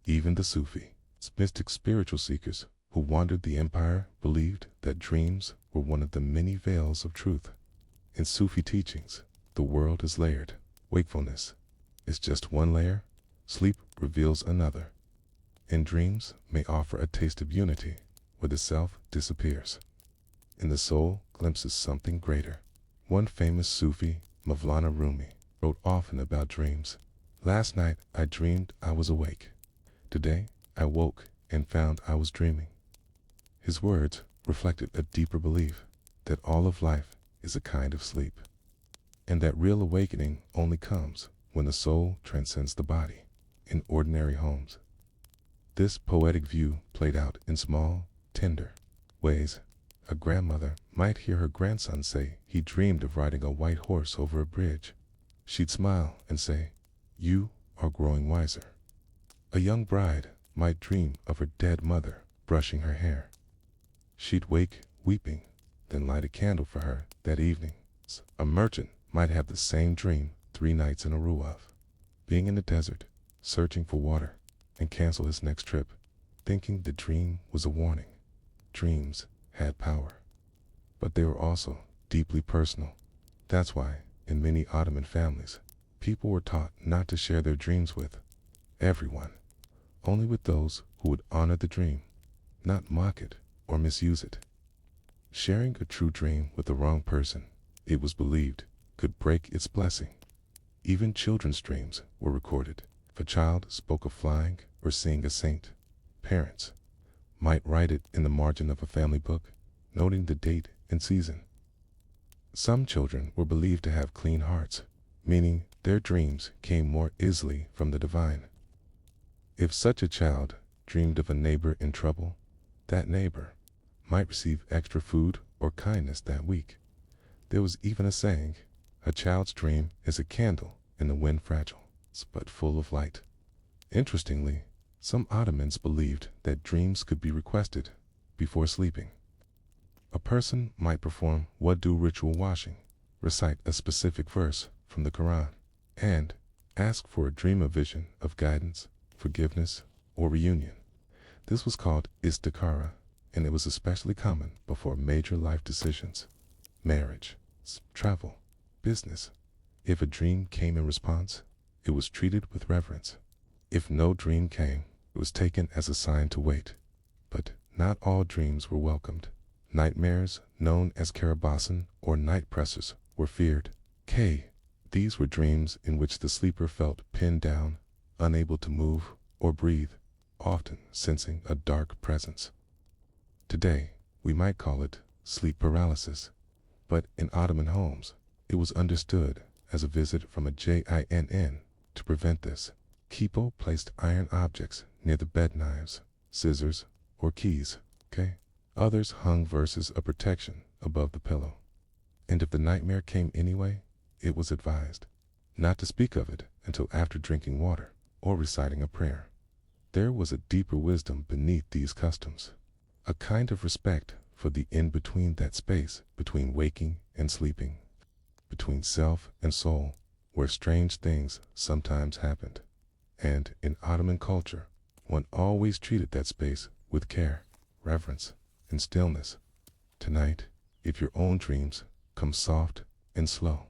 [SPEAKER 1] Even the Sufi, mystic spiritual seekers who wandered the empire, believed that dreams were one of the many veils of truth. In Sufi teachings, the world is layered. Wakefulness is just one layer, sleep reveals another. And dreams may offer a taste of unity, where the self disappears and the soul glimpses something greater. One famous Sufi, Mawlana Rumi, wrote often about dreams. Last night I dreamed I was awake. Today I woke and found I was dreaming. His words reflected a deeper belief that all of life is a kind of sleep, and that real awakening only comes when the soul transcends the body. In ordinary homes, this poetic view played out in small, tender ways. A grandmother might hear her grandson say he dreamed of riding a white horse over a bridge. She'd smile and say, "You are growing wiser." A young bride might dream of her dead mother brushing her hair. She'd wake weeping, then light a candle for her that evening. A merchant might have the same dream 3 nights in a row of being in the desert, searching for water, and cancel his next trip, thinking the dream was a warning. Dreams had power, but they were also deeply personal. That's why, in many Ottoman families, people were taught not to share their dreams with everyone, only with those who would honor the dream, not mock it or misuse it. Sharing a true dream with the wrong person, it was believed, could break its blessing. Even children's dreams were recorded. If a child spoke of flying or seeing a saint, parents might write it in the margin of a family book, noting the date and season. Some children were believed to have clean hearts, meaning their dreams came more easily from the divine. If such a child dreamed of a neighbor in trouble, that neighbor might receive extra food or kindness that week. There was even a saying, a child's dream is a candle in the wind, fragile, but full of light. Interestingly, Some Ottomans believed that dreams could be requested before sleeping. A person might perform wudu ritual washing, recite a specific verse from the Quran, and ask for a dream of vision of guidance, forgiveness, or reunion. This was called istikhara, and it was especially common before major life decisions, marriage, travel, business. If a dream came in response, it was treated with reverence. If no dream came, it was taken as a sign to wait. But not all dreams were welcomed. Nightmares, known as karabasan or night pressers, were feared. These were dreams in which the sleeper felt pinned down, unable to move or breathe, often sensing a dark presence. Today, we might call it sleep paralysis, but in Ottoman homes, it was understood as a visit from a jinn. To prevent this, people placed iron objects near the bed, knives, scissors, or keys. Others hung verses of protection above the pillow. And if the nightmare came anyway, it was advised not to speak of it until after drinking water or reciting a prayer. There was a deeper wisdom beneath these customs, a kind of respect for the in-between, that space between waking and sleeping, between self and soul, where strange things sometimes happened. And in Ottoman culture, one always treated that space with care, reverence, and stillness. Tonight, if your own dreams come soft and slow,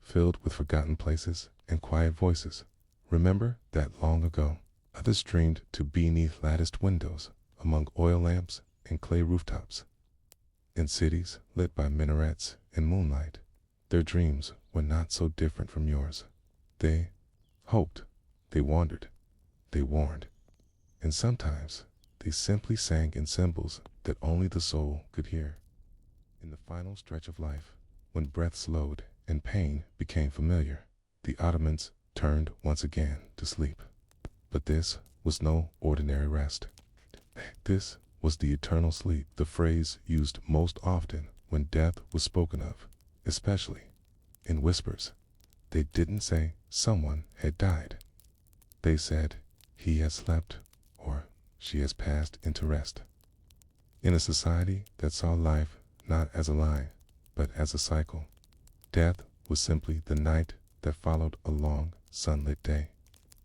[SPEAKER 1] filled with forgotten places and quiet voices, remember that long ago, others dreamed to beneath latticed windows, among oil lamps and clay rooftops. In cities lit by minarets and moonlight, their dreams were not so different from yours. They hoped, they wandered, they warned, and sometimes they simply sang in symbols that only the soul could hear. In the final stretch of life, when breath slowed and pain became familiar, the Ottomans turned once again to sleep. But this was no ordinary rest. This was the eternal sleep, the phrase used most often when death was spoken of, especially in whispers. They didn't say someone had died. They said, he has slept, or she has passed into rest. In a society that saw life not as a line, but as a cycle, death was simply the night that followed a long, sunlit day.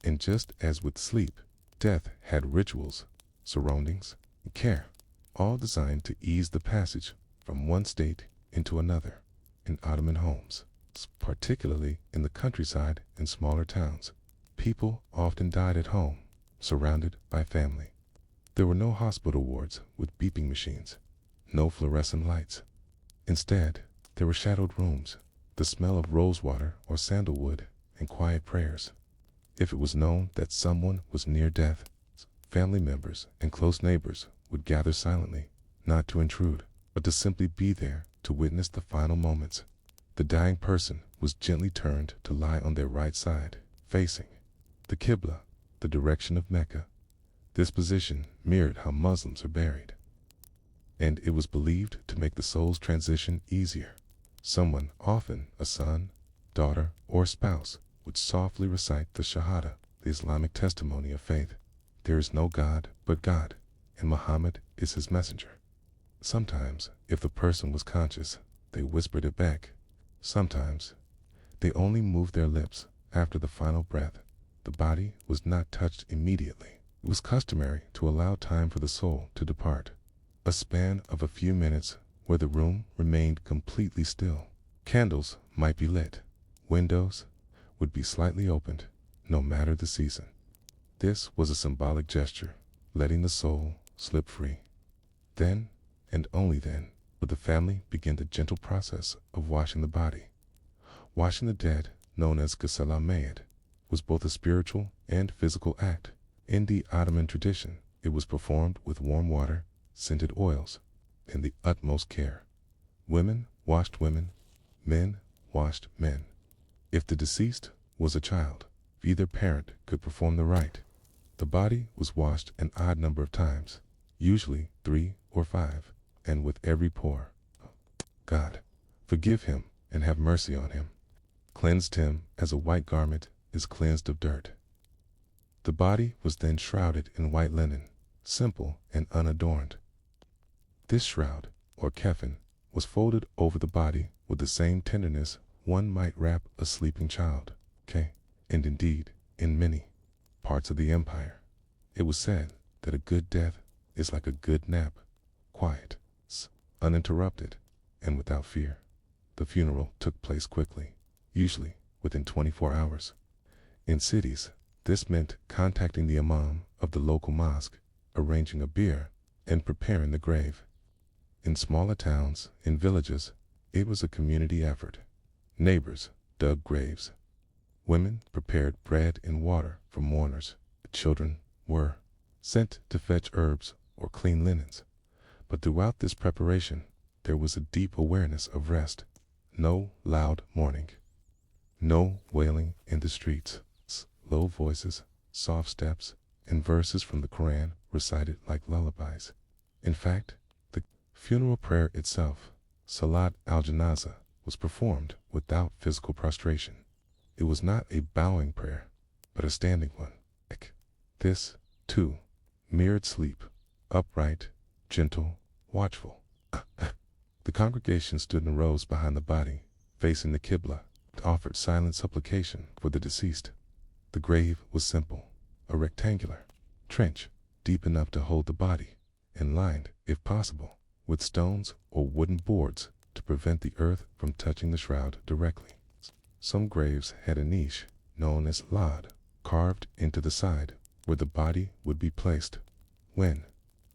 [SPEAKER 1] And just as with sleep, death had rituals, surroundings, and care, all designed to ease the passage from one state into another. In Ottoman homes, particularly in the countryside and smaller towns, people often died at home, surrounded by family. There were no hospital wards with beeping machines, no fluorescent lights. Instead, there were shadowed rooms, the smell of rosewater or sandalwood, and quiet prayers. If it was known that someone was near death, family members and close neighbors would gather silently, not to intrude, but to simply be there to witness the final moments. The dying person was gently turned to lie on their right side, facing the Qibla, the direction of Mecca. This position mirrored how Muslims are buried, and it was believed to make the soul's transition easier. Someone, often a son, daughter, or spouse, would softly recite the Shahada, the Islamic testimony of faith. There is no God but God, and Muhammad is his messenger. Sometimes, if the person was conscious, they whispered it back. Sometimes, they only moved their lips after the final breath. The body was not touched immediately. It was customary to allow time for the soul to depart, a span of a few minutes where the room remained completely still. Candles might be lit. Windows would be slightly opened, no matter the season. This was a symbolic gesture, letting the soul slip free. Then, and only then, would the family begin the gentle process of washing the body. Washing the dead, known as ghusl al-mayyit, was both a spiritual and physical act. In the Ottoman tradition, it was performed with warm water, scented oils, and the utmost care. Women washed women, men washed men. If the deceased was a child, either parent could perform the rite. The body was washed an odd number of times, usually 3 or 5, and with every pore, God, forgive him and have mercy on him, cleansed him as a white garment is cleansed of dirt. The body was then shrouded in white linen, simple and unadorned. This shroud, or coffin, was folded over the body with the same tenderness one might wrap a sleeping child. And indeed, in many parts of the empire, it was said that a good death is like a good nap, quiet, uninterrupted, and without fear. The funeral took place quickly, usually within 24 hours. In cities, this meant contacting the imam of the local mosque, arranging a bier, and preparing the grave. In smaller towns and villages, it was a community effort. Neighbors dug graves. Women prepared bread and water for mourners. Children were sent to fetch herbs or clean linens. But throughout this preparation, there was a deep awareness of rest. No loud mourning. No wailing in the streets. Low voices, soft steps, and verses from the Quran recited like lullabies. In fact, the funeral prayer itself, Salat al-Janazah, was performed without physical prostration. It was not a bowing prayer, but a standing one. This, too, mirrored sleep, upright, gentle, watchful. The congregation stood in rows behind the body, facing the Qibla, and offered silent supplication for the deceased. The grave was simple, a rectangular trench, deep enough to hold the body, and lined, if possible, with stones or wooden boards to prevent the earth from touching the shroud directly. Some graves had a niche, known as lad, carved into the side, where the body would be placed. When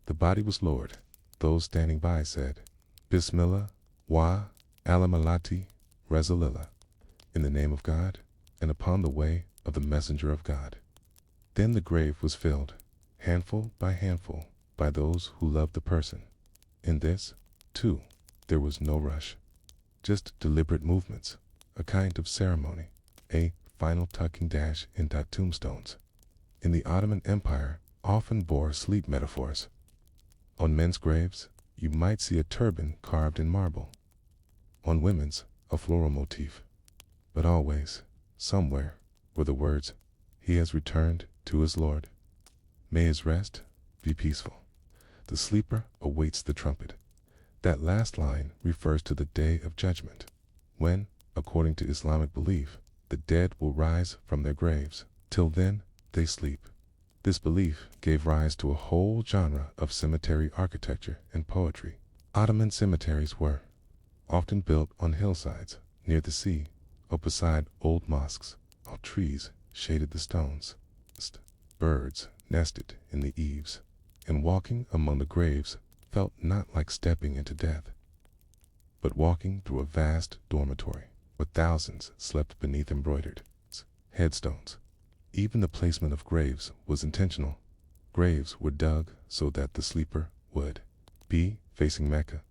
[SPEAKER 1] the body was lowered, those standing by said, Bismillah wa alamalati Rasulillah, in the name of God, and upon the way of the messenger of God. Then the grave was filled, handful by handful, by those who loved the person. In this, too, there was no rush, just deliberate movements, a kind of ceremony, a final tucking dash into tombstones. In the Ottoman Empire, often bore sleep metaphors. On men's graves, you might see a turban carved in marble. On women's, a floral motif. But always, somewhere, were the words, He has returned to his Lord. May his rest be peaceful. The sleeper awaits the trumpet. That last line refers to the day of judgment, when, according to Islamic belief, the dead will rise from their graves. Till then, they sleep. This belief gave rise to a whole genre of cemetery architecture and poetry. Ottoman cemeteries were often built on hillsides, near the sea, or beside old mosques. While trees shaded the stones. Birds nested in the eaves, and walking among the graves felt not like stepping into death, but walking through a vast dormitory where thousands slept beneath embroidered headstones. Even the placement of graves was intentional. Graves were dug so that the sleeper would be facing Mecca.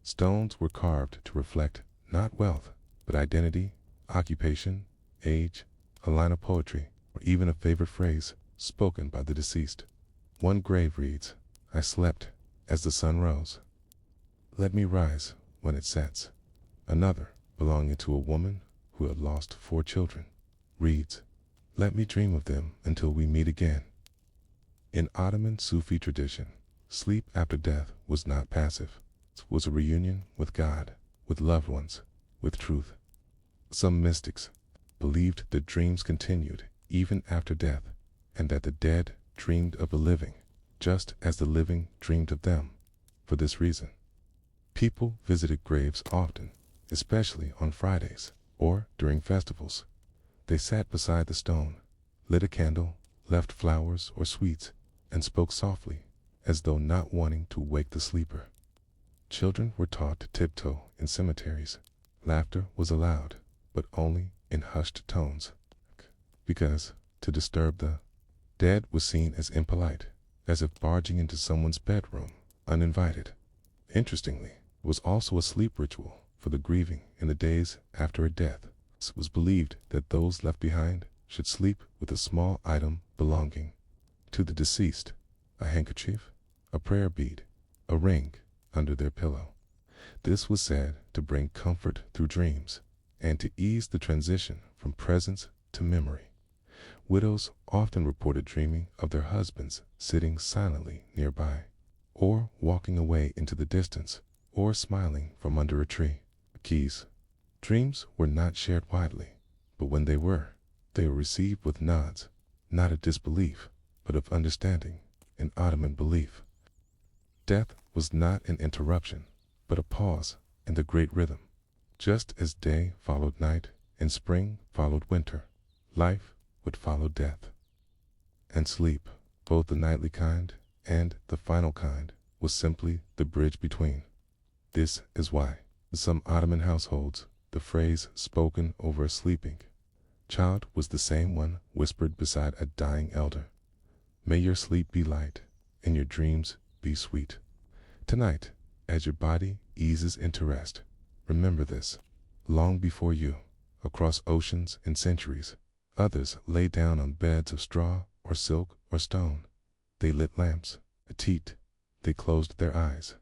[SPEAKER 1] Stones were carved to reflect not wealth, but identity, occupation, age, a line of poetry, or even a favorite phrase spoken by the deceased. One grave reads, I slept as the sun rose. Let me rise when it sets. Another, belonging to a woman who had lost 4 children, reads, Let me dream of them until we meet again. In Ottoman Sufi tradition, sleep after death was not passive. It was a reunion with God, with loved ones, with truth. Some mystics believed that dreams continued even after death, and that the dead dreamed of the living, just as the living dreamed of them. For this reason, people visited graves often, especially on Fridays or during festivals. They sat beside the stone, lit a candle, left flowers or sweets, and spoke softly, as though not wanting to wake the sleeper. Children were taught to tiptoe in cemeteries. Laughter was allowed, but only in hushed tones, because to disturb the dead was seen as impolite, as if barging into someone's bedroom uninvited. Interestingly, it was also a sleep ritual for the grieving in the days after a death. It was believed that those left behind should sleep with a small item belonging to the deceased, a handkerchief, a prayer bead, a ring, under their pillow. This was said to bring comfort through dreams and to ease the transition from presence to memory. Widows often reported dreaming of their husbands sitting silently nearby, or walking away into the distance, or smiling from under a tree. Keys. Dreams were not shared widely, but when they were received with nods, not of disbelief, but of understanding, an Ottoman belief. Death was not an interruption, but a pause in the great rhythm. Just as day followed night and spring followed winter, life would follow death. And sleep, both the nightly kind and the final kind, was simply the bridge between. This is why, in some Ottoman households, the phrase spoken over a sleeping child was the same one whispered beside a dying elder. May your sleep be light and your dreams be sweet. Tonight, as your body eases into rest, remember this. Long before you, across oceans and centuries, others lay down on beds of straw or silk or stone. They lit lamps, ate, they closed their eyes.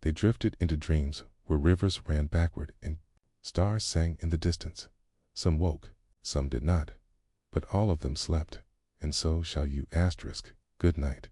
[SPEAKER 1] They drifted into dreams where rivers ran backward and stars sang in the distance. Some woke, some did not, but all of them slept, and so shall you. Good night.